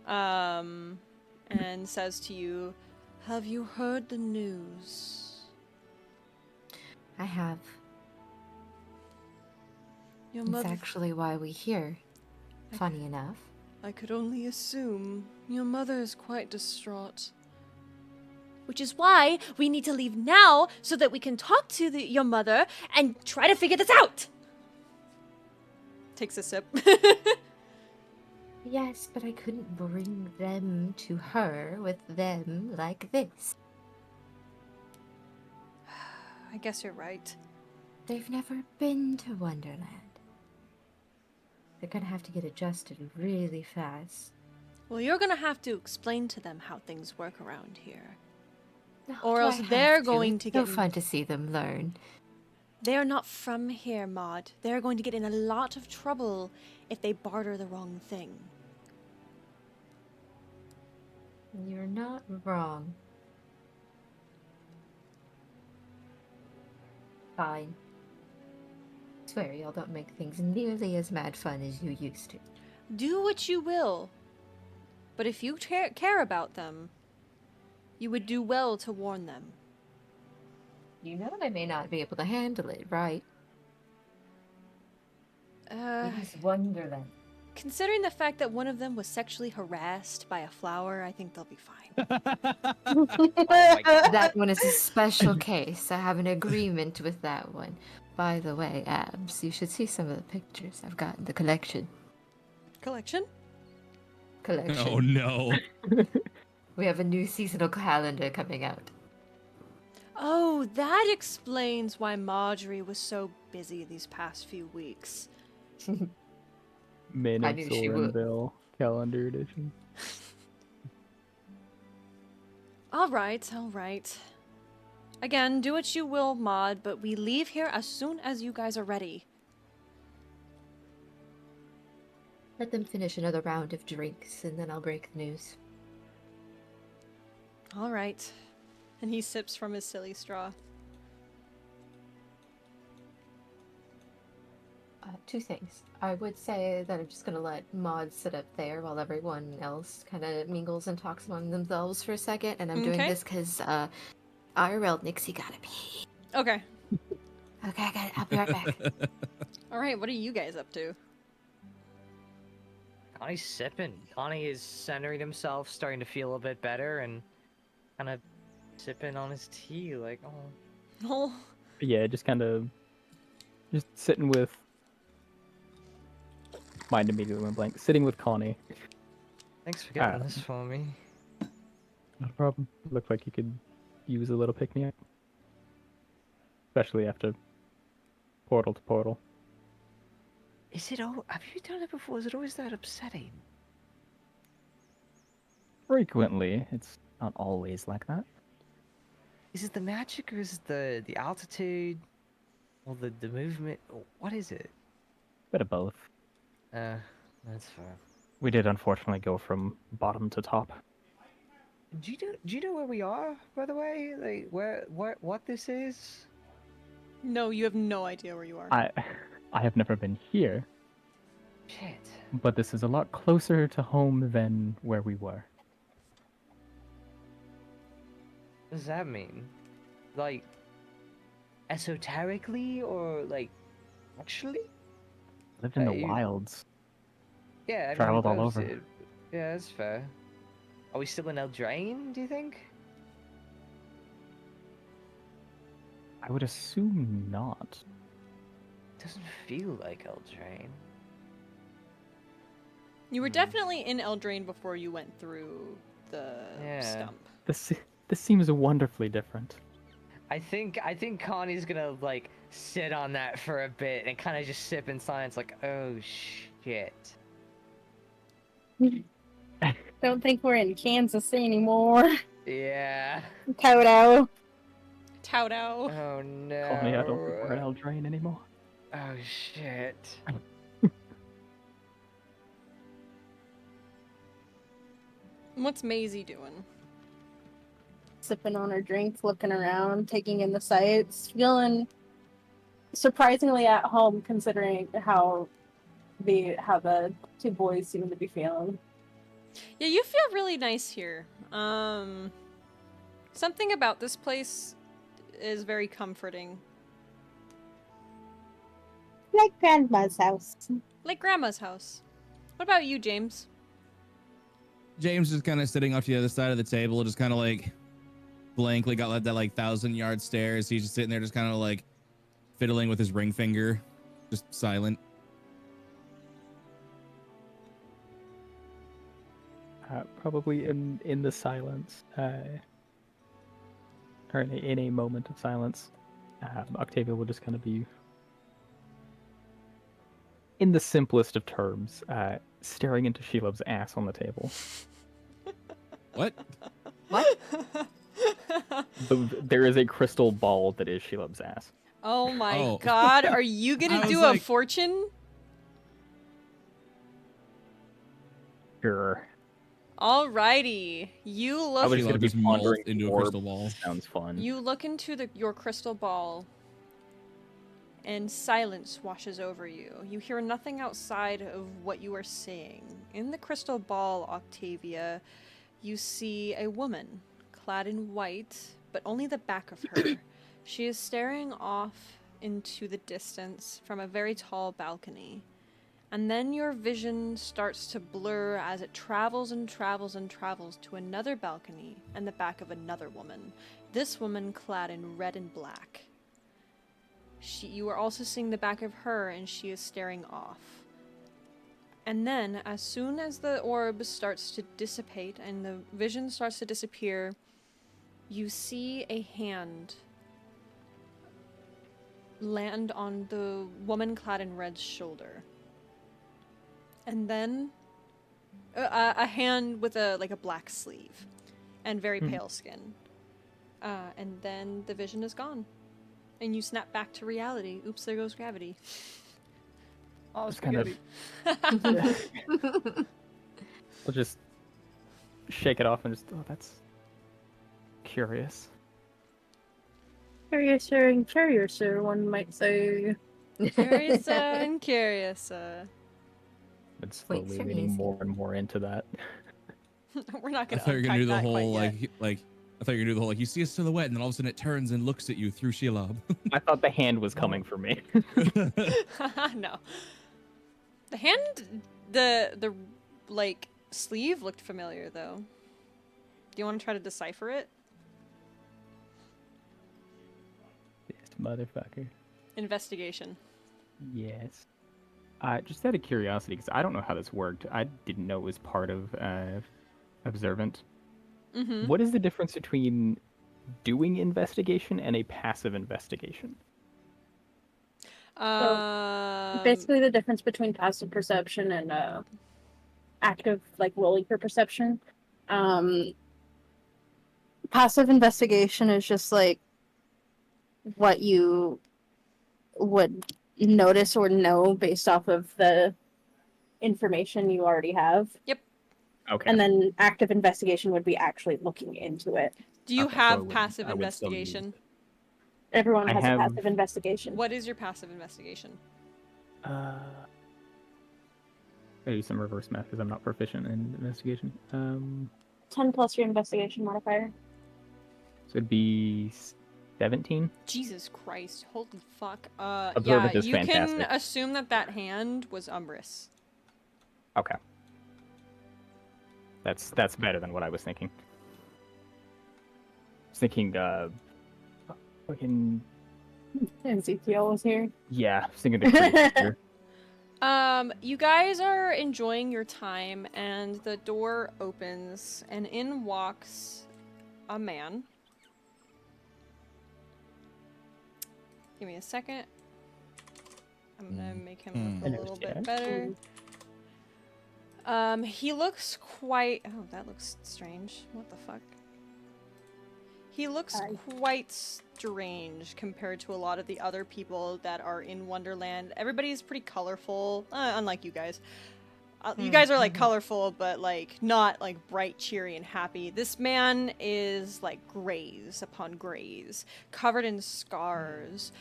And says to you, "Have you heard the news?" I have. Your It's mother. actually why we're here. Funny enough. I could only assume. Your mother is quite distraught. Which is why we need to leave now so that we can talk to your mother and try to figure this out. Takes a sip. Yes, but I couldn't bring them to her with them like this. I guess you're right. They've never been to Wonderland. They're gonna have to get adjusted really fast. Well, you're gonna have to explain to them how things work around here. Oh, Or do I else have they're going to It's so get in- fun to see them learn. They're not from here, Maude. They're going to get in a lot of trouble if they barter the wrong thing. You're not wrong. Fine. Swear y'all don't make things nearly as mad fun as you used to. Do what you will. But if you care about them, you would do well to warn them. You know they may not be able to handle it, right? It's Wonderland. Considering the fact that one of them was sexually harassed by a flower, I think they'll be fine. That one is a special case. I have an agreement with that one. By the way, Abs, you should see some of the pictures I've got in the collection. Collection? Collection. Oh no. We have a new seasonal calendar coming out. Oh, that explains why Marjorie was so busy these past few weeks. Min I of knew she would. Sorenville calendar edition. All right. Again, do what you will, Maude, but we leave here as soon as you guys are ready. Let them finish another round of drinks, and then I'll break the news. All right. And he sips from his silly straw. Two things. I would say that I'm just gonna let Maude sit up there while everyone else kind of mingles and talks among themselves for a second, and I'm doing Okay. this because IRL Nixie gotta pee. Okay. Okay, I got it. I'll be right back. All right, what are you guys up to? Connie's sipping. Connie is centering himself, starting to feel a bit better, and kind of sipping on his tea, like, oh. Oh, Yeah, just kind of just sitting with. Mind immediately went blank. Sitting with Connie. Thanks for getting this for me. Not a problem. Looked like you could use a little pick me up. Especially after portal to portal. Is it all? Have you done it before? Is it always that upsetting? Frequently. It's not always like that. Is it the magic, or is it the altitude, or the movement? Or what is it? Bit of both. That's fair. We did unfortunately go from bottom to top. Do you know where we are, by the way? Like what this is? no, you have no idea where you are. I have never been here, Shit. but this is a lot closer to home than where we were. What does that mean? Like, esoterically or like actually? Lived in the You- wilds. Yeah, I mean, Traveled all both, over. yeah, that's fair. Are we still in Eldraine, do you think? I would assume not. Doesn't feel like Eldraine. You were definitely in Eldraine before you went through the Yeah. stump. This seems wonderfully different. I think Connie's gonna like sit on that for a bit and kind of just sip in silence, like, oh shit. Don't think we're in Kansas anymore. Yeah. Toto. Tauto. Oh no. Connie, I don't think we're in Eldraine anymore. Oh shit. What's Maisie doing? Sipping on her drink, looking around, taking in the sights, feeling surprisingly at home considering how the two boys seem to be feeling. Yeah, you feel really nice here. Something about this place is very comforting. Like grandma's house. Like Grandma's house. What about you, James? James is kind of sitting off the other side of the table, just kind of like blankly got like that like 1,000-yard stares. He's just sitting there, just kind of like fiddling with his ring finger, just silent. Probably in the silence, or in a moment of silence, Octavia will just kind of be, in the simplest of terms, staring into Shelob's ass on the table. What? What? There is a crystal ball that is Shelob's ass. Oh my Oh. god, are you I gonna was do like- a fortune? Sure. Alrighty. You I look was Sheila gonna be just molds pondering into a more. crystal ball. Sounds fun. you look into your crystal ball and silence washes over you. You hear nothing outside of what you are seeing. In the crystal ball, Octavia, you see a woman clad in white, but only the back of her. She is staring off into the distance from a very tall balcony. And then your vision starts to blur as it travels and travels and travels to another balcony and the back of another woman. This woman clad in red and black. You are also seeing the back of her, and she is staring off. And then, as soon as the orb starts to dissipate and the vision starts to disappear, you see a hand land on the woman clad in red's shoulder. And then a hand with a black sleeve and very pale skin. And then the vision is gone. And you snap back to reality. Oops, there goes gravity. Oh, Just kind of. spaghetti. I'll just shake it off and just. Oh, that's curious. Curiouser and curiouser, one might say. Curious and curious. It's slowly seriously? leaning more and more into that. We're not I gonna. thought you were gonna do the unpack that whole quite yet. like I thought you were gonna do the whole like you see a silhouette and then all of a sudden it turns and looks at you through Shelob. I thought the hand was coming for me. No. The hand, the like sleeve looked familiar though. Do you want to try to decipher it? This motherfucker. Investigation. Yes. Just out of curiosity, because I don't know how this worked. I didn't know it was part of Observant. Mm-hmm. What is the difference between doing investigation and a passive investigation? Basically, the difference between passive perception and active, like rolling for perception. Passive investigation is just like what you would notice or know based off of the information you already have. Okay. And then active investigation would be actually looking into it. Do you Okay, so have I passive would still use investigation? Everyone I has have- a passive investigation. What is your passive investigation? I do some reverse math because I'm not proficient in investigation. 10 plus your investigation modifier. So it'd be 17. Jesus Christ. Holy fuck. Observant Yeah, is you can fantastic. assume that that hand was Umbris. Okay. That's better than what I was thinking. I was thinking, fucking, Ezekiel was here. yeah, I was thinking the creature. You guys are enjoying your time, and the door opens, and in walks a man. Give me a second. I'm gonna make him look a little bit better. He looks quite... Oh, that looks strange. What the fuck? He looks quite strange compared to a lot of the other people that are in Wonderland. Everybody's pretty colorful, unlike you guys. You guys are like colorful, but like not like bright, cheery, and happy. This man is like grays upon grays, covered in scars,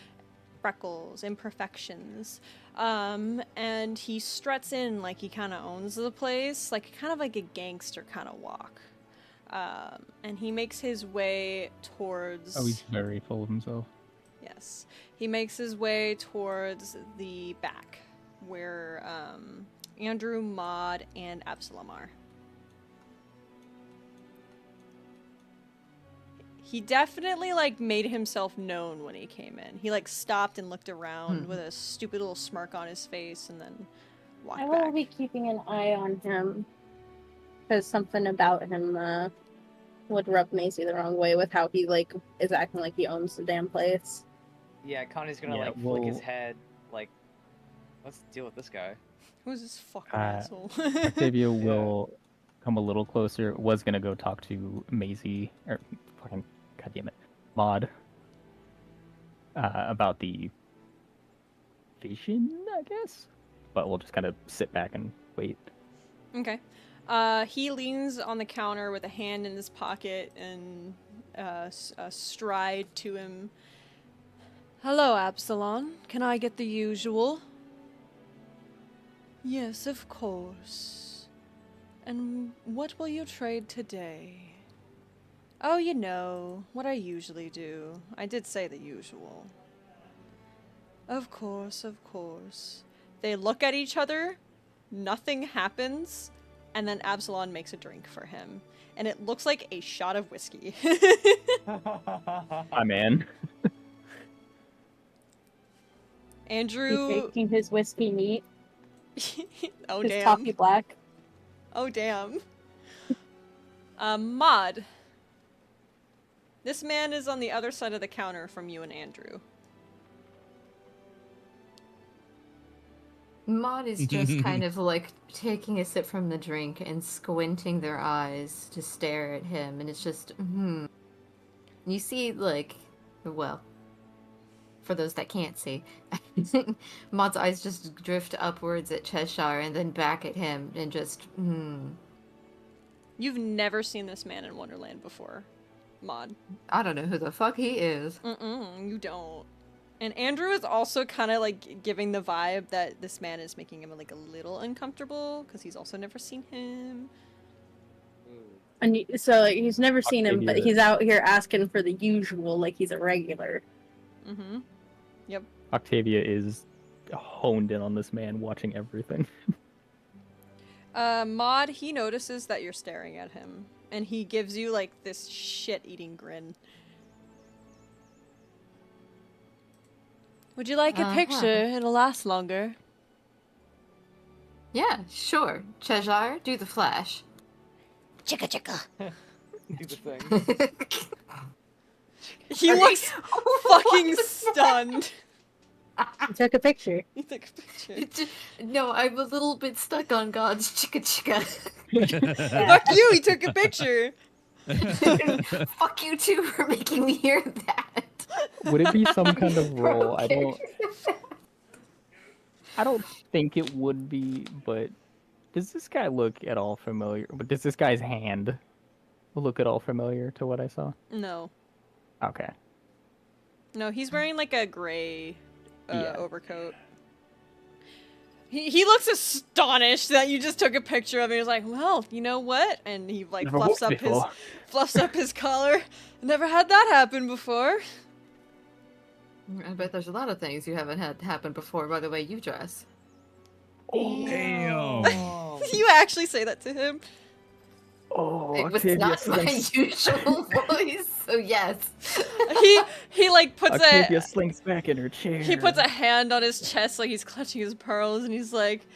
freckles, imperfections. And he struts in like he kind of owns the place, like kind of like a gangster kind of walk. And he makes his way towards... Oh, he's very full of himself. Yes. He makes his way towards the back, where Andrew, Maude, and Absalom are. He definitely, like, made himself known when he came in. He, like, stopped and looked around with a stupid little smirk on his face and then walked I back. will be keeping an eye on him. Because something about him would rub Maisie the wrong way with how he, like, is acting like he owns the damn place. Yeah, Connie's gonna Yeah, flick his well- head, like, let's deal with this guy. Who's this fucking asshole? Octavia will come a little closer. Was gonna go talk to Maisie, or fucking, goddammit, Maude, about the vision, I guess. But we'll just kind of sit back and wait. Okay. He leans on the counter with a hand in his pocket and a stride to him. Hello, Absalom. Can I get the usual? Yes, of course. And what will you trade today? Oh, you know, what I usually do. I did say the usual. Of course, of course. They look at each other, nothing happens, and then Absalom makes a drink for him. And it looks like a shot of whiskey. Hi, man. Andrew... He's making his whiskey neat. Oh, His damn. toffee black. Oh, damn. Maude. This man is on the other side of the counter from you and Andrew. Maude is just kind of like taking a sip from the drink and squinting their eyes to stare at him, and it's just, You see, like, well, for those that can't see, Maude's eyes just drift upwards at Cheshire and then back at him, and just, You've never seen this man in Wonderland before, Maude. I don't know who the fuck he is. You don't. And Andrew is also kind of like giving the vibe that this man is making him like a little uncomfortable because he's also never seen him. And so like, he's never seen him, but Octavia. he's out here asking for the usual, like he's a regular. Yep. Octavia is honed in on this man, watching everything. Maude, he notices that you're staring at him, and he gives you like this shit-eating grin. Would you like a picture? It'll last longer. Yeah, sure. Cheshire, do the flash. Chicka chicka. Do the thing. He looks fucking stunned. He took a picture. He took a picture. No, I'm a little bit stuck on God's chicka chicka. Fuck you, he took a picture. Fuck you too for making me hear that. Would it be some kind of role? I don't think it would be, but does this guy look at all familiar? But does this guy's hand look at all familiar to what I saw? No. Okay. No, he's wearing like a gray Yeah. overcoat. He looks astonished that you just took a picture of him. He's like, well, you know what? And he like Never fluffs walked up before. his collar. Never had that happen before. I bet there's a lot of things you haven't had happen before by the way you dress. Damn. You actually say that to him? Oh, It was Octavia not my slinks, usual voice, so yes. He like puts Octavia slinks back in her chair. he puts a hand on his chest like he's clutching his pearls, and he's like,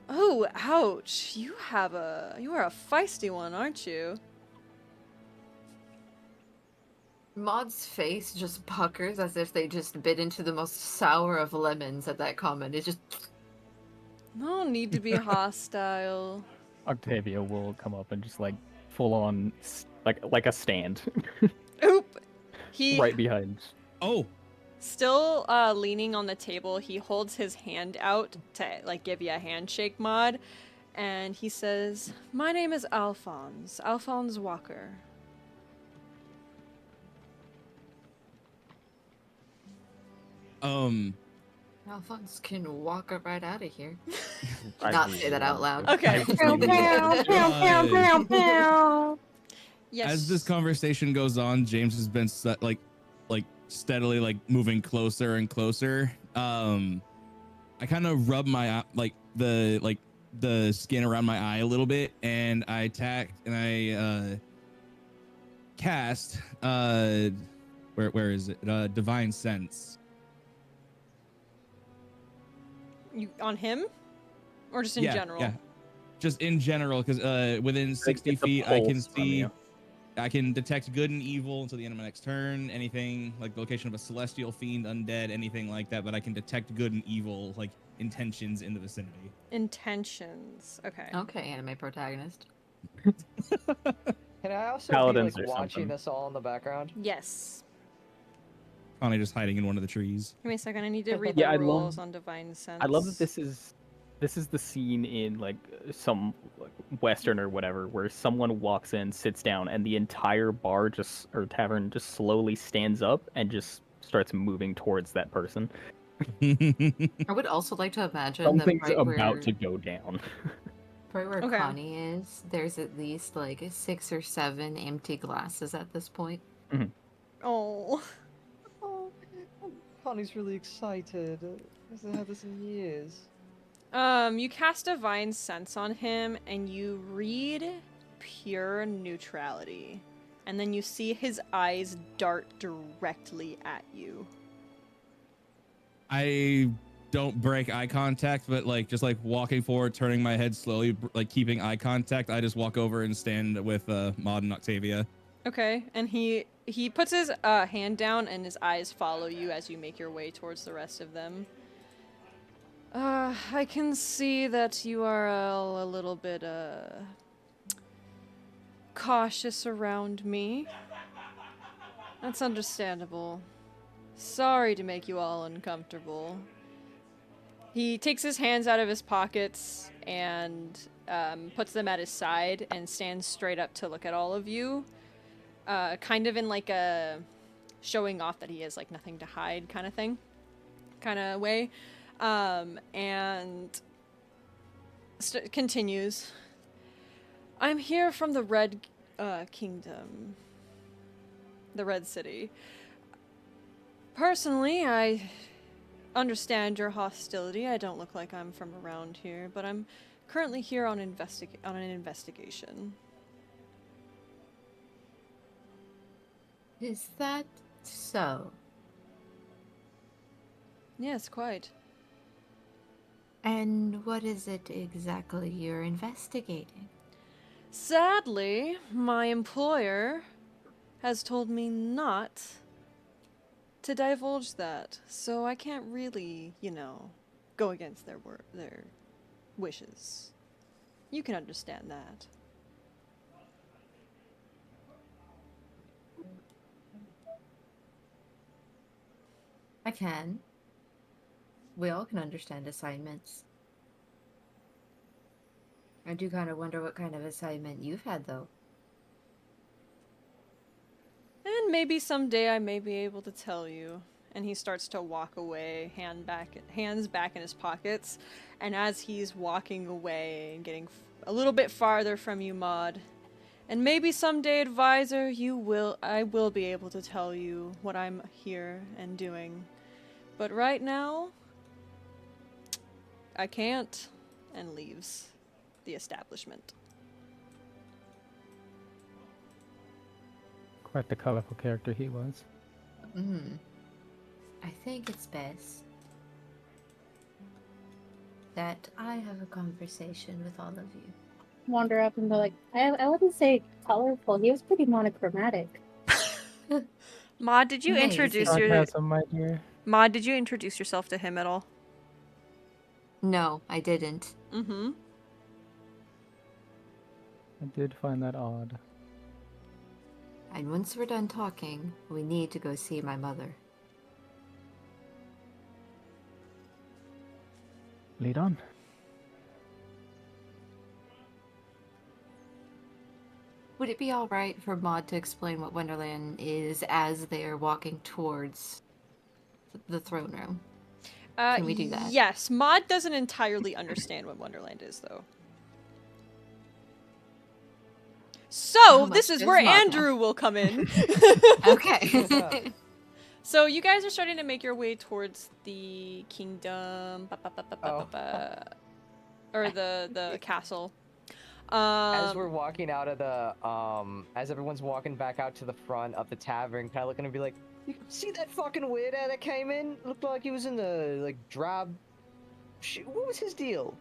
"Oh, ouch! You are a feisty one, aren't you?" Maud's face just puckers as if they just bit into the most sour of lemons at that comment. It just No need to be hostile. Octavia will come up and just like full on like a stand Oop. He right behind. Oh, still leaning on the table. He holds his hand out to like give you a handshake, Maude, and he says, "My name is Alphonse Walker." Alphonse can walk right out of here. I Not really say that out want loud. to. Okay. Yes. as this conversation goes on, James has been like steadily like moving closer and closer. I kind of rub my the skin around my eye a little bit, and I cast where is it? Divine Sense. You on him, or just in Yeah, general? yeah. Just in general, because within 60 It's a feet, I can pulse from see, you. I can detect good and evil until the end of my next turn. Anything like the location of a celestial, fiend, undead, anything like that. But I can detect good and evil, like intentions in the vicinity. Intentions. Okay. Okay, anime protagonist. Can I also Paladins be or like watching something. this all in the background? Yes. Connie just hiding in one of the trees. Give me a second. I need to read Yeah, I the love- rules on Divine Sense. I love that this is the scene in like some like, western or whatever where someone walks in, sits down, and the entire bar or tavern just slowly stands up and just starts moving towards that person. I would also like to imagine that Something's right about where, to go down. right where Okay. Connie is, there's at least like 6 or 7 empty glasses at this point. Oh. Oh, Connie's really excited. Hasn't had this in years. You cast Divine Sense on him, and you read Pure Neutrality. And then you see his eyes dart directly at you. I don't break eye contact, but like just like walking forward, turning my head slowly, like keeping eye contact. I just walk over and stand with Maude and Octavia. Okay, and he puts his hand down, and his eyes follow you as you make your way towards the rest of them. I can see that you are all a little bit cautious around me. That's understandable. Sorry to make you all uncomfortable. He takes his hands out of his pockets and puts them at his side and stands straight up to look at all of you. Kind of in like a showing off that he has like nothing to hide kind of thing. Kind of way. And continues. I'm here from the Red Kingdom. The Red City. Personally, I understand your hostility. I don't look like I'm from around here, but I'm currently here on an investigation. Is that so? Yes, quite. And what is it exactly you're investigating? Sadly, my employer has told me not to divulge that, so I can't really, go against their wishes. You can understand that. I can. We all can understand assignments. I do kind of wonder what kind of assignment you've had, though. And maybe someday I may be able to tell you. And he starts to walk away, hands back in his pockets. And as he's walking away and getting a little bit farther from you, Maude, and maybe someday, advisor, I will be able to tell you what I'm here and doing. But right now, I can't, and leaves the establishment. Quite the colorful character he was. I think it's best that I have a conversation with all of you. Wander up and be like, I wouldn't say colorful. He was pretty monochromatic. Maude, did you Amazing. introduce your Sarcasm, my dear. Maude, did you introduce yourself to him at all? No, I didn't. Mm-hmm. I did find that odd. And once we're done talking, we need to go see my mother. Lead on. Would it be alright for Maude to explain what Wonderland is as they're walking towards the throne room? Can we do that? Yes. Maude doesn't entirely understand what Wonderland is, though. So, How this much is does where Maude know? Andrew will come in. Okay. So, you guys are starting to make your way towards the kingdom. Or the castle. As we're walking out of the, as everyone's walking back out to the front of the tavern, kind of looking to be like, you see that fucking weirdo that came in? Looked like he was in the, like, drab... What was his deal?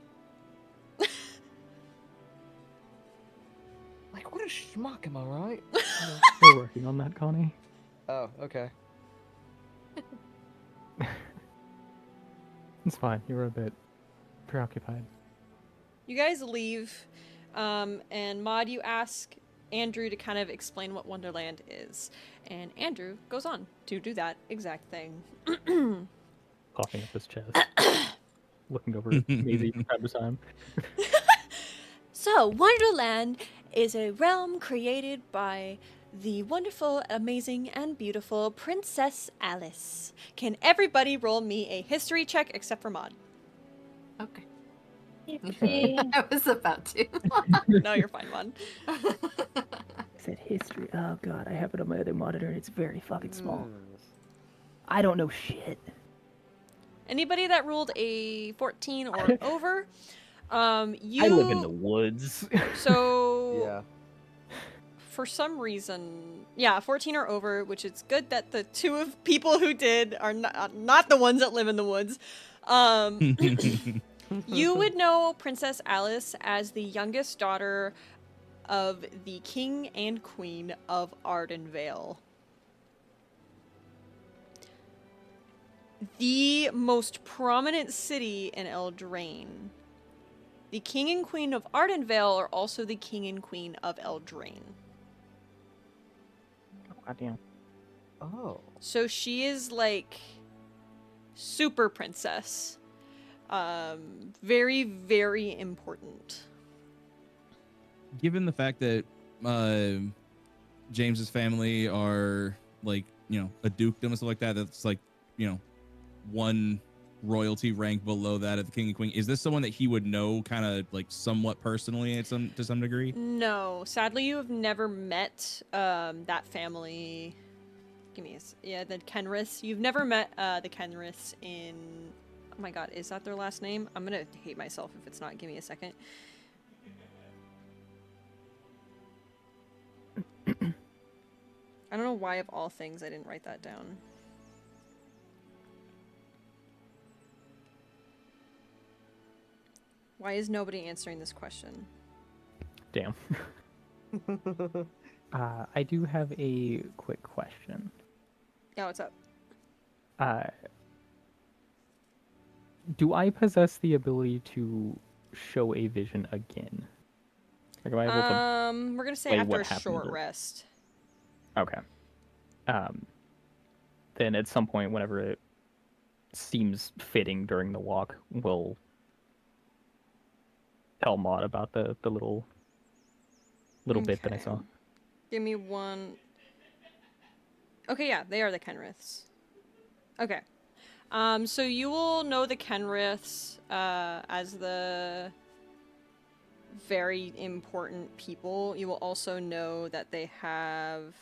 Like, what a schmuck, am I right? We're working on that, Connie. Oh, okay. It's fine. You were a bit preoccupied. You guys leave, and Maude, you ask Andrew to kind of explain what Wonderland is. And Andrew goes on to do that exact thing. Coughing up his chest. Looking over at Maisie from time to time. So, Wonderland is a realm created by the wonderful, amazing, and beautiful Princess Alice. Can everybody roll me a history check except for Maude? Okay. Yippee. I was about to. No, you're fine, Maude. Said history. Oh god, I have it on my other monitor and it's very fucking small. I don't know shit. Anybody that rolled a 14 or over, you... I live in the woods. So... Yeah. For some reason, yeah, 14 or over, which is good that the two of people who did are not the ones that live in the woods. You would know Princess Alice as the youngest daughter of the King and Queen of Ardenvale. The most prominent city in Eldraine. The King and Queen of Ardenvale are also the King and Queen of Eldraine. Goddamn. Oh. So she is like super princess. Very, very important. Given the fact that James's family are like, you know, a dukedom and stuff like that, that's like, you know, one royalty rank below that of the king and queen. Is this someone that he would know kind of like somewhat personally to some degree? No, sadly you have never met that family. Give me the Kenriths. You've never met the Kenriths in... Oh my god, is that their last name? I'm gonna hate myself if it's not. Give me a second. I don't know why of all things I didn't write that down. Why is nobody answering this question? Damn. I do have a quick question. Yeah, what's up? Do I possess the ability to show a vision again? Like, am I able to... We're gonna say Wait, after what a happened short to- rest. Okay. Then at some point, whenever it seems fitting during the walk, we'll tell Maude about the little bit that I Okay. saw. Give me one. Okay, yeah, they are the Kenriths. Okay. So you will know the Kenriths as the very important people. You will also know that they have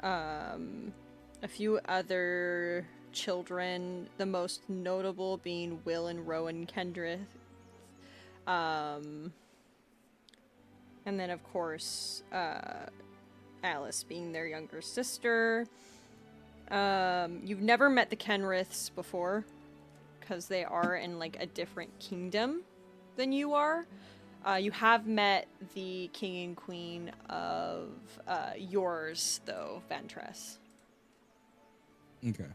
a few other children, the most notable being Will and Rowan Kendrick. And then, of course, Alice being their younger sister. You've never met the Kenriths before, because they are in, like, a different kingdom than you are. You have met the king and queen of yours, though, Ventress. Okay.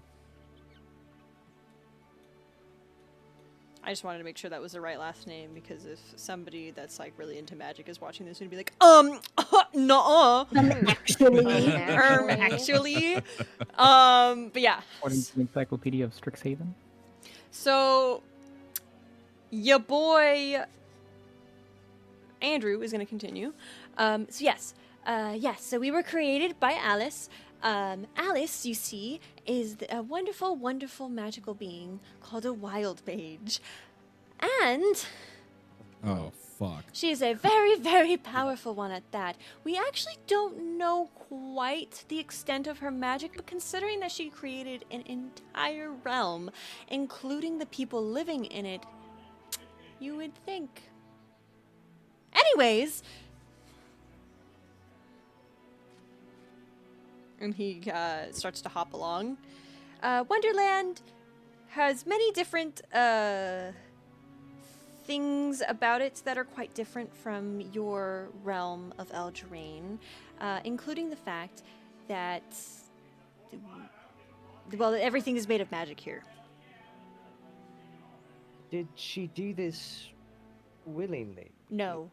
I just wanted to make sure that was the right last name, because if somebody that's, like, really into magic is watching this, would be like, nuh-uh. Actually. Actually. But yeah. According to the Encyclopedia of Strixhaven. So, your boy Andrew is going to continue. So we were created by Alice. Alice, you see, is a wonderful, wonderful magical being called a wild mage. And Oh, fuck. she is a very, very powerful one at that. We actually don't know quite the extent of her magic, but considering that she created an entire realm, including the people living in it, you would think. Anyways, And he starts to hop along. Wonderland has many different things about it that are quite different from your realm of Eldraine, including the fact that, well, everything is made of magic here. Did she do this willingly? No.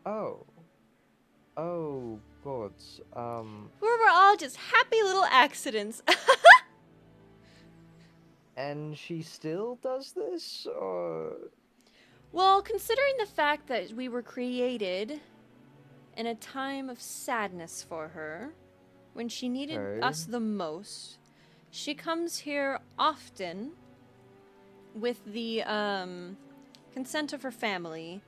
Oh. Oh, God. we were all just happy little accidents. And she still does this, or? Well, considering the fact that we were created in a time of sadness for her, when she needed Okay. us the most, she comes here often with the consent of her family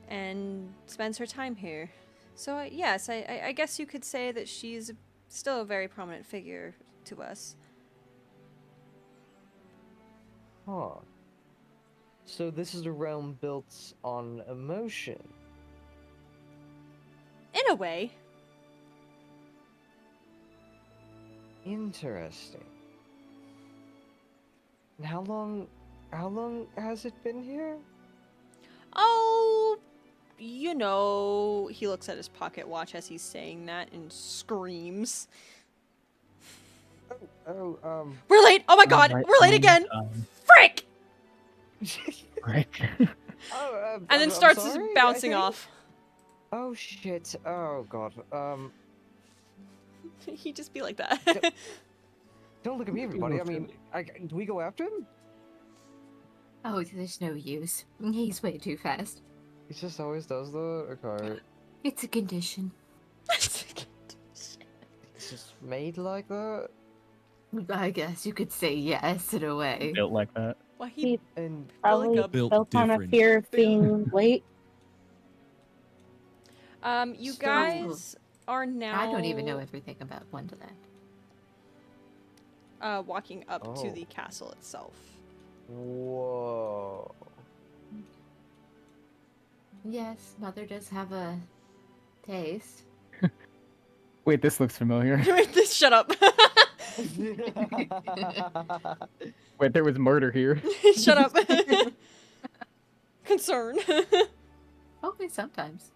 and spends her time here. So, yes, I guess you could say that she's still a very prominent figure to us. Huh. So this is a realm built on emotion. In a way. Interesting. And how long has it been here? Oh, you know, he looks at his pocket watch as he's saying that and screams. We're late! Oh my god, we're late again! Frick! Right. And then I'm starts sorry, bouncing I think? off. Oh shit. Oh god. He'd just be like that. Don't look at me, everybody. I mean, do we go after him? Oh, there's no use. He's way too fast. He just always does that. Okay. It's a condition. It's just made like that. I guess you could say yes in a way. Built like that. Why he And Probably Like a built built on a different. fear of being late. you So- guys are now I don't even know everything about Wonderland. walking up to Oh. the castle itself. whoa. Yes, Mother does have a taste. Wait, this looks familiar. Shut up. Wait, there was murder here. Shut up. Concern. Only sometimes.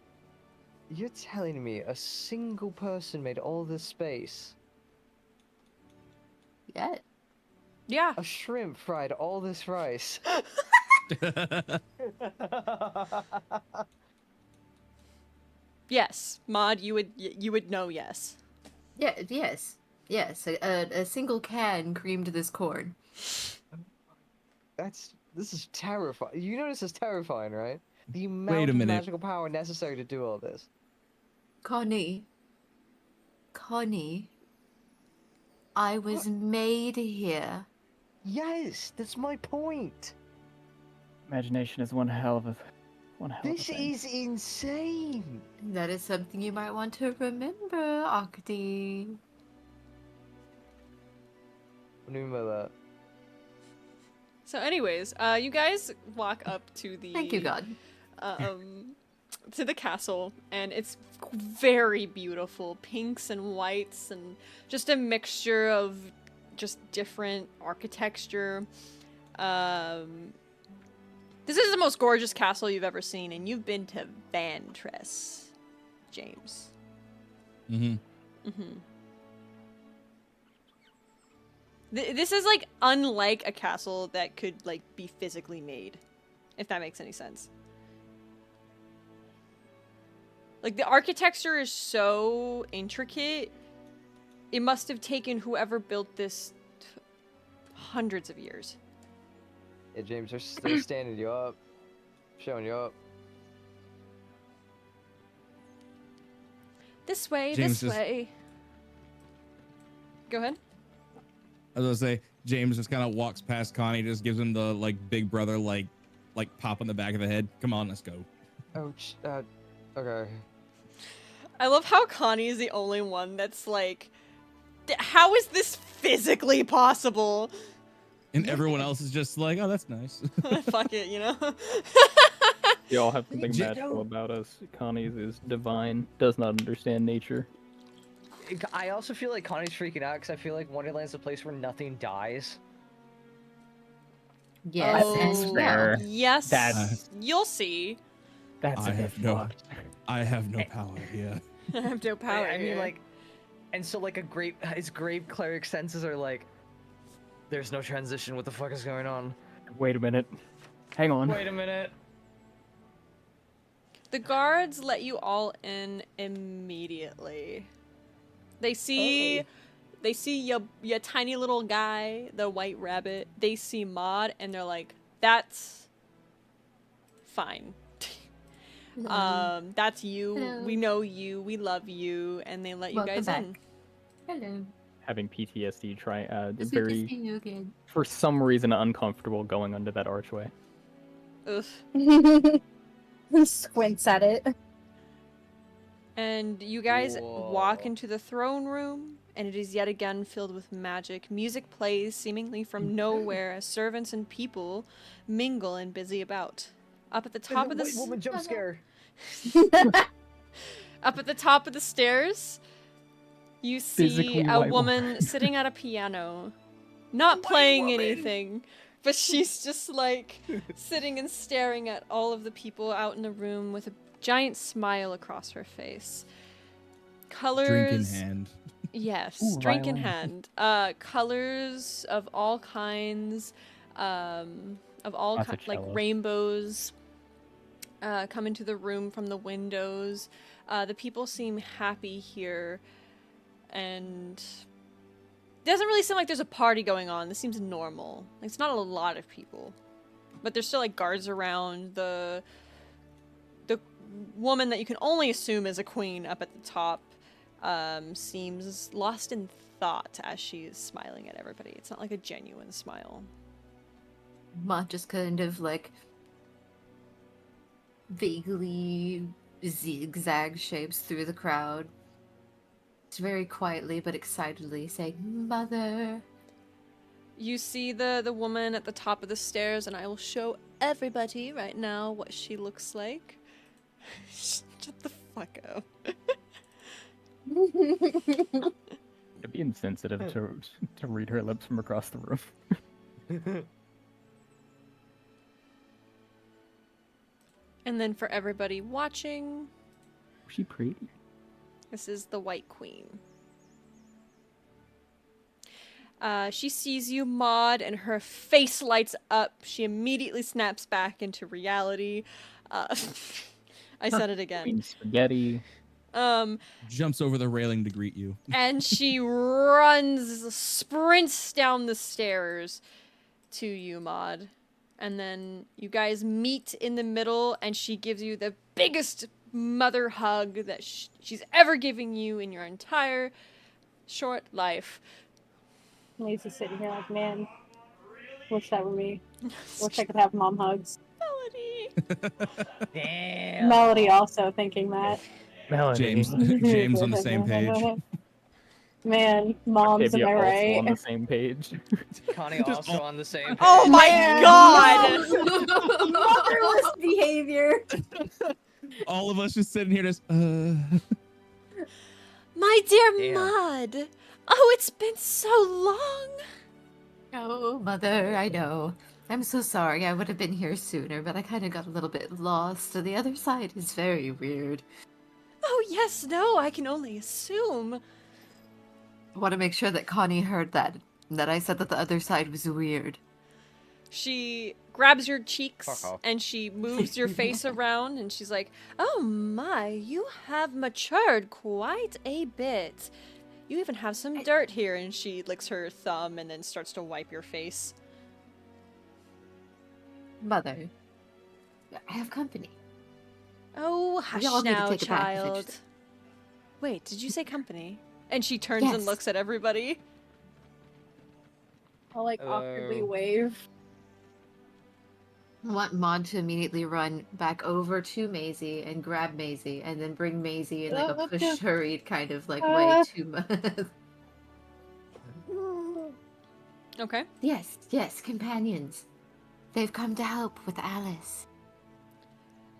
You're telling me a single person made all this space? Yet. Yeah. A shrimp fried all this rice? Yes, Maude, you would know. Yes. Yeah, yes. Yes, a single can creamed this corn. This is terrifying. You know this is terrifying, right? The amount Wait a of minute. magical power necessary to do all this. Connie, I was made here. Yes, that's my point. Imagination is one hell of a This thing. is insane. That is something you might want to remember, Akdi. What do you mean by that? So, anyways, you guys walk up to the Thank you, God. to the castle, and it's very beautiful, pinks and whites, and just a mixture of just different architecture. This is the most gorgeous castle you've ever seen, and you've been to Vantress, James. Mm-hmm. Mm-hmm. This is like unlike a castle that could like be physically made, if that makes any sense. Like the architecture is so intricate, it must have taken whoever built this hundreds of years. Yeah, James, they're standing you up, showing you up. This way, James this just- way. Go ahead. I was gonna say, James just kind of walks past Connie, just gives him the like big brother like pop on the back of the head. Come on, let's go. Ouch. Okay. I love how Connie is the only one that's like, how is this physically possible? And everyone else is just like, oh, that's nice. Fuck it, you know? We all have something J- magical about us. Connie's is divine, does not understand nature. I also feel like Connie's freaking out because I feel like Wonderland's a place where nothing dies. Yes, Oh, and fair. no. Yes, That's- you'll see. That's I a bit have no- fucked. I have no power here. I have no power. I mean, here. like, and so like his grave cleric senses are like, there's no transition. What the fuck is going on? Wait a minute. Hang on. Wait a minute. The guards let you all in immediately. They see your tiny little guy, the white rabbit. They see Maude and they're like, "That's fine. That's you. Hello. We know you. We love you." And they let you Welcome guys back. in. Hello. Mm. Having PTSD, It's is good to very, see you again. for some reason, uncomfortable going under that archway. Ugh. He squints at it. And you guys walk Whoa. into the throne room, and it is yet again filled with magic. Music plays seemingly from nowhere as servants and people mingle and busy about. Up at the top of the White woman jump scare. up at the top of the stairs, you see Physically a white woman sitting at a piano, not playing anything, but she's just like sitting and staring at all of the people out in the room with a giant smile across her face. Colors. Drink in hand. Yes, Ooh, drink in violin. hand. Colors of all kinds, of all Lots of like cellos. rainbows, come into the room from the windows. The people seem happy here, and it doesn't really seem like there's a party going on. This seems normal. Like, it's not a lot of people, but there's still like guards around. The woman that you can only assume is a queen up at the top seems lost in thought as she's smiling at everybody. It's not like a genuine smile. Maude just kind of like vaguely zigzag shapes through the crowd. It's very quietly but excitedly saying, "Mother." You see the woman at the top of the stairs, and I will show everybody right now what she looks like. Shut the fuck up. It'd be insensitive to read her lips from across the room. And then for everybody watching, Was she pretty? this is the White Queen. She sees you, Maude, and her face lights up. She immediately snaps back into reality. I said it again. Queen spaghetti. Jumps over the railing to greet you. And she sprints down the stairs to you, Maude. And then you guys meet in the middle, and she gives you the biggest mother hug that she's ever given you in your entire short life. Lazy sitting here like, man, wish that were me. Wish I could have mom hugs. Melody. Damn. Melody also thinking that. Melody. James on the same page. Man, moms, am Octavia I also on the right? same page. Connie Just also all- on the same page. Oh my Man, god! Motherless behavior. All of us just sitting here, just. My dear Damn. Maude! Oh, it's been so long! Oh, mother, I know. I'm so sorry. I would have been here sooner, but I kind of got a little bit lost. So the other side is very weird. Oh, yes, no, I can only assume. I want to make sure that Connie heard that I said that the other side was weird. She grabs your cheeks Fuck off. and she moves your face around and she's like, "Oh my, you have matured quite a bit. You even have some dirt here." And she licks her thumb and then starts to wipe your face. Mother, I have company. Oh, hush all need to now, take it back and finish child. this. Wait, did you say company? And she turns and Yes. looks at everybody. I'll like awkwardly Oh. wave. I want Maude to immediately run back over to Maisie and grab Maisie and then bring Maisie in like a push hurried kind of like way to Okay. Yes, companions. They've come to help with Alice.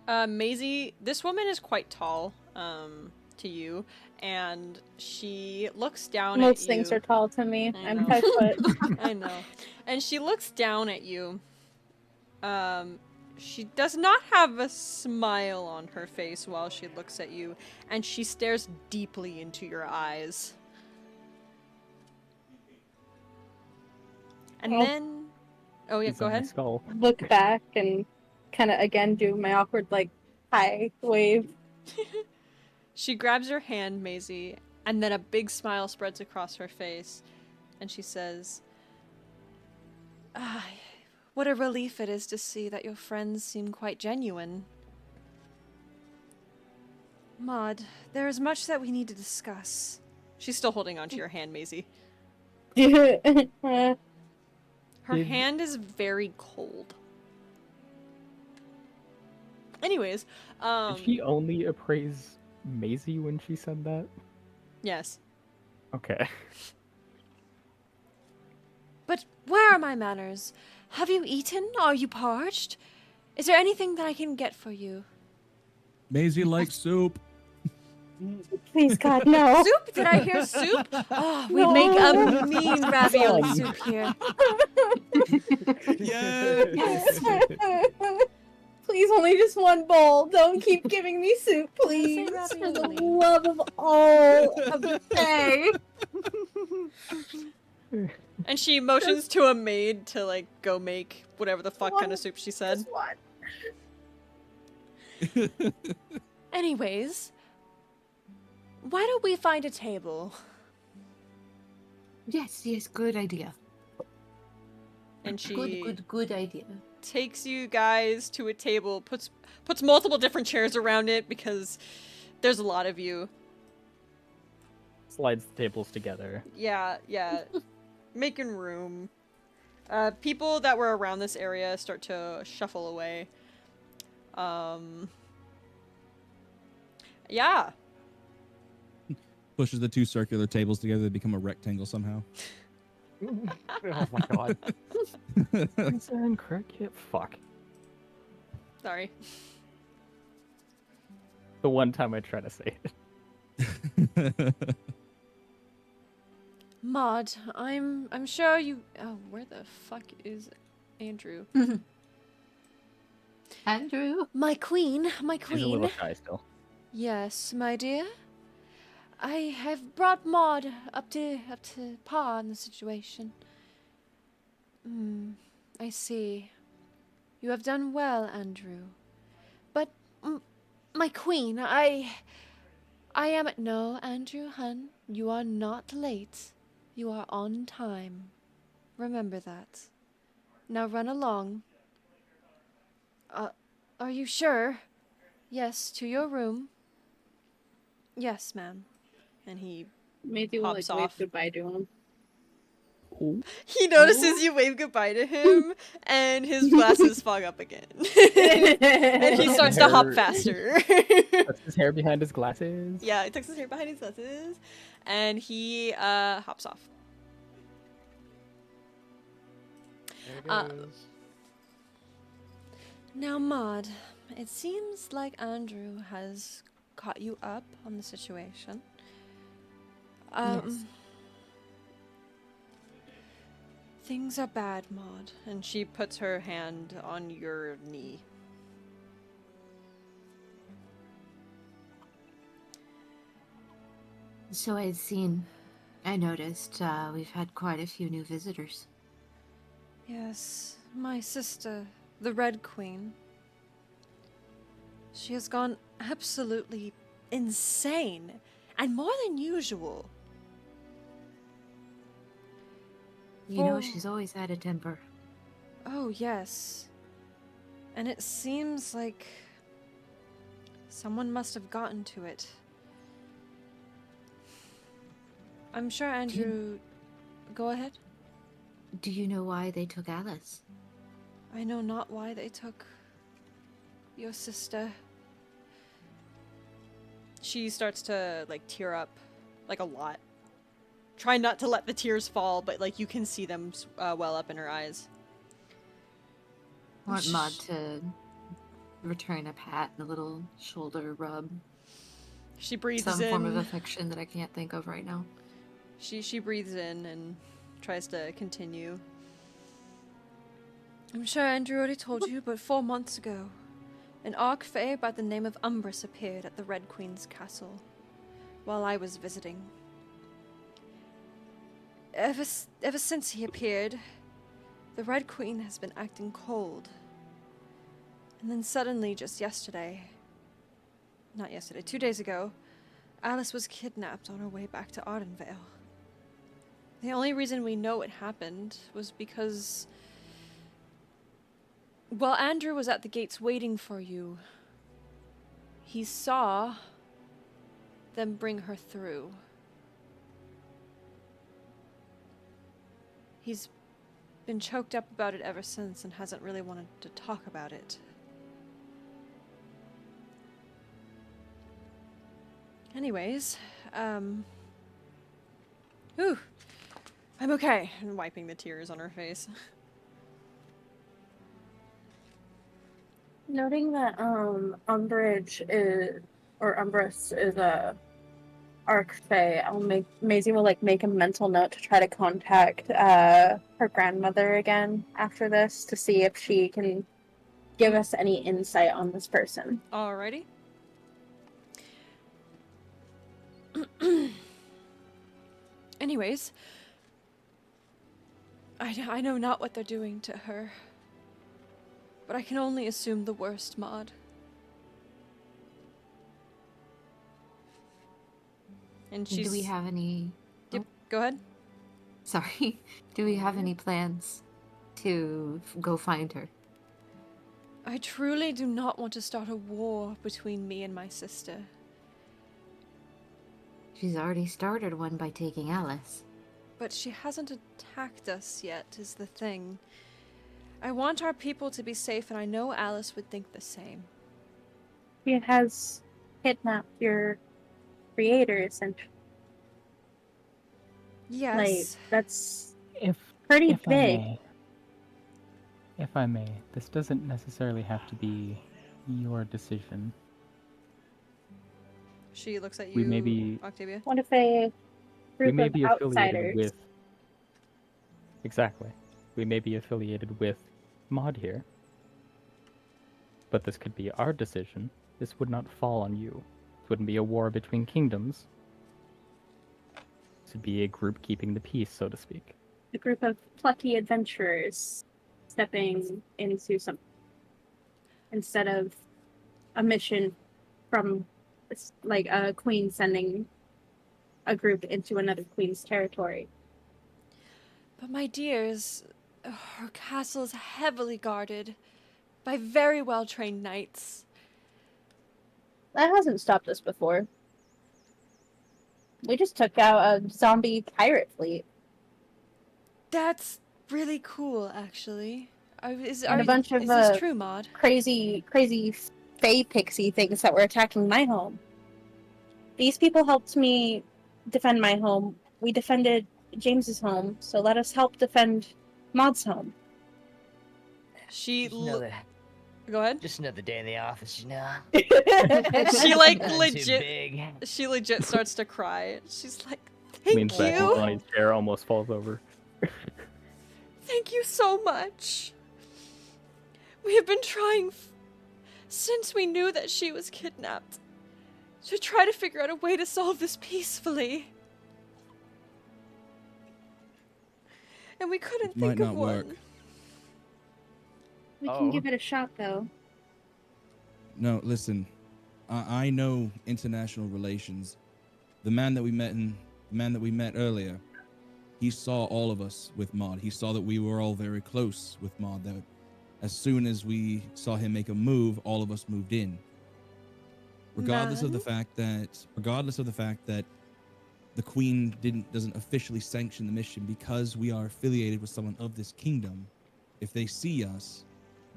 Maisie, this woman is quite tall, to you, and she looks down at Most you. things are tall to me. I I'm know. 5 foot. I know. And she looks down at you. She does not have a smile on her face while she looks at you, and she stares deeply into your eyes. And Oh. then... Oh, yeah, He's go on my ahead. Skull. Look back and kind of again do my awkward like hi wave. She grabs your hand, Maisie, and then a big smile spreads across her face, and she says, "Ah, what a relief it is to see that your friends seem quite genuine. Maude, there is much that we need to discuss." She's still holding onto your hand, Maisie. Her Did- hand is very cold. Anyways, Did she only appraise Maisie when she said that? yes. Okay. But where are my manners? Have you eaten? Are you parched? Is there anything that I can get for you? Maisie likes soup. Please God no. Soup? Did I hear soup? Oh, we No. make a mean ravioli soup here. Yes. Please, only just one bowl. Don't keep giving me soup, say please. For the ravioli. love of all of the day. And she motions to a maid to, like, go make whatever the fuck kind of soup she said. Just one. Anyways, why don't we find a table? Yes, good idea. And she Good idea. takes you guys to a table, puts multiple different chairs around it because there's a lot of you. Slides the tables together. Yeah, making room. People that were around this area start to shuffle away. Yeah. Pushes the two circular tables together to become a rectangle somehow. Oh my god. Is that incorrect? Yeah, fuck. Sorry. The one time I try to say it. Maude, I'm sure you. Oh, where the fuck is Andrew? Andrew? My queen, my She's a little queen. shy still. Yes, my dear. I have brought Maude up to par in the situation. I see. You have done well, Andrew. But my queen, I am no, Andrew, hun. You are not late. You are on time. Remember that. Now run along. Are you sure? Yes, to your room. Yes, ma'am. And he Maybe we'll like Pops wave off. goodbye to him. He notices you wave goodbye to him, and his glasses fog up again. And he starts to hop faster. Puts his hair behind his glasses. Yeah, he tucks his hair behind his glasses, and he hops off. There it is. Now, Maude, it seems like Andrew has caught you up on the situation. Yes. Things are bad, Maude. And she puts her hand on your knee. So I noticed we've had quite a few new visitors. Yes, my sister, the Red Queen. She has gone absolutely insane, and more than usual. You know, Oh. she's always had a temper. Oh, yes. And it seems like someone must have gotten to it. I'm sure Andrew... Go ahead. Do you know why they took Alice? I know not why they took your sister. She starts to, like, tear up, like, a lot. Try not to let the tears fall, but, like, you can see them well up in her eyes. I want Maude to return a pat and a little shoulder rub. She breathes Some in. form of affection that I can't think of right now. She breathes in and tries to continue. I'm sure Andrew already told you, but 4 months ago, an Archfey by the name of Umbrus appeared at the Red Queen's castle while I was visiting. Ever since he appeared, the Red Queen has been acting cold. And then suddenly, just yesterday, not yesterday, 2 days ago, Alice was kidnapped on her way back to Ardenvale. The only reason we know it happened was because... while Andrew was at the gates waiting for you, he saw them bring her through. He's been choked up about it ever since and hasn't really wanted to talk about it. Anyways, whew, I'm okay. I'm wiping the tears on her face. Noting that Umbrus is a Archfey, Maisie will like make a mental note to try to contact her grandmother again after this to see if she can give us any insight on this person. Alrighty. Anyways, I know not what they're doing to her, but I can only assume the worst, Maude. And she's... Do we have any... Yep, go ahead. Sorry. Do we have any plans to go find her? I truly do not want to start a war between me and my sister. She's already started one by taking Alice. But she hasn't attacked us yet, is the thing. I want our people to be safe, and I know Alice would think the same. She has kidnapped your creators, and Yes. like that's If pretty if big. If I may, this doesn't necessarily have to be your decision. She looks at you, We may be- Octavia. What if a We group may of be affiliated outsiders? with... Exactly. We may be affiliated with Maude here. But this could be our decision. This would not fall on you. It wouldn't be a war between kingdoms. This would be a group keeping the peace, so to speak. A group of plucky adventurers stepping into some instead of a mission from like a queen sending a group into another queen's territory. But my dears, her castle is heavily guarded by very well-trained knights. That hasn't stopped us before. We just took out a zombie pirate fleet. That's really cool, actually. And a bunch of is this true, Maude? crazy fae pixie things that were attacking my home. These people helped me defend my home. We defended James's home, so let us help defend Maud's home. She Just another, go ahead. just another day in the office, you know. She like Nothing too legit. big. She legit starts to cry. She's like, "Thank Leans back in you, Connie's chair, almost falls over. thank you so much. We have been trying since we knew that she was kidnapped to try to figure out a way to solve this peacefully, and we couldn't Might think of not one." work. We Oh. can give it a shot, though. No, listen. I know international relations. The man that we met earlier, he saw all of us with Maude. He saw that we were all very close with Maude. That as soon as we saw him make a move, all of us moved in. Regardless of the fact that the Queen doesn't officially sanction the mission, because we are affiliated with someone of this kingdom, if they see us,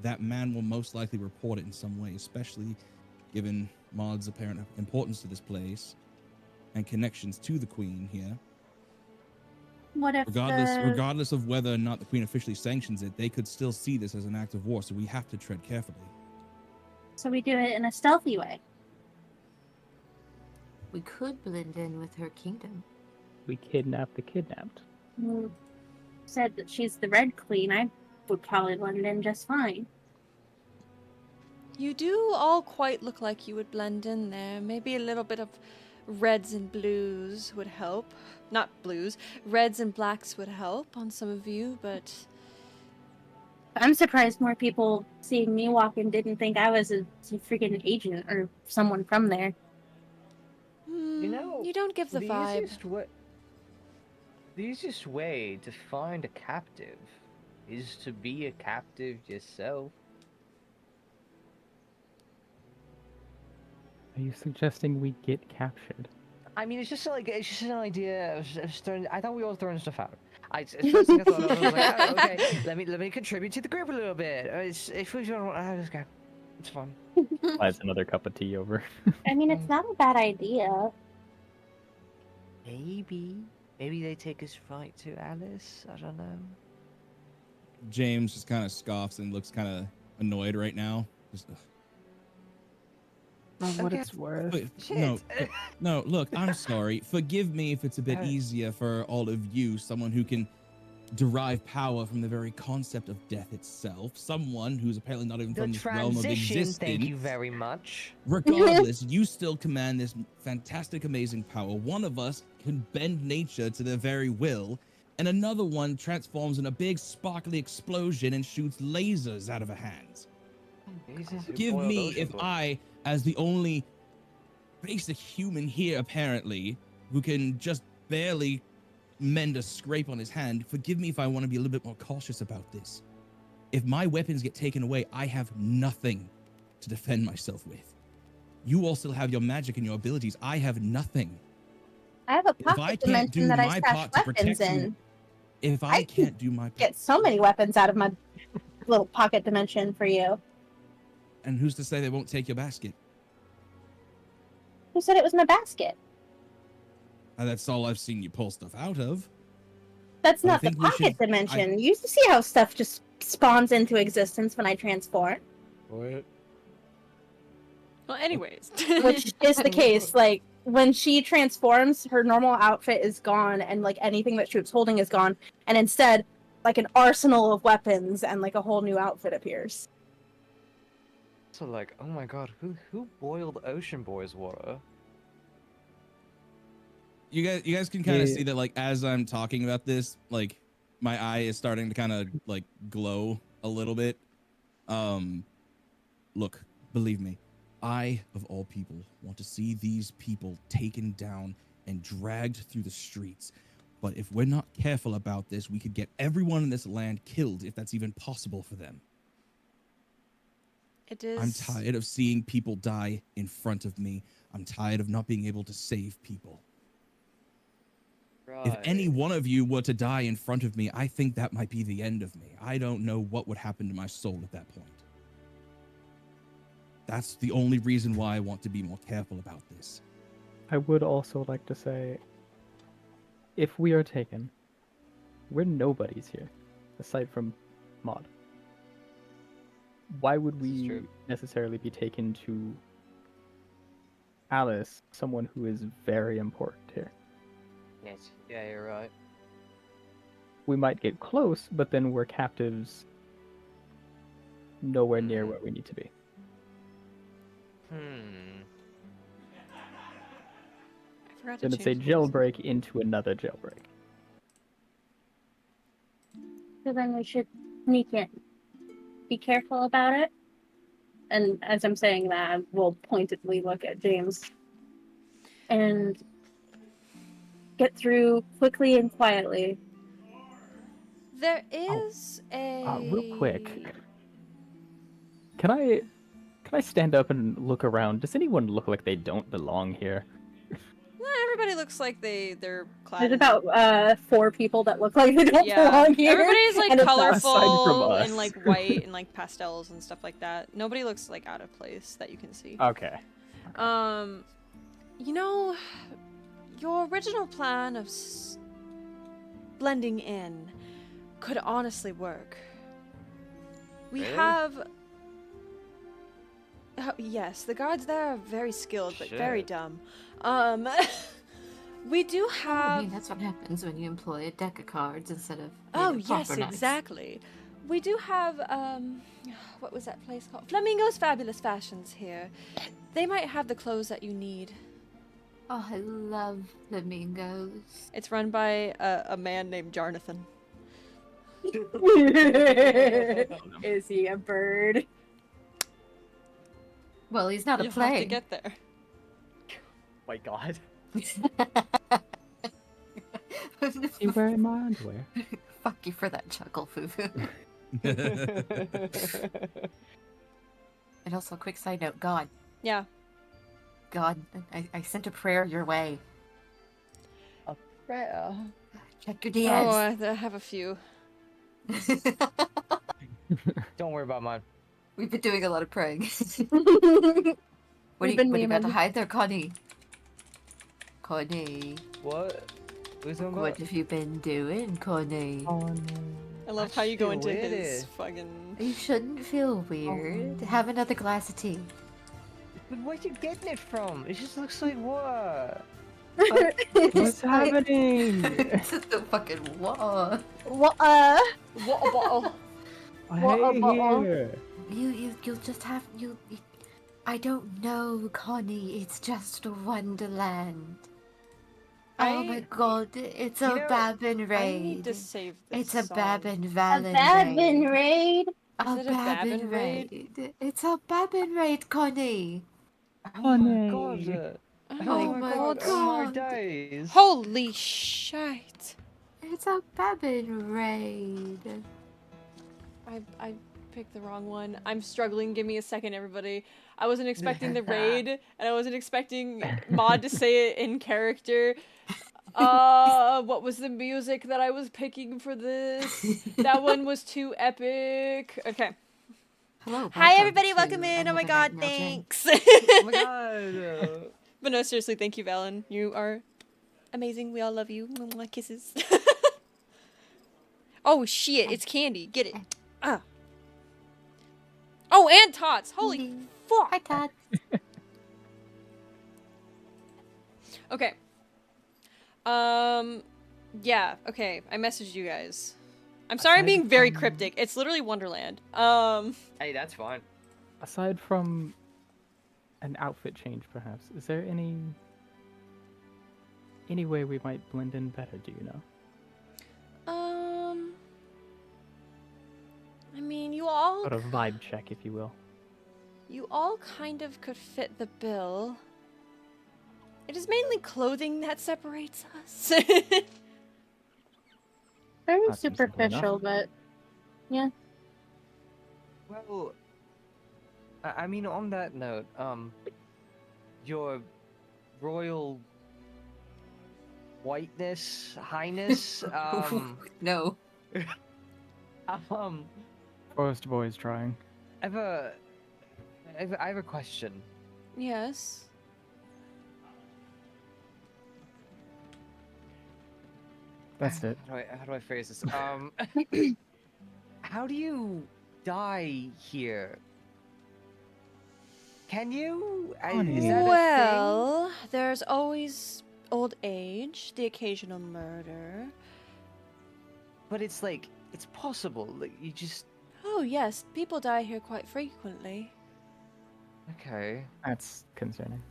that man will most likely report it in some way, especially given Maude's apparent importance to this place and connections to the Queen here. What if Regardless of whether or not the Queen officially sanctions it, they could still see this as an act of war, so we have to tread carefully. So we do it in a stealthy way? We could blend in with her kingdom. We kidnap the kidnapped. You said that she's the Red Queen. I would probably blend in just fine. You do all quite look like you would blend in there. Maybe a little bit of reds and blues would help. Not blues. Reds and blacks would help on some of you, but I'm surprised more people seeing me walk in didn't think I was a freaking agent or someone from there. You know, you don't give the vibe. The easiest way to find a captive is to be a captive yourself. Are you suggesting we get captured? I mean, it's just an idea. I thought we were all throwing stuff out. First thing I thought of, I was like, oh, okay, let me contribute to the group a little bit. If we don't, let's go. It's fun. Slides another cup of tea over. I mean, it's not a bad idea. Maybe they take us right to Alice. I don't know. James just kind of scoffs and looks kind of annoyed right now. Just, For what it's worth. no, look, I'm sorry. Forgive me if it's a bit Alright. easier for all of you, someone who can derive power from the very concept of death itself, someone who's apparently not even The from this realm of transition, existence. thank you very much. Regardless, you still command this fantastic, amazing power. One of us can bend nature to their very will, and another one transforms in a big, sparkly explosion and shoots lasers out of her hands. Give me if I, as the only basic human here, apparently, who can just barely mend a scrape on his hand, forgive me if I want to be a little bit more cautious about this. If my weapons get taken away, I have nothing to defend myself with. You all still have your magic and your abilities. I have nothing. I have a If I pocket can't dimension do that I my stash part to weapons protect you, in. if I I can't do my part, Get so many weapons out of my little pocket dimension for you. and who's to say they won't take your basket? Who said it was my basket? That's all I've seen you pull stuff out of. That's I not the think we pocket should- dimension. You see how stuff just spawns into existence when I transform, What? Well, anyways. which is the case. Like when she transforms, her normal outfit is gone, and like anything that she was holding is gone, and instead, like an arsenal of weapons and like a whole new outfit appears. So like, oh my god, who boiled Ocean Boy's water? You guys can kind of Yeah. see that, like, as I'm talking about this, like, my eye is starting to kind of like glow a little bit. Look, believe me, I of all people want to see these people taken down and dragged through the streets. But if we're not careful about this, we could get everyone in this land killed, if that's even possible for them. It is. I'm tired of seeing people die in front of me. I'm tired of not being able to save people. If any Right. one of you were to die in front of me, I think that might be the end of me. I don't know what would happen to my soul at that point. That's the only reason why I want to be more careful about this. I would also like to say, if we are taken, we're nobodies here, aside from Maude. Why would This is we true. necessarily be taken to Alice, someone who is very important here? Yes. Yeah, you're right. We might get close, but then we're captives nowhere near Mhm. where we need to be. I forgot to Then it's a change the music. jailbreak into another jailbreak. So then we should sneak in. Be careful about it. And as I'm saying that, I will pointedly look at James. And get through quickly and quietly. There Oh, is a real quick. Can I stand up and look around? Does anyone look like they don't belong here? Everybody looks like they're clad. There's in- about 4 people that look like they don't yeah. belong here. Everybody's like and it's us. Aside from colorful us. and like white and like pastels and stuff like that. Nobody looks like out of place that you can see. Okay. You know, your original plan of blending in could honestly work. We Really? have. Yes, the guards there are very skilled, but very Shit. dumb. We do I have. mean, that's what happens when you employ a deck of cards instead of. Oh, proper yes, knights. exactly. We do have, what was that place called? Flamingo's Fabulous Fashions here. They might have the clothes that you need. Oh, I love flamingos. It's run by a man named Jarnathan. Is he a bird? Well, he's not a You'll have to plane. get there. My God. You wearing my underwear? Fuck you for that chuckle, Fufu. And also, quick side note, God, Yeah. I sent a prayer your way. Right. Check your Oh, DMs. I have a few. Don't worry about mine. We've been doing a lot of praying. What We've do been you got to memeing. hide there, Connie? Connie, What? Who's on what have you been doing, Connie? Oh no. I love I how you go feel into his weird. fucking. You shouldn't feel weird. Have another glass of tea. But where's you getting it from? It just looks like what? What's happening? Just the fucking what? What, What a bottle. What a Hey bottle. here. You'll just have I don't know, Connie. It's just a Wonderland. Oh my god, it's a you know, Babin I raid. need to save this. It's a song. Babin a Valen Babin raid. raid? Is it a Babin raid? It's a Babin raid, Connie. Oh my Honey. God. Oh my Oh my God. days. Holy shite. It's a Babin raid. I picked the wrong one. I'm struggling. Give me a second, everybody. I wasn't expecting the raid, and I wasn't expecting Maude to say it in character. What was the music that I was picking for this? That one was too epic. Okay. Hello. Hi, welcome everybody. to Welcome in. Oh my another god, night in LJ. thanks. Oh my God. But no, seriously, thank you, Valen. You are amazing. We all love you. Mwah, kisses. Oh, shit. It's candy. Get it. Ah. Oh, and tots. Holy fuck. Hi, Todd. Okay. Yeah, okay. I messaged you guys. I'm sorry I'm Aside being very from- cryptic. It's literally Wonderland. Hey, that's fine. Aside from an outfit change, perhaps, is there any way we might blend in better? Do you know? I mean, you all Sort of vibe check, if you will. kind of could fit the bill. It is mainly clothing that separates us. Very That seems simple enough. superficial, but Well, I mean, on that note, your royal whiteness, highness. No. Forest boy's trying. I have a question. Yes. That's it. How do I phrase this? How do you die here? Can you? Is that a thing? Well, there's always old age, the occasional murder. But it's like it's possible. Like you just Oh, yes, people die here quite frequently. okay, That's concerning.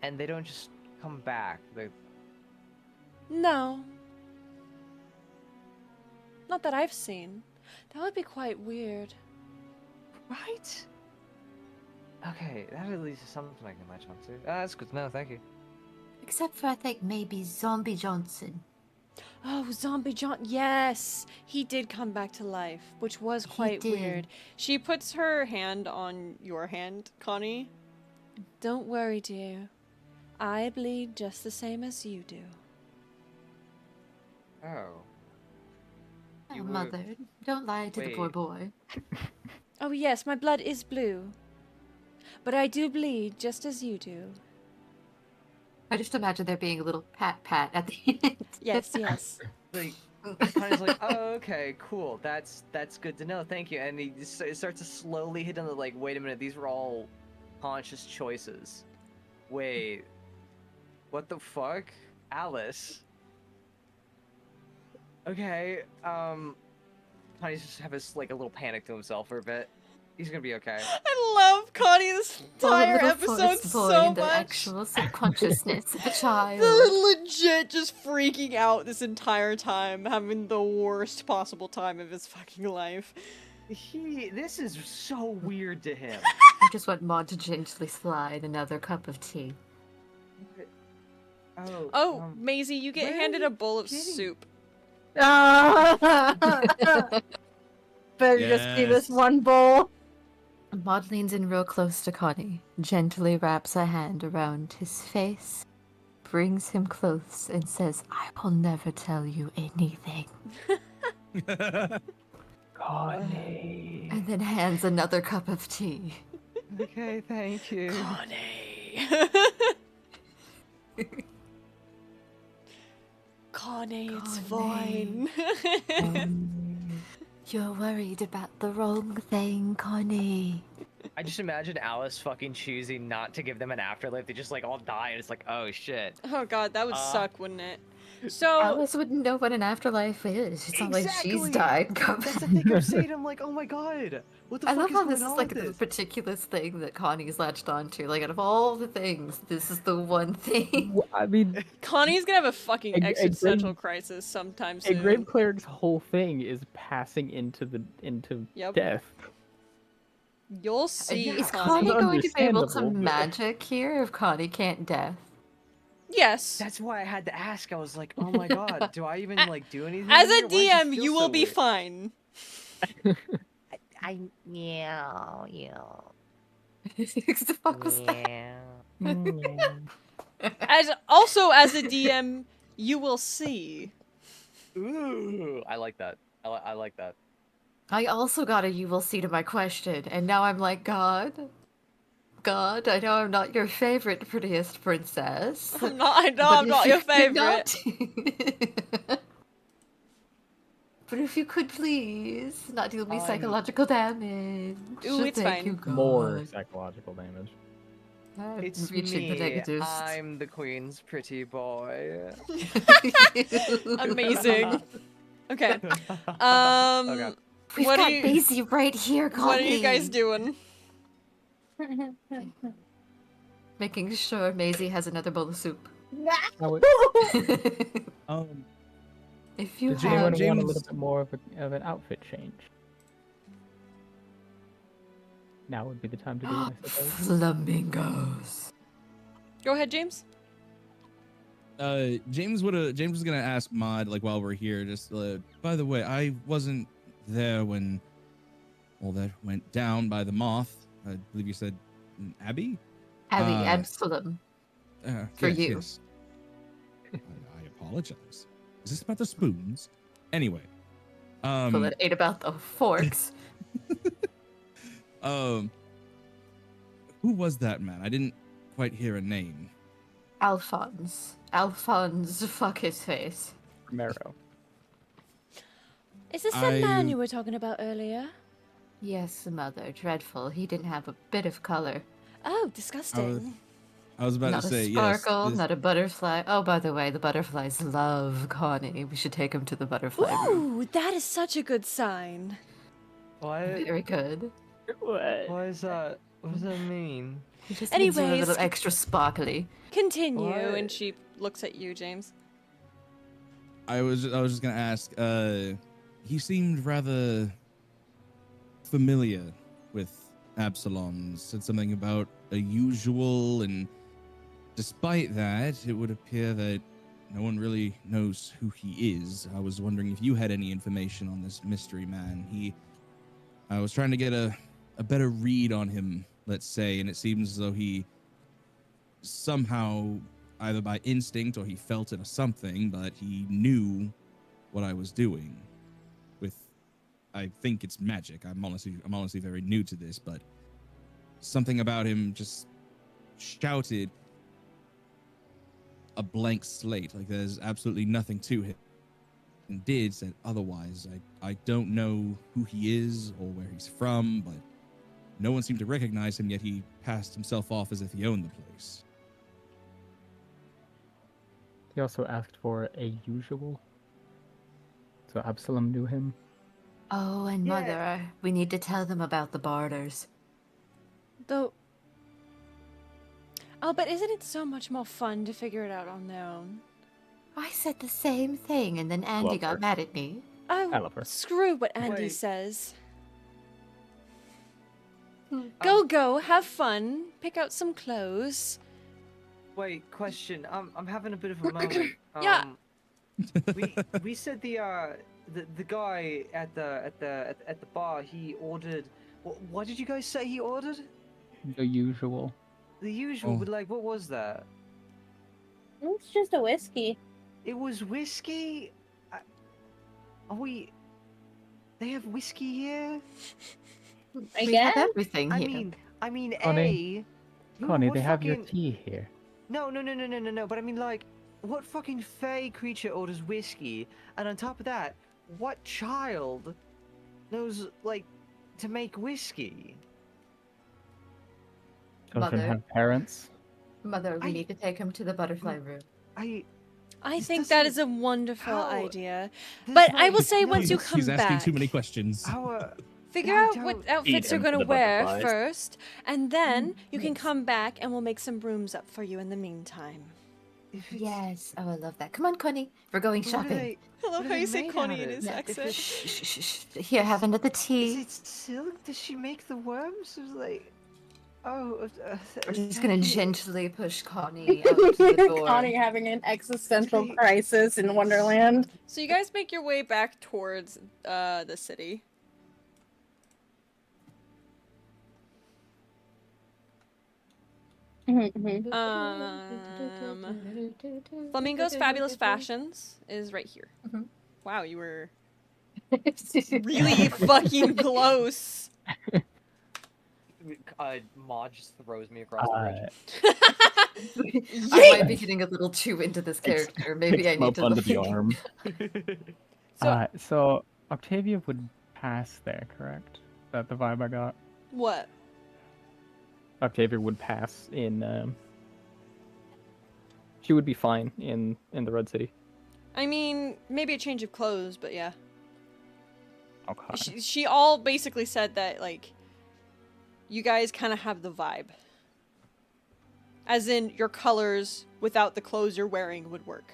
and they don't just come back. They No. Not that I've seen. That would be quite weird. right? Okay, that at least is something I can latch onto. That's good to know. Thank you. Except for I think maybe Zombie Johnson. Oh, Zombie John. Yes, he did come back to life, which was He quite did. weird. She puts her hand on your hand, Connie. Don't worry, dear. I bleed just the same as you do. Oh. Oh, You were- mother, don't lie to the poor Wait. boy. Oh, yes, my blood is blue. But I do bleed just as you do. I just imagine there being a little pat at the end. Yes, yes. Like Connie's like, oh, okay, cool. That's good to know. Thank you. And he just starts to slowly hit on the like, wait a minute, these were all conscious choices. Wait, what the fuck, Alice? Okay, Connie's just have his like a little panic to himself for a bit. He's gonna be okay. I love Connie this entire little episode forest boy so in the much. actual subconsciousness of a child. The legit just freaking out this entire time, having the worst possible time of his fucking life. This is so weird to him. I just want Maude to gently slide another cup of tea. Oh, Oh, Maisie, you get where are handed you a bowl of getting- soup. Better just give us Yes. one bowl. Maude leans in real close to Connie, gently wraps a hand around his face, brings him close, and says, I will never tell you anything. Connie. And then hands another cup of tea. okay, thank you. Connie. Connie, it's Connie. fine. You're worried about the wrong thing, Connie. I just imagine Alice fucking choosing not to give them an afterlife. They just like all die, and it's like, oh shit. Oh god, that would suck, wouldn't it? So, Alice wouldn't know what an afterlife is. It's not like she's Exactly. died. That's the thing I'm saying. I'm like, oh my god, what the I fuck love is how going this is on like with the this? particular thing that Connie's latched onto. Like, out of all the things, this is the one thing. I mean, Connie's gonna have a fucking A existential grave- crisis sometime a soon. grave cleric's whole thing is passing into Yep. death. You'll see, Is Connie. Connie going to be able to Understandable, but- magic here if Connie can't death? Yes. That's why I had to ask. I was like, oh my god, do I even like do anything? As here? a Why does this DM, feel you so will be weird? fine. Yeah. What the fuck was that? As a DM, you will see. Ooh, I like that. I like that. I also got a you will see to my question, and now I'm like, God, I know I'm not your favorite prettiest princess. I'm not. I know but I'm if not you your could favorite. not- But if you could please not deal me I'm- psychological damage. Ooh, it's Thank fine. you, God. More psychological damage. It's reaching the me. negatives. I'm the queen's pretty boy. Amazing. Okay. Okay. We've What got are you- Maisie right here, Connie. What are you guys doing? Making sure Maisie has another bowl of soup. I would, If you does have anyone want a James- little bit more of an outfit change? Now would be the time to do it, I suppose. flamingos. Go ahead, James. James was gonna ask Maude like while we're here, just by the way, I wasn't there when all that went down by the moth. I believe you said Abby. Abby, Uh, Absalom. For yes, you. yes. I apologize. Is this about the spoons? Anyway. Well, it ain't about the forks. Who was that man? I didn't quite hear a name. Alphonse. Alphonse, fuck his face. Romero. Is this the man you were talking about earlier? Yes, mother. Dreadful. He didn't have a bit of color. Oh, disgusting. I was about Not to say, a sparkle, yes. not a butterfly. Oh, by the way, the butterflies love Connie. We should take him to the butterfly room. Ooh, that is such a good sign. What? Very good. What? What is that? What does that mean? He just needs a Anyways, little extra sparkly. Continue. What? And she looks at you, James. I was just gonna ask. He seemed rather familiar with Absalom. Said something about a usual, and despite that, it would appear that no one really knows who he is. I was wondering if you had any information on this mystery man. I was trying to get a better read on him, let's say, and it seems as though he somehow, either by instinct or he felt it or something, but he knew what I was doing. I think it's magic. I'm honestly very new to this, but something about him just shouted a blank slate, like there's absolutely nothing to him. And said otherwise. I don't know who he is or where he's from, but no one seemed to recognize him, yet he passed himself off as if he owned the place. He also asked for a usual. So Absalom knew him. Oh, and Yeah. mother, we need to tell them about the barters. Though. Oh, but isn't it so much more fun to figure it out on their own? I said the same thing, and then Andy Love her. got mad at me. Oh, I love her. screw what Andy Wait. says. Hmm. Go, have fun, pick out some clothes. Wait, question. I'm having a bit of a moment. Yeah. We said the guy at the bar, he ordered. What did you guys say he ordered? The usual. The usual, Oh. but like, what was that? It's just a whiskey. It was whiskey. Are we? They have whiskey here. I We guess. have everything I here. mean, Connie. A. Connie, what they have your fucking- tea here. No. But I mean, like, what fucking fey creature orders whiskey? And on top of that, what child knows, like, to make whiskey? Children Mother. have parents. Mother, we I- need to take him to the butterfly room. I This think that doesn't- is a wonderful how- idea. this But I might- will say once you He's come asking back, too many questions. Our figure I out what don't- outfits you're him to gonna the wear butterflies. first, and then you can come back and we'll make some rooms up for you in the meantime. if it's- Yes. Oh, I love that. Come on, Connie. We're going what are shopping. they- I love What how are you they say made Connie out in of? his Yeah, accent. Shh, shh, shh, shh. Here, have another Is tea. it silk? Does she make the worms? It was like, oh. We're just gonna thank you. gently push Connie out to the door. Connie having an existential Wait. crisis in Wonderland. So you guys make your way back towards the city. Flamingo's Fabulous Fashions is right here. Mhm. Wow, you were really fucking close. Maude just throws me across the bridge. I might be getting a little too into this character. Maybe Picks I him need up to under like... the arm. So- So Octavia would pass there, correct? Is that the vibe I got? What? Octavia would pass in. She would be fine in the Red City. I mean, maybe a change of clothes, but yeah. Okay. She all basically said that, like, you guys kind of have the vibe. As in, your colors without the clothes you're wearing would work.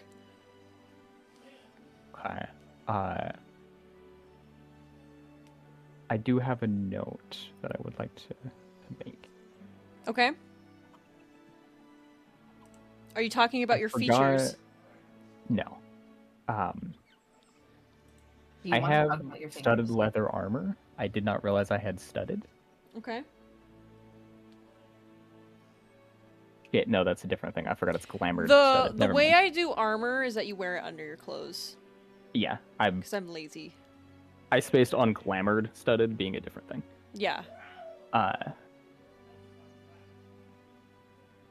Okay. I do have a note that I would like to make. Okay? Are you talking about I your forgot- features? No. Do you I want to have talk about your studded fingers? leather armor. I did not realize I had studded. Okay. Shit, no, that's a different thing. I forgot it's glamored. The way I do armor is that you wear it under your clothes. Yeah, Because I'm lazy. I spaced on glamored studded being a different thing. Yeah.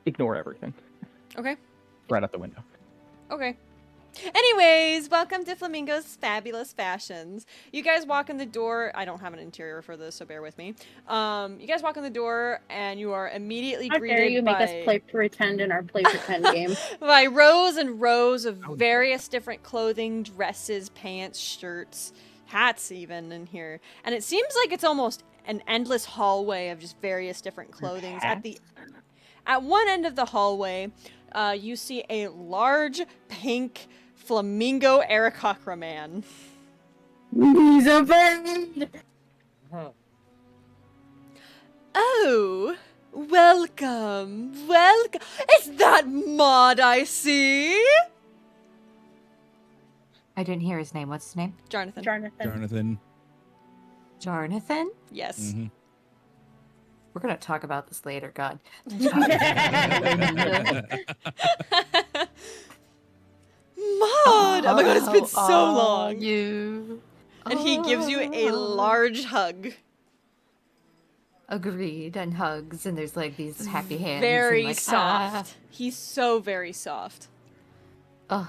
Ignore everything. Okay. Right out the window. Okay. Anyways, welcome to Flamingo's Fabulous Fashions. You guys walk in the door. I don't have an interior for this, so bear with me. You guys walk in the door, and you are immediately How greeted dare you by... make us play pretend in our play pretend game? by rows and rows of various different clothing, dresses, pants, shirts, hats even in here. And it seems like it's almost an endless hallway of just various different clothing. At one end of the hallway, you see a large pink flamingo Aarakocra man. He's a bird! Oh, welcome. Is that Maude I see? I didn't hear his name. What's his name? Jonathan. Jonathan? Yes. Mm-hmm. We're gonna talk about this later, God. Maude! Oh my god, it's been so long. You. And he gives you a large hug. Agreed, and hugs, and there's like these happy hands. Very and, like, soft. He's so very soft. Oh,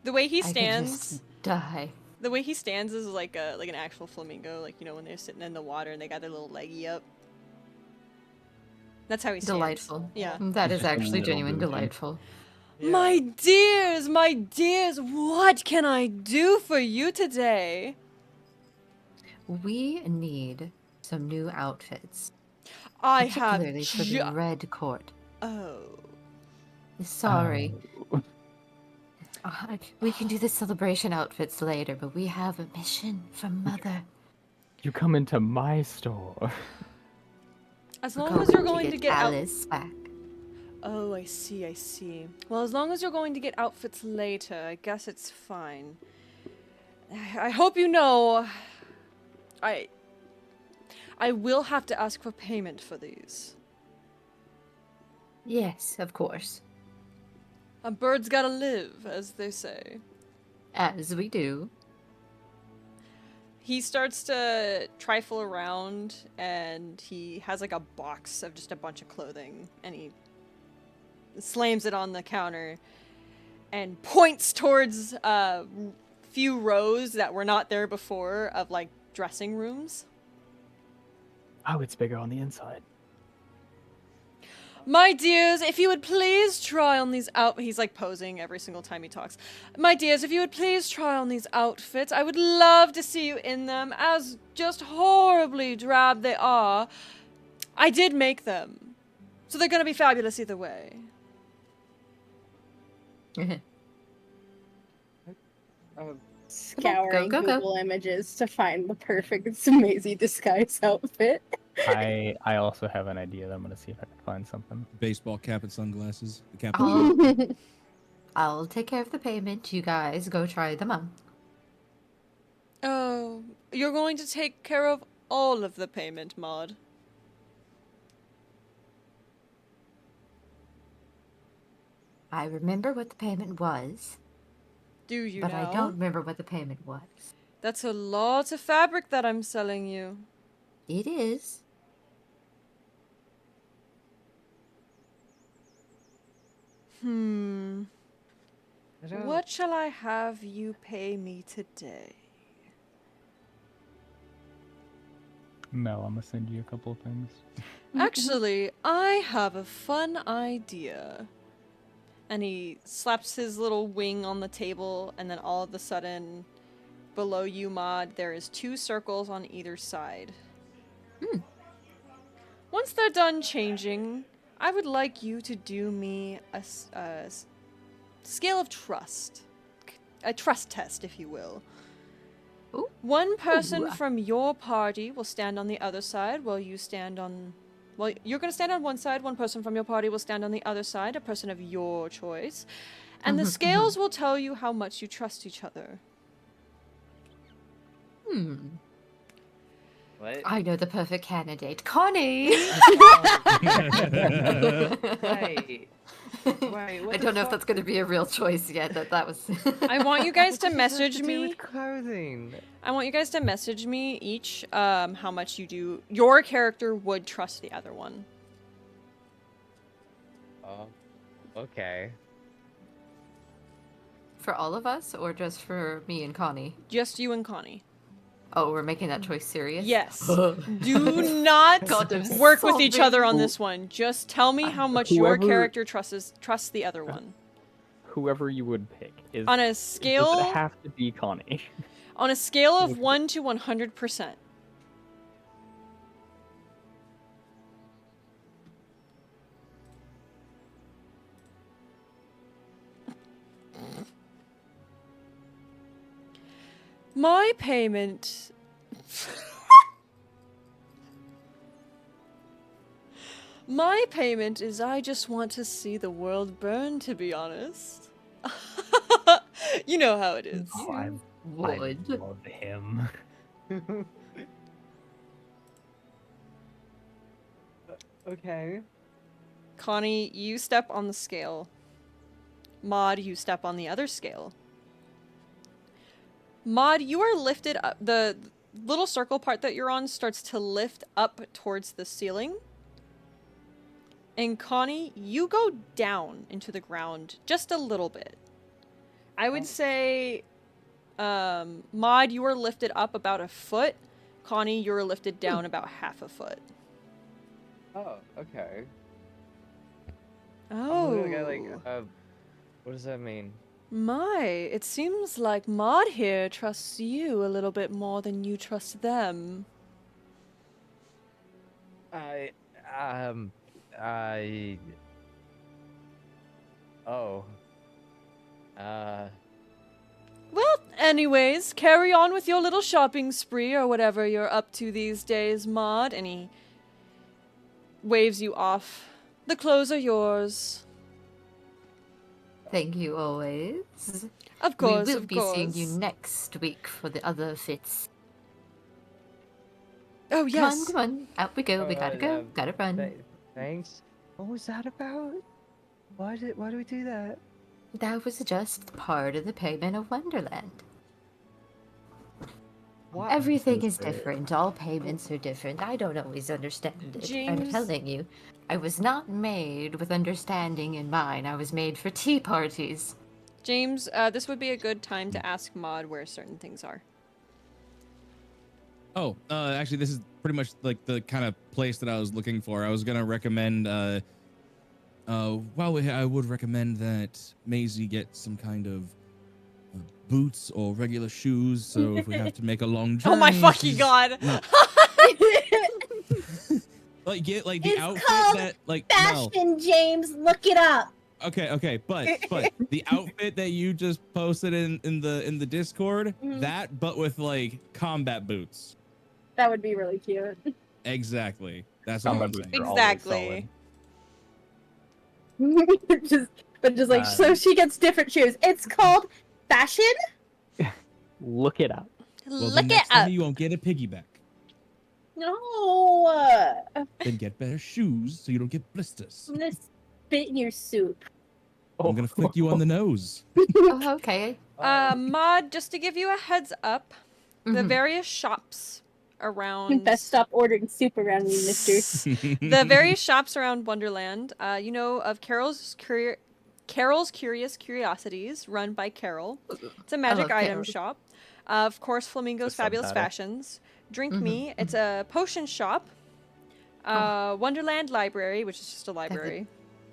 The way he I could stands. just die. The way he stands is like an actual flamingo, like, you know, when they're sitting in the water and they got their little leggy up. That's how he stands. Delightful. Yeah. That is actually Little genuine bougie. delightful. Yeah. My dears, what can I do for you today? We need some new outfits, I have particularly for the Red Court. Oh. Sorry. We can do the celebration outfits later, but we have a mission from Mother. You come into my store. As long as you're going to get Alice back. Oh, I see. Well, as long as you're going to get outfits later, I guess it's fine. I hope you know, I will have to ask for payment for these. Yes, of course. A bird's gotta live, as they say. As we do. He starts to trifle around, and he has like a box of just a bunch of clothing, and he slams it on the counter and points towards a few rows that were not there before of like dressing rooms. Oh, it's bigger on the inside. My dears, if you would please try on these he's like posing every single time he talks. My dears, if you would please try on these outfits, I would love to see you in them, as just horribly drab they are. I did make them, so they're gonna be fabulous either way. Scouring go. Google images to find the perfect Maisie disguise outfit. I also have an idea that I'm gonna see if I can find something. Baseball cap and sunglasses. The cap. I'll take care of the payment. You guys go try them on. Oh, you're going to take care of all of the payment, Maude. I remember what the payment was, Do you but now? I don't remember what the payment was. That's a lot of fabric that I'm selling you. It is. What shall I have you pay me today? Mel, I'm gonna send you a couple of things. Actually, I have a fun idea. And he slaps his little wing on the table, and then all of a sudden, below you, Maude, there is 2 circles on either side. Once they're done changing, I would like you to do me a scale of trust. A trust test, if you will. Ooh. One person Ooh. from your party will stand on the other side while you stand on... Well, you're going to stand on one side, one person from your party will stand on the other side, a person of your choice. And the scales will tell you how much you trust each other. What? I know the perfect candidate. Connie! Right. Right. What I the don't know if fuck? that's going to be a real choice yet. That was. I want you guys What to does this have message to do me. with clothing? I want you guys to message me each how much your character would trust the other one. Oh. Okay. For all of us, or just for me and Connie? Just you and Connie. Oh, we're making that choice serious? Yes. Do not God, I'm work with each other on sobbing. this one. Just tell me how much your Whoever- character trusts the other one. Whoever you would pick is. On a Does scale it have to be Connie? on a scale of 1 to 100%. My payment. My payment is I just want to see the world burn, to be honest. You know how it is. Oh, I Would. love him. Okay. Connie, you step on the scale. Maude, you step on the other scale. Maude, you are lifted up. The little circle part that you're on starts to lift up towards the ceiling. And Connie, you go down into the ground just a little bit. I would say, Maude, you are lifted up about a foot. Connie, you are lifted down about half a foot. Oh, okay. Oh. I'm literally like, what does that mean? My, it seems like Maude here trusts you a little bit more than you trust them. I. Oh. Well, anyways, carry on with your little shopping spree or whatever you're up to these days, Maude. And he waves you off. The clothes are yours. Thank you always. Of course, we will of be course. seeing you next week for the other fits. Oh, yes. Come on. Out we go. We gotta go. Gotta run. Thanks. What was that about? Why do we do that? That was just part of the payment of Wonderland. What? Everything is different. All payments are different. I don't always understand it. I'm James- telling you, I was not made with understanding in mind. I was made for tea parties. James, this would be a good time to ask Maude where certain things are. Oh, actually, this is pretty much like the kind of place that I was looking for. I was gonna recommend, I would recommend that Maisie get some kind of boots or regular shoes. So if we have to make a long journey, Oh my fucking she's god! not- like get like the It's outfit called that like no. Fashion, James. Look it up. Okay, but the outfit that you just posted in the Discord, Mhm. that but with like combat boots. That would be really cute. Exactly. That's what I'm Combat boots saying. are always Exactly. just like so she gets different shoes. It's called fashion. solid. Look it up. Well, Look then it next up. time you won't get a piggyback. No, Then get better shoes so you don't get blisters. I'm gonna spit in your soup. I'm gonna flick you on the nose. Oh, okay. Maude, just to give you a heads up, the Mhm. various shops around Best stop ordering soup around me, mister. the various shops around Wonderland, you know of Carol's Curious Curiosities, run by Carol. It's a magic love item Carol. shop. Of course, Flamingo's The Fabulous subtitle. Fashions. Drink Mhm, Me. It's a potion shop. Wonderland Library, which is just a library.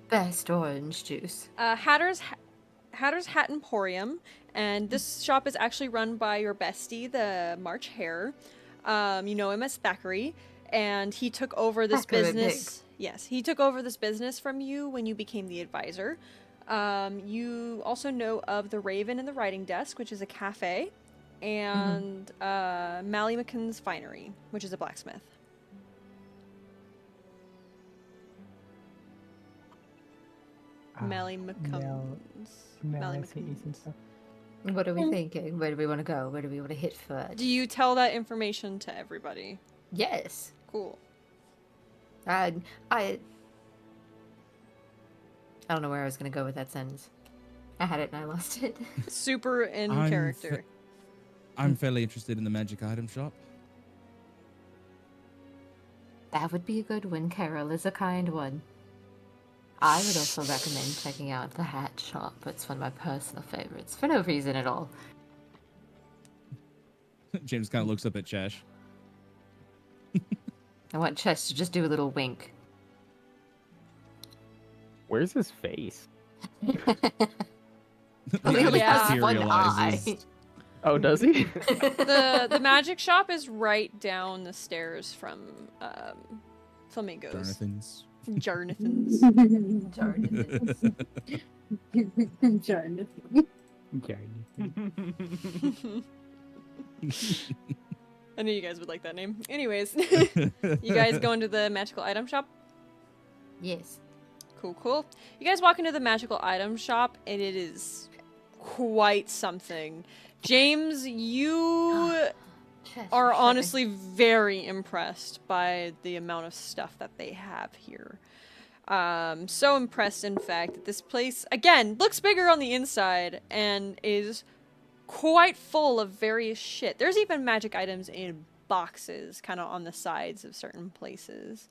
Best orange juice. Hatter's Hat Emporium, and this shop is actually run by your bestie, the March Hare. You know him as Thackeray, and he took over this Thackeray business. Yes, he took over this business from you when you became the advisor. You also know of the Raven and the Writing Desk, which is a cafe, and Mally McKin's Finery, which is a blacksmith. Mally McCumbs. Mally McCumbs. What are we thinking? Where do we want to go? Where do we want to hit first? Do you tell that information to everybody? Yes. Cool. I don't know where I was gonna go with that sentence. I had it and I lost it. Super in I'm character. I'm fairly interested in the magic item shop. That would be a good one. Carol is a kind one. I would also recommend checking out the hat shop. It's one of my personal favorites for no reason at all. James kind of looks up at Chesh. I want Chess to just do a little wink. Where's his face? Clearly Yeah. has one eye. Materializes. Oh, does he? The magic shop is right down the stairs from Flamingos. Jonathans. Jarnathans. Jordan. I knew you guys would like that name. Anyways, you guys go into the magical item shop? Yes. Cool, cool. You guys walk into the magical item shop, and it is quite something. James, you Chess, are you're honestly very impressed by the amount of stuff that they have here. So impressed, in fact, that this place, again, looks bigger on the inside and is quite full of various shit. There's even magic items in boxes, kind of on the sides of certain places.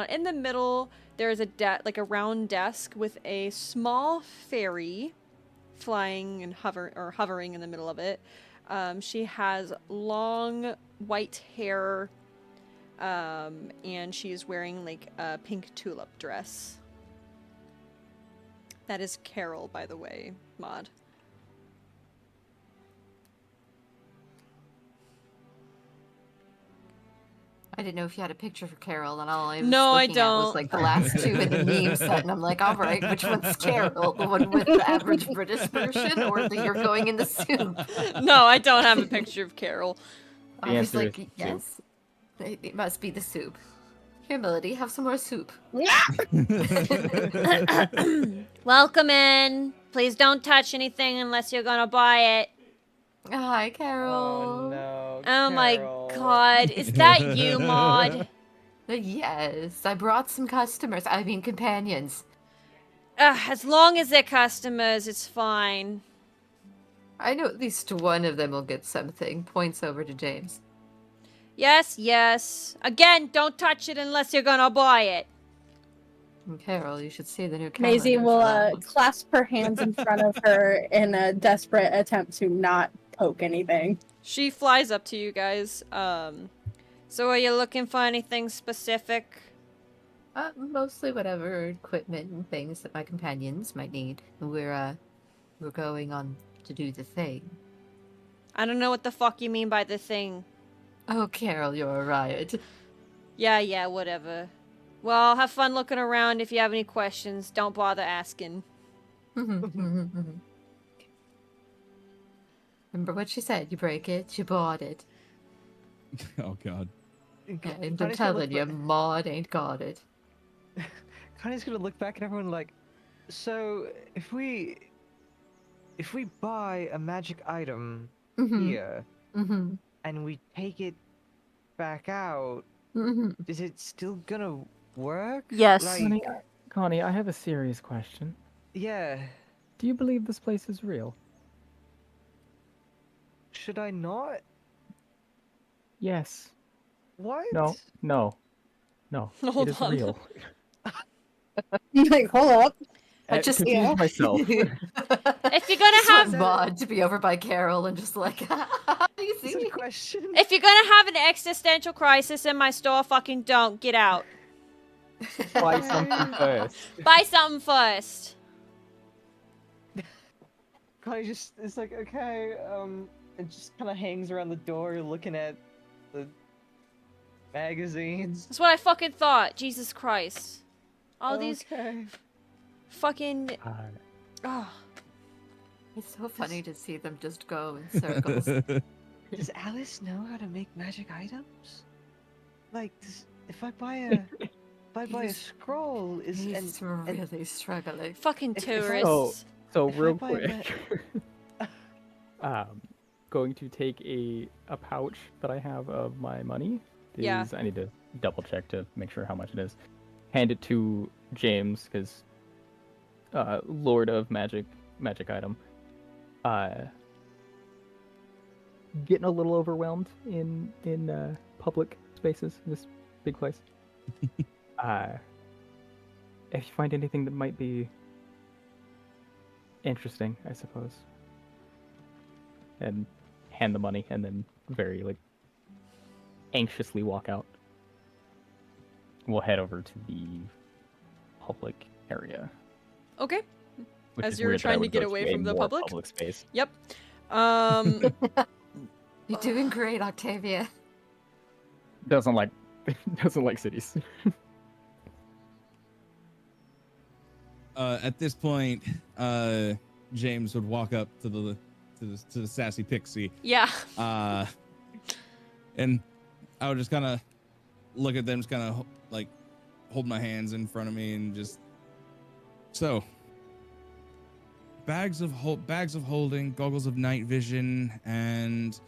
In the middle, there's a like a round desk with a small fairy flying and hovering in the middle of it. She has long white hair, and she is wearing like a pink tulip dress. That is Carol, by the way, Maude. I didn't know if you had a picture for Carol, and all I was No, I looking at was don't. like the last two in the meme set, and I'm like, all right, which one's Carol? The one with the average British version, or the you're going in the soup? No, I don't have a picture of Carol. I was answer like, is yes, it must be the soup. Here, Melody, have some more soup. Welcome in. Please don't touch anything unless you're gonna buy it. Hi, Carol. Oh no. Oh my Carol. god. Is that you, Maude? Yes, I brought some customers. I mean, companions. As long as they're customers, it's fine. I know at least one of them will get something. Points over to James. Yes, yes. Again, don't touch it unless you're gonna buy it. And Carol, you should see the new calendar. Maisie will for them. clasp her hands in front of her in a desperate attempt to not poke anything. She flies up to you guys. So are you looking for anything specific? Mostly whatever equipment and things that my companions might need. We're going on to do the thing. I don't know what the fuck you mean by the thing. Oh, Carol, you're a riot. Yeah, whatever. Well, have fun looking around. If you have any questions, don't bother asking. Remember what she said. You break it, you bought it. Oh god. And Connie's I'm gonna telling look you, back- Maude ain't got it. Connie's gonna look back at everyone like, so if we buy a magic item Mhm. here Mm-hmm. and we take it back out, Mm-hmm. is it still gonna work? Yes. Like, Connie, I have a serious question. yeah. Do you believe this place is real? Should I not? Yes. What? No. Hold it is on. real. Like, hold up. I just confused myself. If you're gonna Just have want Maude to be over by Carol and just like, you Is that see? a question? If you're gonna have an existential crisis in my store, fucking don't. Get out. Buy something first. Buy something first. Connie just is like, okay, and just kind of hangs around the door looking at the magazines. That's what I fucking thought. Jesus Christ. All these Okay. fucking... Oh. It's so funny to see them just go in circles. Does Alice know how to make magic items? Like, if I buy a He's- scroll, He's really struggling. Fucking If- tourists. So If I real buy quick, going to take a pouch that I have of my money Yeah. I need to double check to make sure how much it is. Hand it to James, because Lord of Magic item. Getting a little overwhelmed in public spaces in this big place. If you find anything that might be interesting, I suppose, and hand the money, and then very anxiously walk out. We'll head over to the public area. Okay. Which As is you're weird that I trying to would get go away a from the more public? space. Yep. You're doing great, Octavia. Doesn't like cities. At this point, James would walk up to the sassy pixie, Yeah. and I would just kind of look at them, just kind of hold my hands in front of me, and just bags of holding, goggles of night vision, and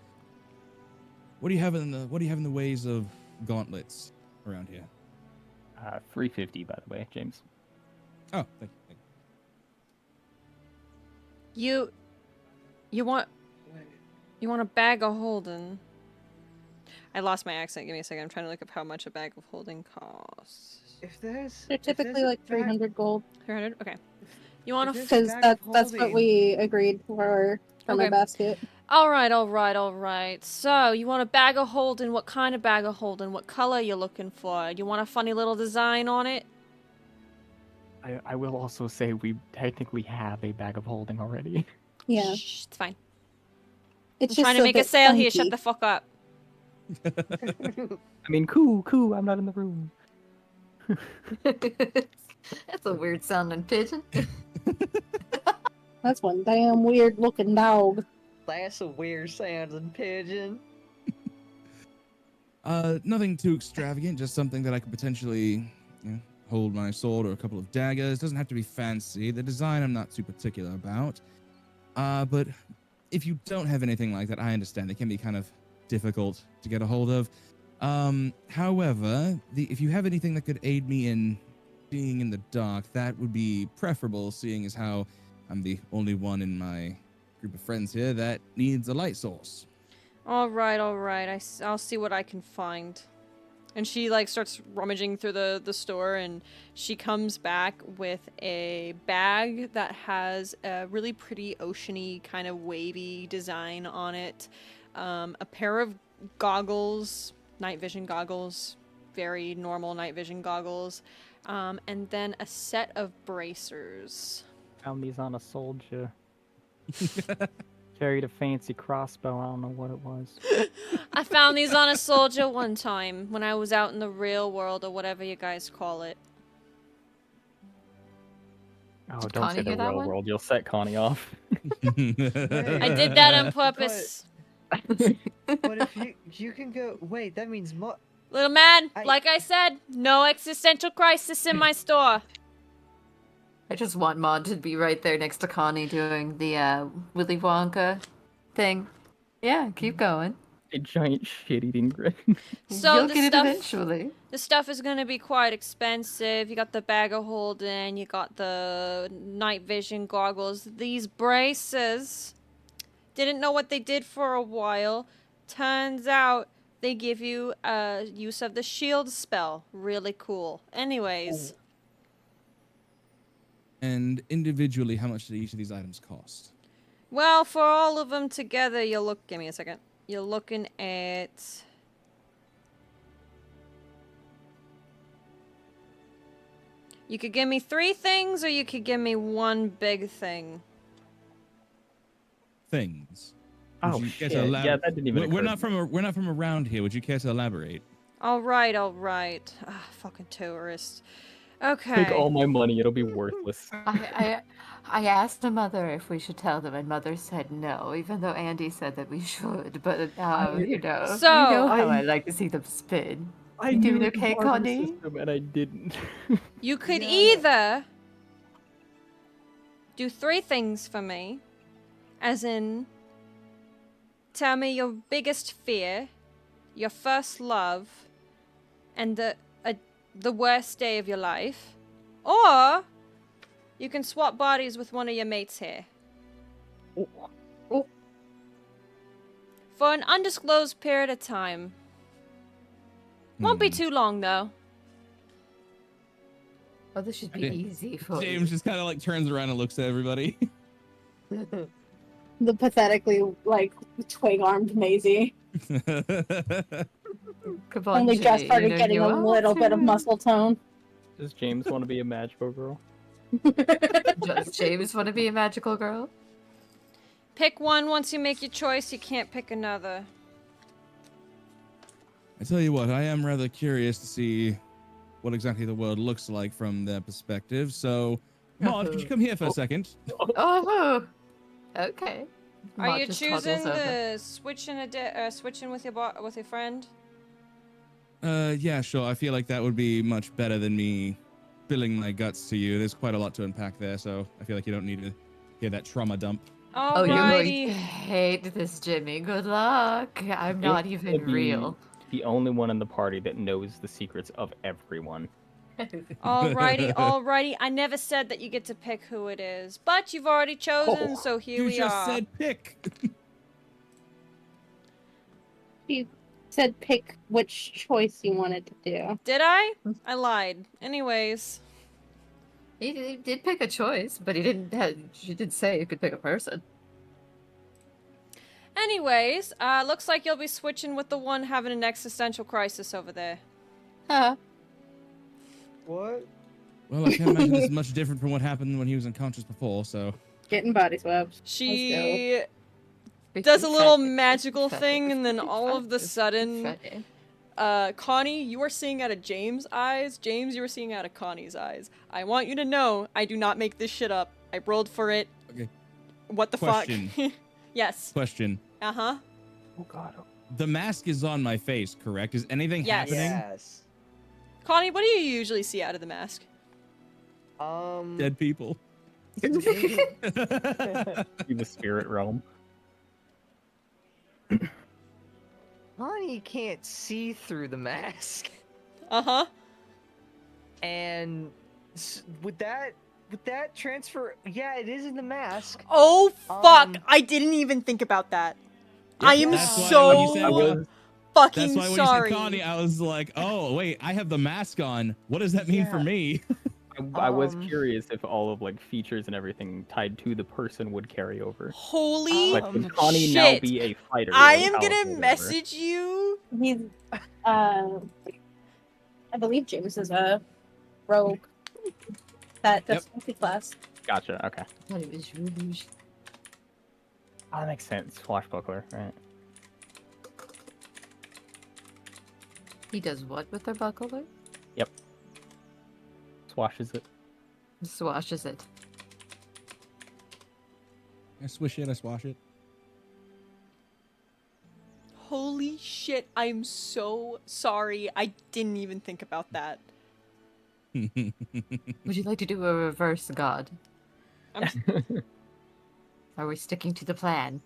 what do you have in the ways of gauntlets around here? 350, by the way, James. Oh, thank You want a bag of holding? I lost my accent. Give me a second. I'm trying to look up how much a bag of holding costs. If there's They're typically like 300 gold. 300. Okay. You want to? If there's Because bag of that's what holding. we agreed for my Okay. basket. All right. So you want a bag of holding? What kind of bag of holding? What color you looking for? You want a funny little design on it? I will also say we technically have a bag of holding already. Yeah. Shh, it's fine. It's I'm just trying to make a bit sale here. funky. Shut the fuck up. I mean, coo, I'm not in the room. That's a weird sounding pigeon. That's one damn weird looking dog. That's a weird sounding pigeon. Nothing too extravagant, just something that I could potentially hold my sword or a couple of daggers. Doesn't have to be fancy. The design I'm not too particular about. But if you don't have anything like that, I understand. They can be kind of difficult to get a hold of. However, if you have anything that could aid me in being in the dark, that would be preferable, seeing as how I'm the only one in my group of friends here that needs a light source. All right. I'll see what I can find. And she starts rummaging through the store, and she comes back with a bag that has a really pretty oceany kind of wavy design on it. A pair of goggles, night vision goggles, very normal night vision goggles, and then a set of bracers. Found these on a soldier. Carried a fancy crossbow. I don't know what it was. I found these on a soldier one time when I was out in the real world, or whatever you guys call it. Oh, Did don't Connie say the hear that real one? world. You'll set Connie off. I did that on purpose. But if you can go. Wait, that means Little man, I- like I said, no existential crisis in my store. I just want Maude to be right there next to Connie doing the Willy Wonka thing. Yeah, keep going. A giant shit-eating grin. So You'll the get stuff- it eventually. The stuff is gonna be quite expensive. You got the bag of holding, you got the night vision goggles, these braces. Didn't know what they did for a while. Turns out they give you use of the shield spell. Really cool. Anyways. And individually, how much do each of these items cost? Well, for all of them together, give me a second. You're looking at... You could give me 3 things, or you could give me 1 big thing. Things. Oh Would you care shit! to Yeah, that didn't even. We're occur not to me. we're not from around here. Would you care to elaborate? All right. Ah, fucking tourist. Okay. Take all my money. It'll be worthless. I asked the mother if we should tell them, and mother said no, even though Andy said that we should. But you know So- how I like to see them spin. I You doing knew okay, the barter Connie? system, and I didn't. You could Yeah. either do 3 things for me, as in tell me your biggest fear, your first love, and the worst day of your life, or you can swap bodies with one of your mates here. Oh. For an undisclosed period of time. Won't be too long, though. Oh, this should be easy for James just kind of like turns around and looks at everybody. you. The pathetically, like, twig-armed Maisie. Come on, Only just Jimmy, started you know getting you a want little bit of to. muscle tone. Does James want to be a magical girl? Does James want to be a magical girl? Pick one. Once you make your choice, you can't pick another. I tell you what, I am rather curious to see what exactly the world looks like from their perspective. So, Maude, could you come here for a second? Oh, okay. Are Maud you just choosing toddles over. the switching with your friend? Yeah, sure. I feel like that would be much better than me spilling my guts to you. There's quite a lot to unpack there, so I feel like you don't need to hear that trauma dump. Oh, you're going to Alrighty. hate this, Jimmy. Good luck. I'm not It even would be real. The only one in the party that knows the secrets of everyone. Alrighty. I never said that you get to pick who it is, but you've already chosen, so here You we just are. said pick. You said pick which choice you wanted to do. Did I? I lied. Anyways, He did pick a choice, but he didn't. She did say you could pick a person. Looks like you'll be switching with the one having an existential crisis over there. Huh. What? Well, I can't imagine this is much different from what happened when he was unconscious before, so... Getting body swapped. She does a little magical thing, and then all of the sudden, Connie, you are seeing out of James' eyes. James, you are seeing out of Connie's eyes. I want you to know, I do not make this shit up. I rolled for it. Okay. What the Question. fuck? Yes. Question. Uh-huh. Oh god. The mask is on my face, correct? Is anything Yes. happening? Yes. Connie, what do you usually see out of the mask? Dead people. In the spirit realm. Honey can't see through the mask. Uh-huh. And would that transfer? Yeah, it is in the mask. Oh, fuck. Um, I didn't even think about that. Yep, I am that's why so when you said, fucking that's why when sorry. you said Connie, I was like, oh, wait, I have the mask on. What does that mean for Yeah. me? I was curious if all of like features and everything tied to the person would carry over. Holy Like would Connie shit. now be a fighter? I and am how it gonna carried over? message you. He's, I believe James is a rogue. That Yep. dexterity class. Gotcha. Okay. I thought it was Rouge. Oh, that makes sense. Swashbuckler, right? He does what with their buckler? Swashes it. Swashes it. I swish it, I swash it. Holy shit, I'm so sorry. I didn't even think about that. Would you like to do a reverse god? I'm Are we sticking to the plan?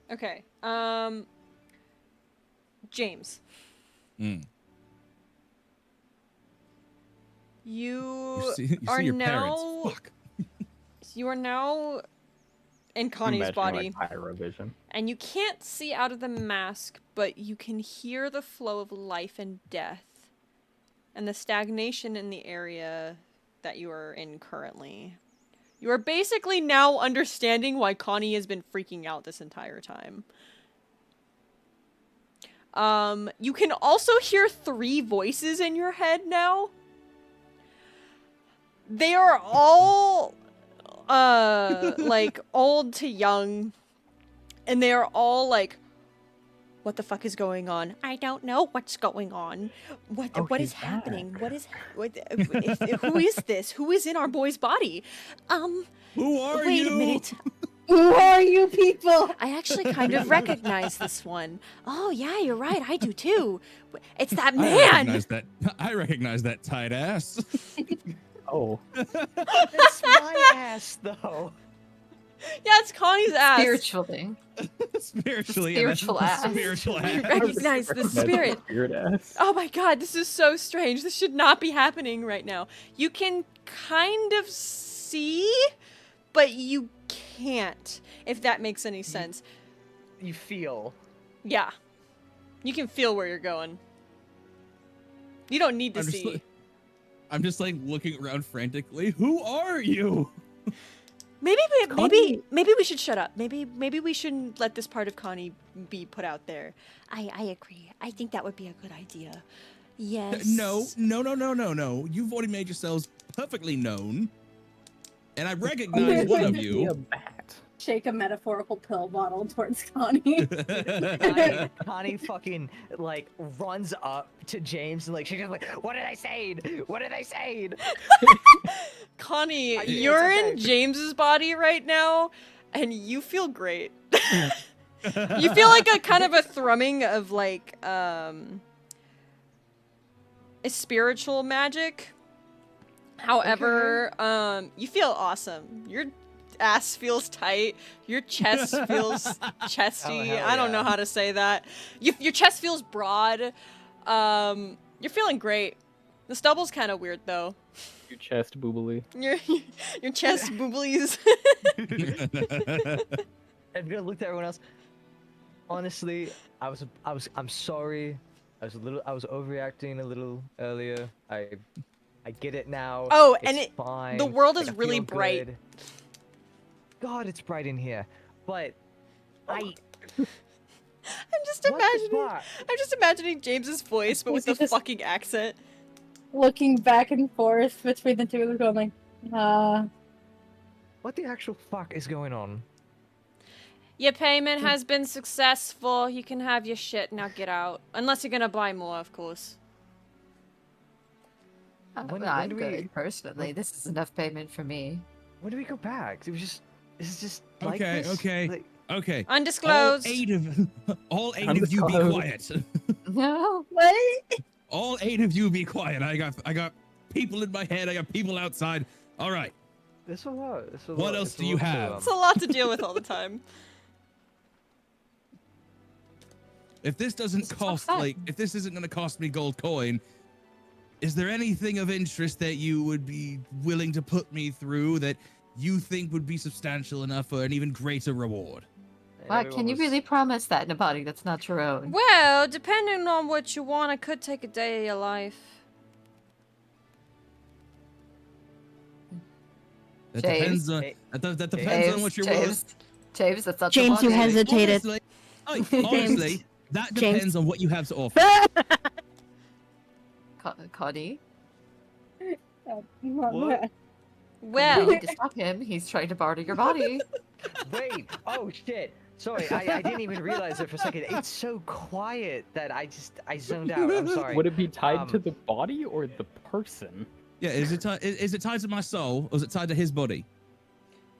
Okay. James, Mm. you You are see your now parents. Fuck. you are now in I'm Connie's imagining, body. like, pyrovision. And you can't see out of the mask, but you can hear the flow of life and death and the stagnation in the area that you are in currently. You are basically now understanding why Connie has been freaking out this entire time. You can also hear 3 voices in your head now. They are all like old to young, and they are all like, what the fuck is going on? I don't know what's going on. What is he's happening? back. Who is this? Who is in our boy's body? Who are Wait you? a minute. Who are you people? I actually kind of recognize this one. Oh yeah, you're right. I do too. It's that man. I recognize that tight ass. Oh, That's my ass, though. Yeah, it's Connie's ass. Spiritually. Spiritually, Spiritual yeah, that's ass. spiritual ass. Recognize the spirit. Spirit ass. Oh my god, this is so strange. This should not be happening right now. You can kind of see, but you can't, if that makes any sense. You feel. Yeah. You can feel where you're going. You don't need to I'm just see. I'm just like looking around frantically. Who are you? Maybe Connie- we should shut up. Maybe we shouldn't let this part of Connie be put out there. I agree. I think that would be a good idea. Yes. No. You've already made yourselves perfectly known. And I recognize one of you. A bat. Shake a metaphorical pill bottle towards Connie. Connie fucking like runs up to James and like she's just like, "What did I say? What did I say?" Connie, It's you're in okay. James's body right now, and you feel great. You feel like a kind of a thrumming of like a spiritual magic. However, you feel awesome. Your ass feels tight. Your chest feels chesty. Oh, hell I don't know yeah. how to say that. Your chest feels broad. You're feeling great. The stubble's kind of weird though. Your chest boobily. Your chest booblies. And we looked at everyone else. Honestly, I'm sorry. I was overreacting a little earlier. I get it now. Oh, It's and fine. the world Like, is I really feel bright. good. God, it's bright in here. But I'm just what the imagining. fuck? I'm just imagining James's voice, but with Is he the just- fucking accent. Looking back and forth between the two of them, going like, What the actual fuck is going on? Your payment has been successful. You can have your shit. Now get out. Unless you're gonna buy more, of course. When I'm do good, we- personally. This is enough payment for me. When do we go back? This is just like Okay, this? okay. Like, Okay. Undisclosed. All eight of you be quiet. No. what? All 8 of you be quiet. I got people in my head. I got people outside. All right. this a lot. This a What lot. else It's a do you lot to, have? It's a lot to deal with all the time. If this doesn't cost fun. if this isn't going to cost me gold coin, is there anything of interest that you would be willing to put me through that you think would be substantial enough for an even greater reward? And Wow, everyone can you was- really promise that in a body that's not your own? Well, depending on what you want, I could take a day of your life. That James? depends on Hey, that depends on what you're willing. James, that's not James, the you body. hesitated. Honestly, that James. depends on what you have to offer. Connie, What? you Well, need to stop him. He's trying to barter your body. Wait! Oh shit! Sorry, I didn't even realize it for a second. It's so quiet that I zoned out. I'm sorry. Would it be tied to Um, the body or the person? Yeah, is it tied to my soul or is it tied to his body?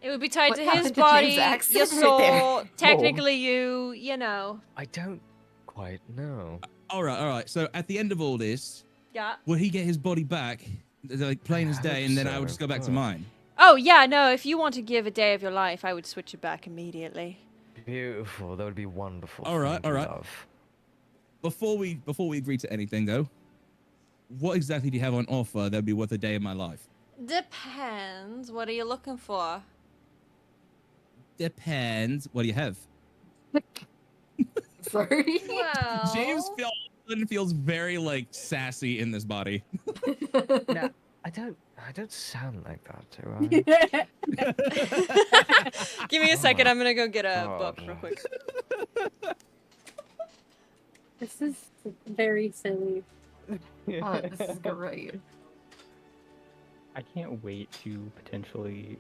it would be tied What to his happened to body, James' accent your right soul, there? technically you know. I don't quite know. All right. So at the end of all this, Yeah. will he get his body back, like plain as I day, hope and then I so. would just go back to Oh. mine? Oh, yeah, no, if you want to give a day of your life, I would switch it back immediately. Beautiful. That would be wonderful. All right, for me, all right. love. Before we agree to anything, though, what exactly do you have on offer that'd be worth a day of my life? Depends. What are you looking for? Depends. What do you have? Sorry. Well, James feels very like sassy in this body. No, I don't sound like that, do I? give me a second. I'm gonna go get a Oh, book no. real quick. This is very silly. Oh, this is great. I can't wait to potentially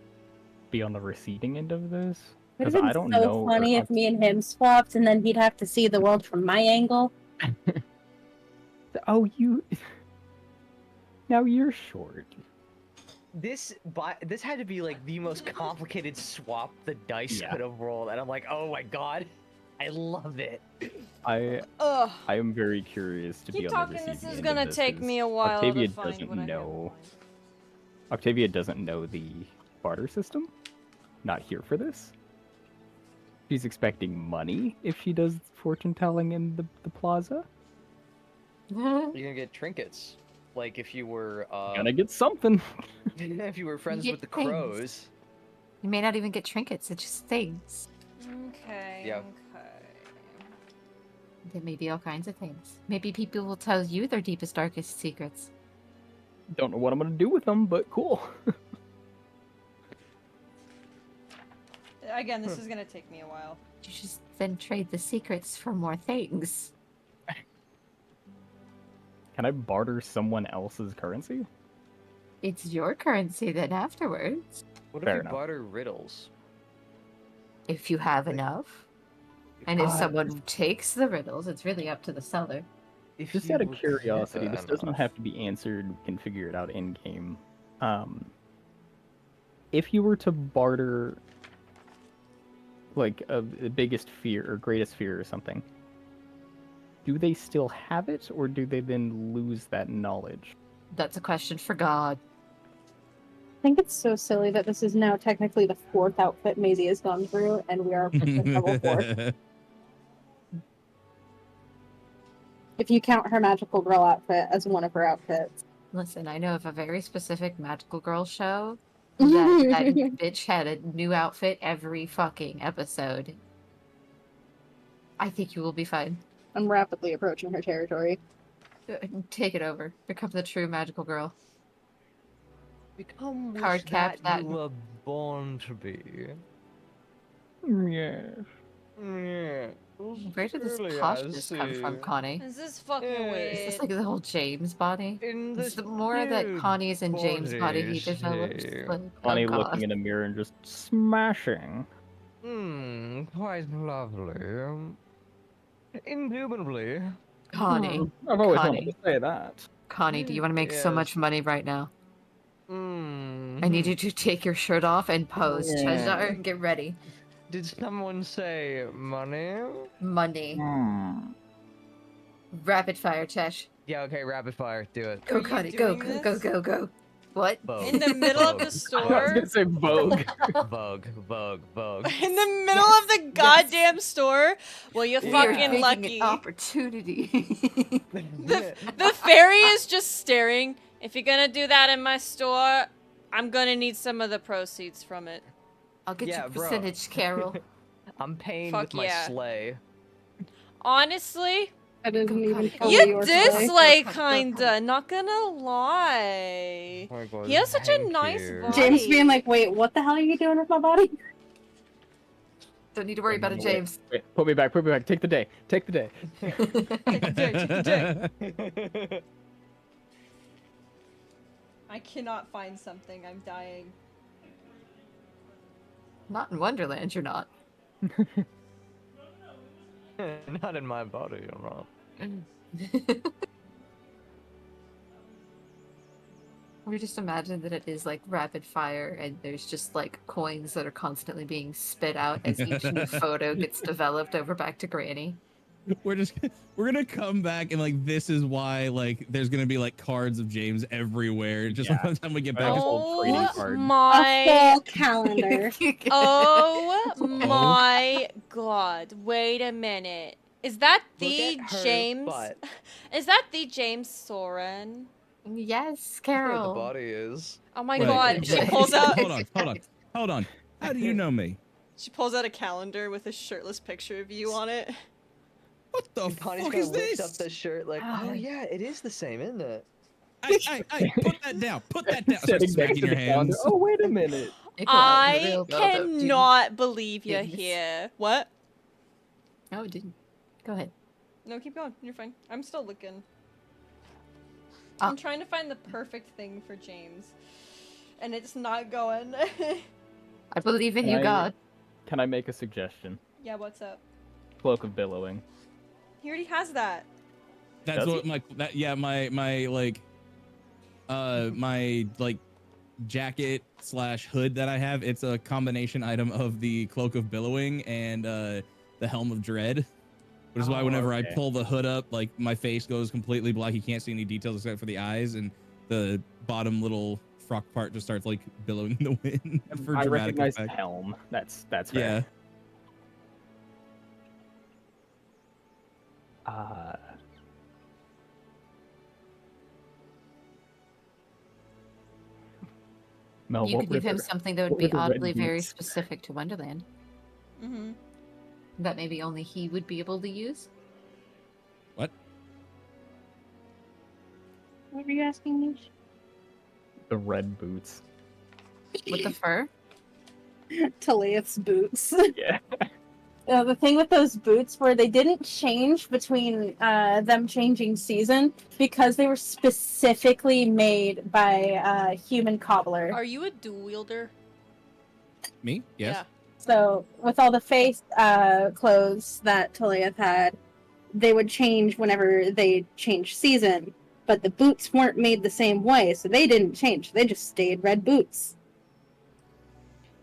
be on the receiving end of this. Would have 'Cause been I don't so know. funny if me and him swapped, and then he'd have to see the world from my angle. Oh, you. Now you're short. This had to be like the most complicated swap the dice Yeah. could have rolled, and I'm like, oh my god, I love it. I Ugh. am very curious to be Keep on talking. the receiving This is end of gonna this, take 'cause me a while Octavia to find doesn't what I have. know. Octavia doesn't know the barter system. not here for this. She's expecting money if she does fortune telling in the plaza. You're gonna get trinkets. Like if you were Gonna get something. if you were friends get with the things. crows. You may not even get trinkets, it's just things. Okay. Yeah. Okay. There may be all kinds of things. Maybe people will tell you their deepest, darkest secrets. Don't know what I'm gonna do with them, but cool. Again, this is gonna take me a while. You just then trade the secrets for more things. Can I barter someone else's currency? It's your currency then afterwards. What Fair if you enough. barter riddles? If you have enough. And if someone takes the riddles, it's really up to the seller. If Just you out of would curiosity, have this doesn't enough. have to be answered. We can figure it out in game. If you were to barter, like the biggest fear or greatest fear or something, do they still have it, or do they then lose that knowledge? That's a question for God. I think it's so silly that this is now technically the 4th outfit Maisie has gone through, and we are approaching level 4. If you count her magical girl outfit as one of her outfits. Listen, I know of a very specific magical girl show that bitch had a new outfit every fucking episode. I think you will be fine. I'm rapidly approaching her territory. Take it over. Become the true magical girl. Become Card cap that. you were born to be. Yes. Yeah. Where did this poshness come from, Connie? This is fucking Yeah. weird. Is this like the whole James body? In It's the more that Connie's in James' body he body develops. shape. Like, Bonnie oh God. looking in a mirror and just smashing. Quite lovely. Indubitably. Connie. I've always Connie. wanted to say that. Connie, do you want to make so Yes. much money right now? Mm. I need you to take your shirt off and pose. Yeah. Cheshire, get ready. Did someone say money? Money. Hmm. Rapid fire, Chesh. Yeah, okay, rapid fire, do it. Go, Are you Connie. Go, doing go, go, this? go, go. What? Vogue. In the middle of the I was store? gonna say Vogue. Vogue, Vogue, Vogue. In the middle of the goddamn store? Well, you're We are fucking taking lucky. An opportunity. The fairy is just staring. If you're gonna do that in my store, I'm gonna need some of the proceeds from it. I'll get Yeah, you a bro. percentage, Carol. I'm paying Fuck with my yeah. sleigh. Honestly, I didn't even Connie. fully you your dislike Go, kinda, not gonna lie. Oh my God, He has such a thank nice you. voice. James being like, wait, what the hell are you doing with my body? Don't need to worry about it, James. Wait, put me back, put me back. Take the day. Take the day. Take the day. I cannot find something. I'm dying. Not in Wonderland, you're not. Not in my body, you're not. We just imagine that it is like rapid fire and there's just like coins that are constantly being spit out as each new photo gets developed over back to Granny. we're gonna come back and like this is why like there's gonna be like cards of James everywhere. Just Yeah. by the time we get back. Right. just- old trading Oh card. A my full calendar. Oh my god. Wait a minute. Is that the Look at her James? butt. Is that the James Soren? Yes, Where the Carol. body is. Oh my Wait, god. wait, She wait. pulls out Hold on. How do you know me? She pulls out a calendar with a shirtless picture of you on it. What the Connie's fuck gonna is lift this? up the shirt like, oh yeah, it is the same, isn't it? Hey, put that down. Put that down. Start Sitting next smacking to your the calendar. hands. Oh, wait a minute. Nicola, I real well done. cannot believe you're Yes. here. What? Oh, it didn't. Go ahead. No, keep going. You're fine. I'm still looking. Ah. I'm trying to find the perfect thing for James. And it's not going. I believe in Can you, I- God. Can I make a suggestion? Yeah, what's up? Cloak of Billowing. He already has that. That's Does what my jacket / hood that I have. It's a combination item of the Cloak of Billowing and the Helm of Dread. Which is why Oh, whenever okay. I pull the hood up, like my face goes completely black. You can't see any details except for the eyes, and the bottom little frock part just starts like billowing in the wind for I dramatic recognize effect. helm. That's fair. Yeah. Mel, You what could were give him the- something that would what were be the red oddly very boots? specific to Wonderland. Mm-hmm. That maybe only he would be able to use. What? What were you asking me? The red boots. With the fur? Talia's boots. Yeah. The thing with those boots were they didn't change between them changing season because they were specifically made by a human cobbler. Are you a dual wielder? Me? Yes. Yeah. So with all the face clothes that Talia had, they would change whenever they changed season. But the boots weren't made the same way, so they didn't change. They just stayed red boots.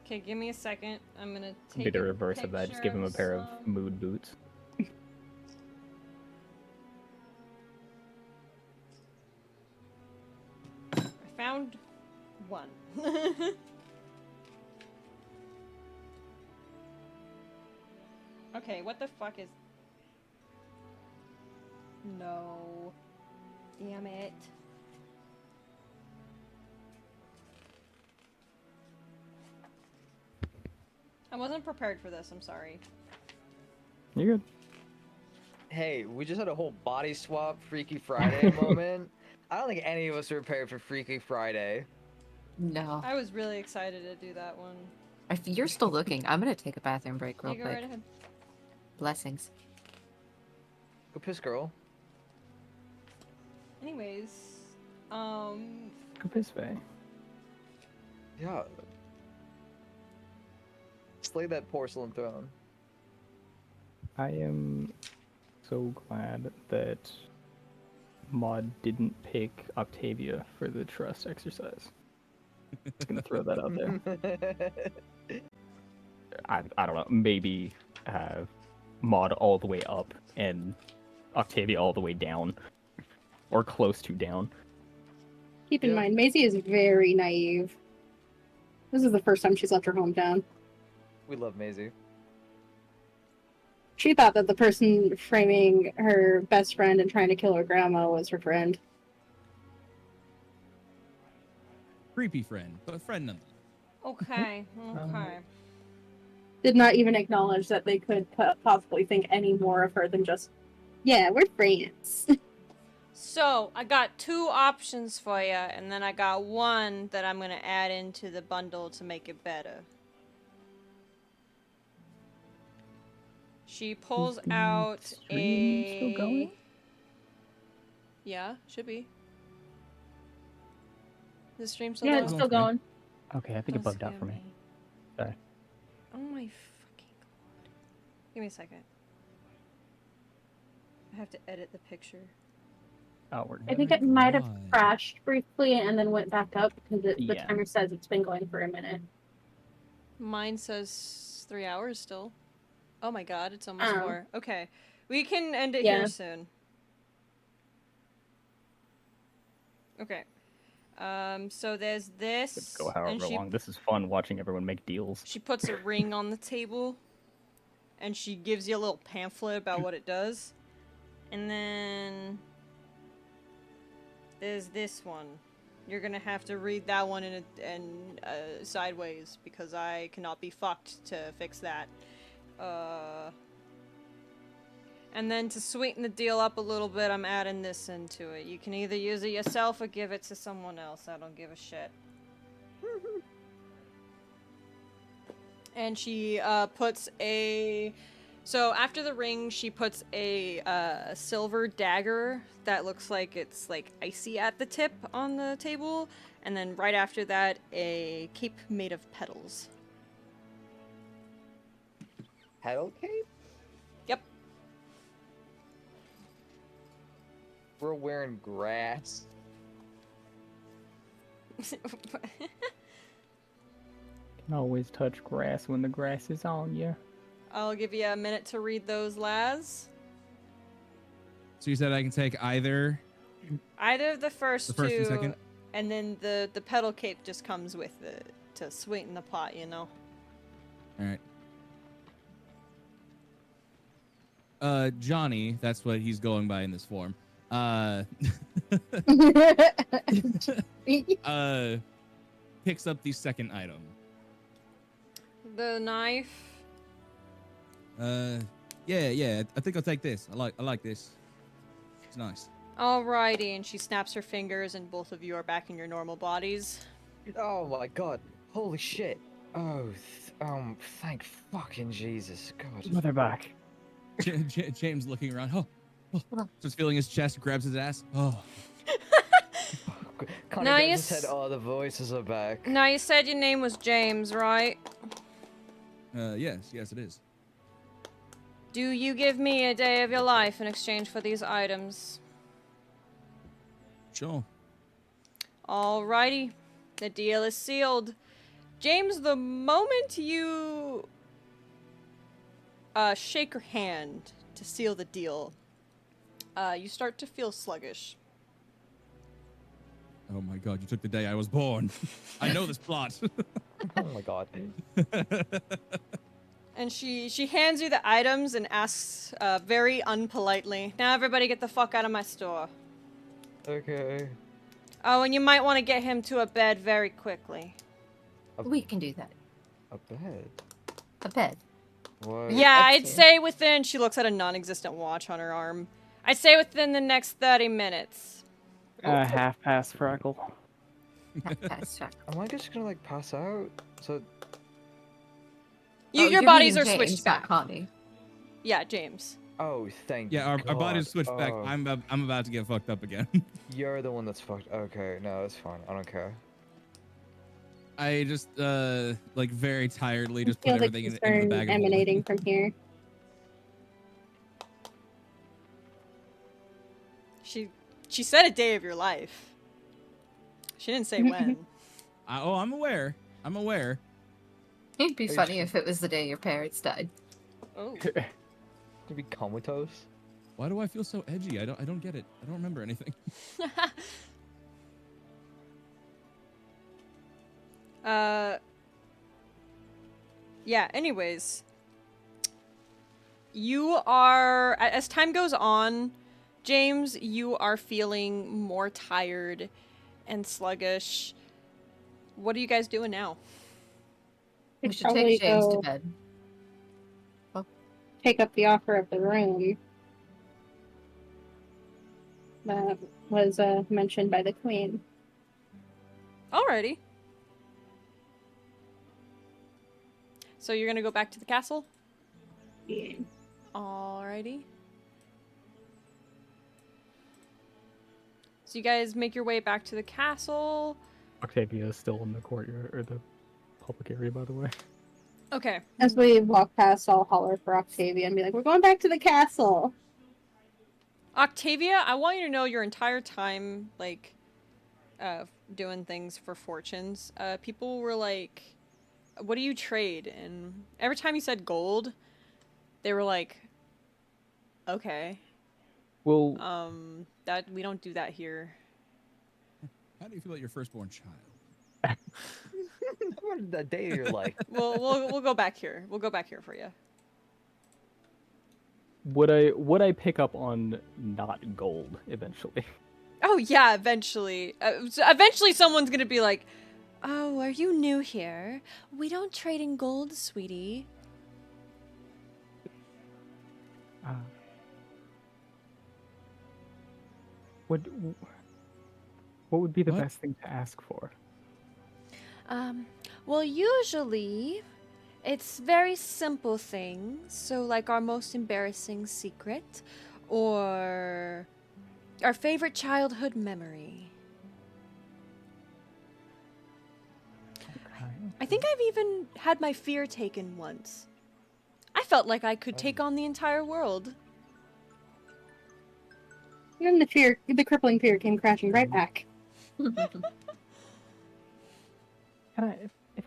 Okay, give me a second. I'm gonna Be take the a reverse of that. Just give him a pair of some- mood boots. I found one. Okay, what the fuck is... No. Damn it. I wasn't prepared for this, I'm sorry. You're good. Hey, we just had a whole body swap Freaky Friday moment. I don't think any of us are prepared for Freaky Friday. No. I was really excited to do that one. If you're still looking, I'm gonna take a bathroom break real You go quick. right ahead. Blessings. Go piss, girl. Anyways, Go piss bay. Yeah. Slay that porcelain throne. I am so glad that Maude didn't pick Octavia for the trust exercise. Just gonna throw that out there. I don't know. Maybe Maude all the way up and Octavia all the way down, or close to down. Keep in Yeah. mind, Maisie is very naive. This is the first time she's left her hometown. We love Maisie. She thought that the person framing her best friend and trying to kill her grandma was her friend. Creepy friend, but a friend nonetheless. okay, okay. Did not even acknowledge that they could possibly think any more of her than just, yeah, we're friends. So, I got two options for you, and then I got one that I'm gonna add into the bundle to make it better. She pulls Is the out stream still a... going? Yeah, should be. The stream still Yeah, going? it's still going. Okay, I think it Don't bugged out scare for me. Sorry. Oh my fucking god. Give me a second. I have to edit the picture. Oh, we're I good. think it might have Why? crashed briefly and then went back up because the Yeah. timer says it's been going for a minute. Mine says 3 hours still. Oh my god, it's almost Oh. 4. Okay. We can end it Yeah. here soon. Okay. So there's this. Could go and however long. This is fun watching everyone make deals. She puts a ring on the table, and she gives you a little pamphlet about what it does. And then there's this one. You're gonna have to read that one in sideways because I cannot be fucked to fix that. And then to sweeten the deal up a little bit, I'm adding this into it. You can either use it yourself or give it to someone else. I don't give a shit. And she puts a... So after the ring, she puts a silver dagger that looks like it's like icy at the tip on the table. And then right after that, a cape made of petals. Petal cape? Yep. We're wearing grass. Can always touch grass when the grass is on you. I'll give you a minute to read those, Laz. So you said I can take either Either of the first the first two. and second? And then the petal cape just comes with it to sweeten the pot, you know. All right. Johnny, that's what he's going by in this form. Picks up the second item. The knife. Yeah. I think I'll take this. I like this. It's nice. Alrighty, and she snaps her fingers, and both of you are back in your normal bodies. Oh my god. Holy shit. Oh, thank fucking Jesus. God. Mother back. James looking around. Just feeling his chest, grabs his ass. Oh. Connie Now grabs you his head. Oh, the voices are back. Now, you said your name was James, right? Yes, it is. Do you give me a day of your life in exchange for these items? Sure. Alrighty. The deal is sealed. James, the moment you shake her hand to seal the deal, you start to feel sluggish. Oh my god, you took the day I was born. I know this plot. Oh my god. And she hands you the items and asks very unpolitely, "Now everybody get the fuck out of my store." Okay. Oh, and you might want to get him to a bed very quickly. We can do that. A bed? A bed. What? Yeah, I'd Excellent. say within... She looks at a non-existent watch on her arm. I'd say within the next 30 minutes. Half past Freckle. That's right. Am I just gonna like pass out? So Your you're bodies are meeting James, switched not back. Connie. Yeah, James. oh, thank Yeah, our God. bodies switched back. Oh, I'm about to get fucked up again. You're the one that's fucked. Okay, no, that's fine. I don't care. I just like very tiredly just feel put the everything into the concern bag of holding. emanating from here. She said a day of your life. She didn't say when. I'm aware. I'm aware. It'd be Are you funny sure? if it was the day your parents died. Oh. To be comatose? Why do I feel so edgy? I don't get it. I don't remember anything. Yeah, anyways. You are, as time goes on, James, you are feeling more tired and sluggish. What are you guys doing now? We Should should probably take James to go bed. take up the offer of the room that was mentioned by the queen. Alrighty. So you're gonna go back to the castle? Yeah. Alrighty. So you guys make your way back to the castle. Octavia is still in the courtyard or the public area, by the way. Okay. As we walk past, I'll holler for Octavia and be like, "We're going back to the castle." Octavia, I want you to know your entire time, like, doing things for fortunes, people were like, "What do you trade?" And every time you said gold, they were like, "Okay, Well, that we don't do that here." How do you feel about your firstborn child? What the day of your life? We'll go back here. We'll go back here for you. would I pick up on not gold eventually? Oh yeah, eventually. Eventually someone's gonna be like, "Oh, are you new here? We don't trade in gold, sweetie." What would be the What? best thing to ask for? Well, usually it's very simple things. So, like our most embarrassing secret or our favorite childhood memory. I think I've even had my fear taken once. I felt like I could take on the entire world. And then the crippling fear came crashing right back. Can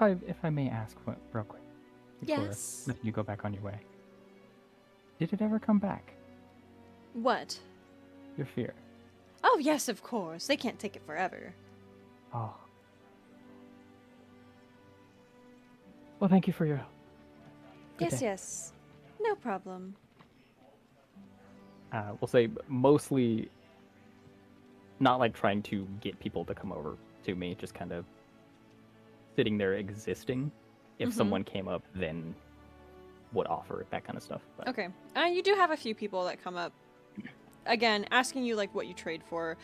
I, if I may ask real quick, before Yes. letting you go back on your way, did it ever come back? What? Your fear? Oh, yes, of course. They can't take it forever. Oh. Well, thank you for your help. Good Yes, day. yes. No problem. We'll say mostly not like trying to get people to come over to me, just kind of sitting there existing. If someone came up, then would offer that kind of stuff. But Okay. You do have a few people that come up. Again, asking you like what you trade for.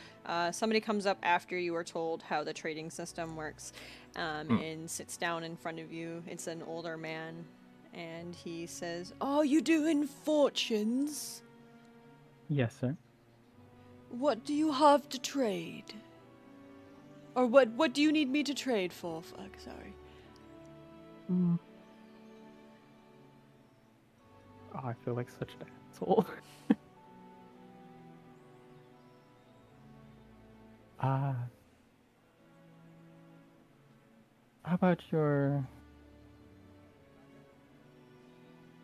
Somebody comes up after you are told how the trading system works, and sits down in front of you. It's an older man, and he says, "Are you doing fortunes? yes, sir. What do you have to trade? Or what do you need me to trade for? Fuck, sorry." Mm. Oh, I feel like such an asshole. How about your...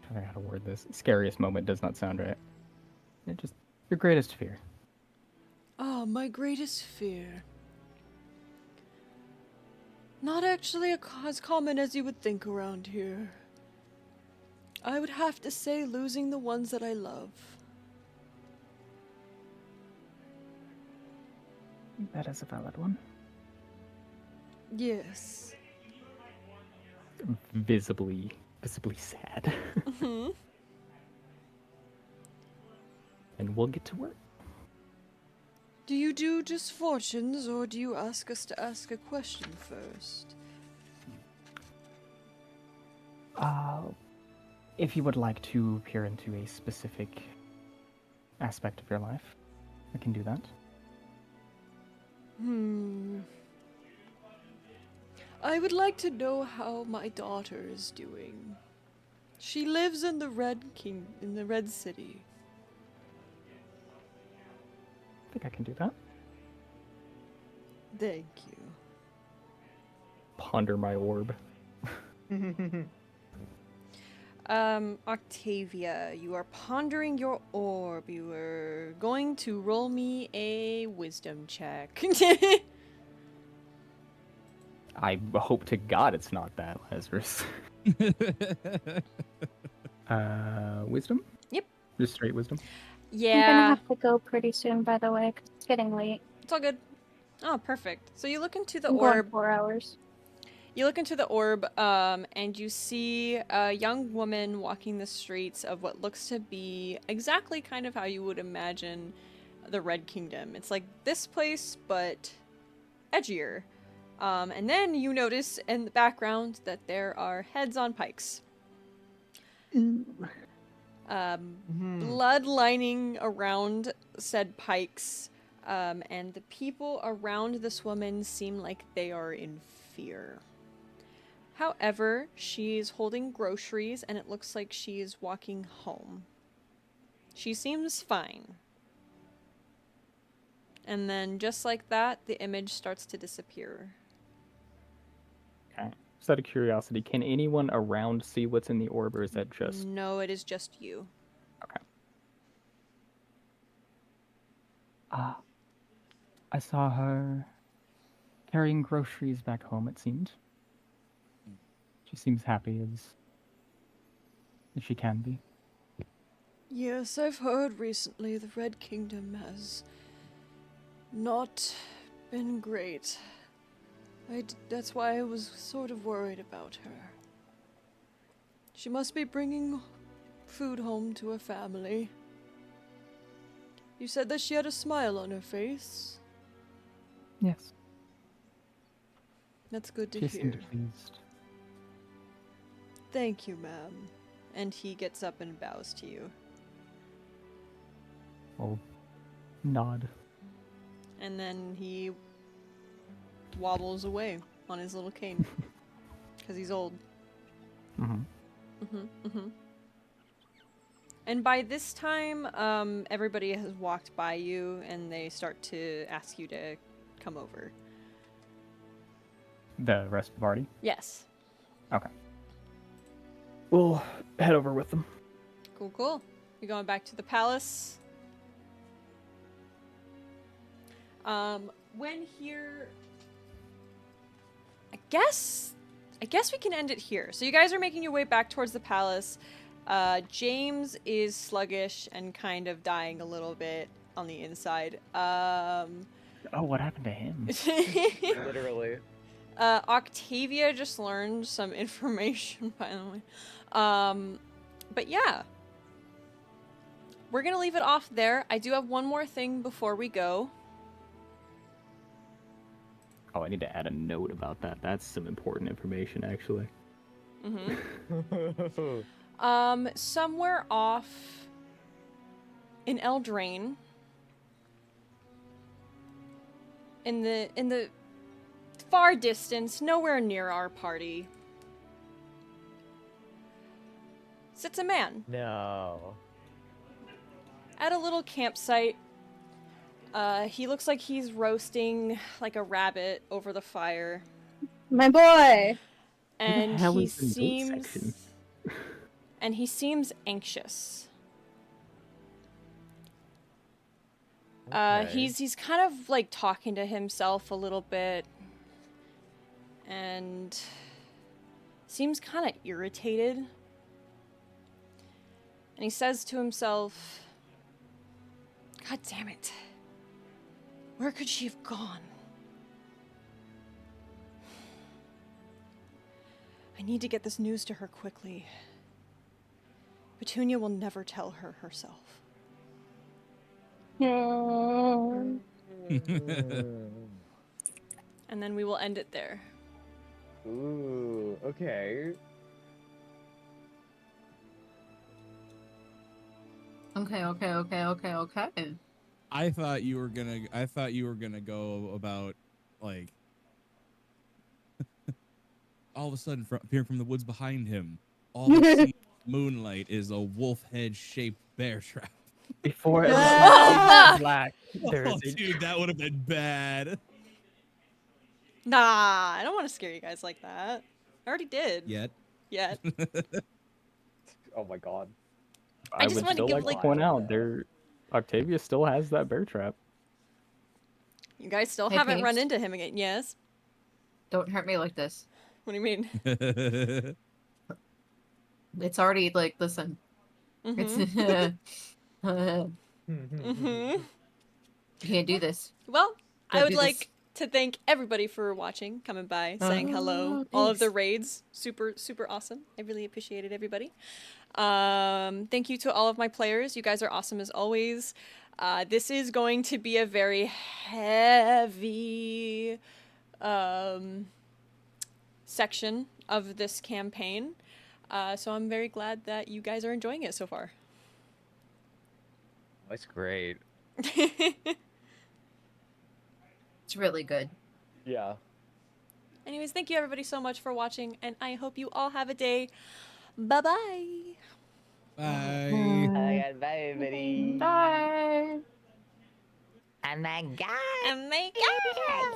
I don't know how to word this. Scariest moment does not sound right. Just your greatest fear. Ah, my greatest fear. Not actually as common as you would think around here. I would have to say losing the ones that I love. That is a valid one. Yes. Visibly sad. Mm-hmm. And we'll get to work. Do you do just fortunes, or do you ask us to ask a question first? If you would like to peer into a specific aspect of your life, I can do that. I would like to know how my daughter is doing. She lives in the Red City. I think I can do that. Thank you. Ponder my orb. Octavia, you are pondering your orb. You are going to roll me a wisdom check. I hope to God it's not that, Lazarus. Wisdom? Yep. Just straight wisdom? I'm gonna Yeah, have to go pretty soon, by the way, 'cause it's getting late. it's all good. Oh, perfect. So you look into the I'm going orb. 4 hours. You look into the orb, and you see a young woman walking the streets of what looks to be exactly kind of how you would imagine the Red Kingdom. It's like this place, but edgier. And then you notice in the background that there are heads on pikes. Blood lining around said pikes, and the people around this woman seem like they are in fear. However, she's holding groceries, and it looks like she is walking home. She seems fine. And then, just like that, the image starts to disappear. Okay. Just out of curiosity, can anyone around see what's in the orb, or is that just... No, it is just you. Okay. I saw her carrying groceries back home, it seemed. She seems happy as she can be. Yes, I've heard recently the Red Kingdom has not been great. That's why I was sort of worried about her. She must be bringing food home to her family. You said that she had a smile on her face. Yes. That's good to She hear. seemed pleased. Thank you, ma'am. And he gets up and bows to you. I'll nod. And then he wobbles away on his little cane. Because he's old. And by this time, everybody has walked by you, and they start to ask you to come over. The rest of the party? Yes. Okay. We'll head over with them. Cool, cool. You're going back to the palace. When here, guess we can end it here. So you guys are making your way back towards the palace. James is sluggish and kind of dying a little bit on the inside. Oh, what happened to him? Literally. Octavia just learned some information, by the way. But yeah. We're gonna leave it off there. I do have one more thing before we go. Oh, I need to add a note about that. That's some important information, actually. Somewhere off in Eldraine, in the far distance, nowhere near our party, sits a man No. at a little campsite. He looks like he's roasting like a rabbit over the fire. My boy. And hell he is the note seems section? and he seems anxious. Okay. He's kind of like talking to himself a little bit and seems kind of irritated. And he says to himself, "God damn it. Where could she have gone? I need to get this news to her quickly. Petunia will never tell her herself." Hmm. And then we will end it there. Ooh, okay. Okay. I thought you were gonna go about like all of a sudden appearing from the woods behind him. All the sea moonlight is a wolf head shaped bear trap. Before it Ah! was black, there's Oh, dude, that would have been bad. Nah, I don't want to scare you guys like that. I already did. Yet. Oh my god. I just would wanna still give, like like- to point out Octavia still has that bear trap. You guys still Hey, haven't Pinks. run into him again. Yes? Don't hurt me like this. What do you mean? It's already like, listen. Mhm. It's Mhm. you can't do this. Well, I Don't would do like this. to thank everybody for watching, coming by, saying hello. All of the Thanks. raids, super awesome. I really appreciated everybody. Thank you to all of my players. You guys are awesome as always. This is going to be a very heavy section of this campaign. So I'm very glad that you guys are enjoying it so far. That's great. It's really good. Yeah. Anyways, thank you everybody so much for watching, and I hope you all have a day. Bye-bye. Bye. Bye, everybody. Bye. And my god. Oh my god!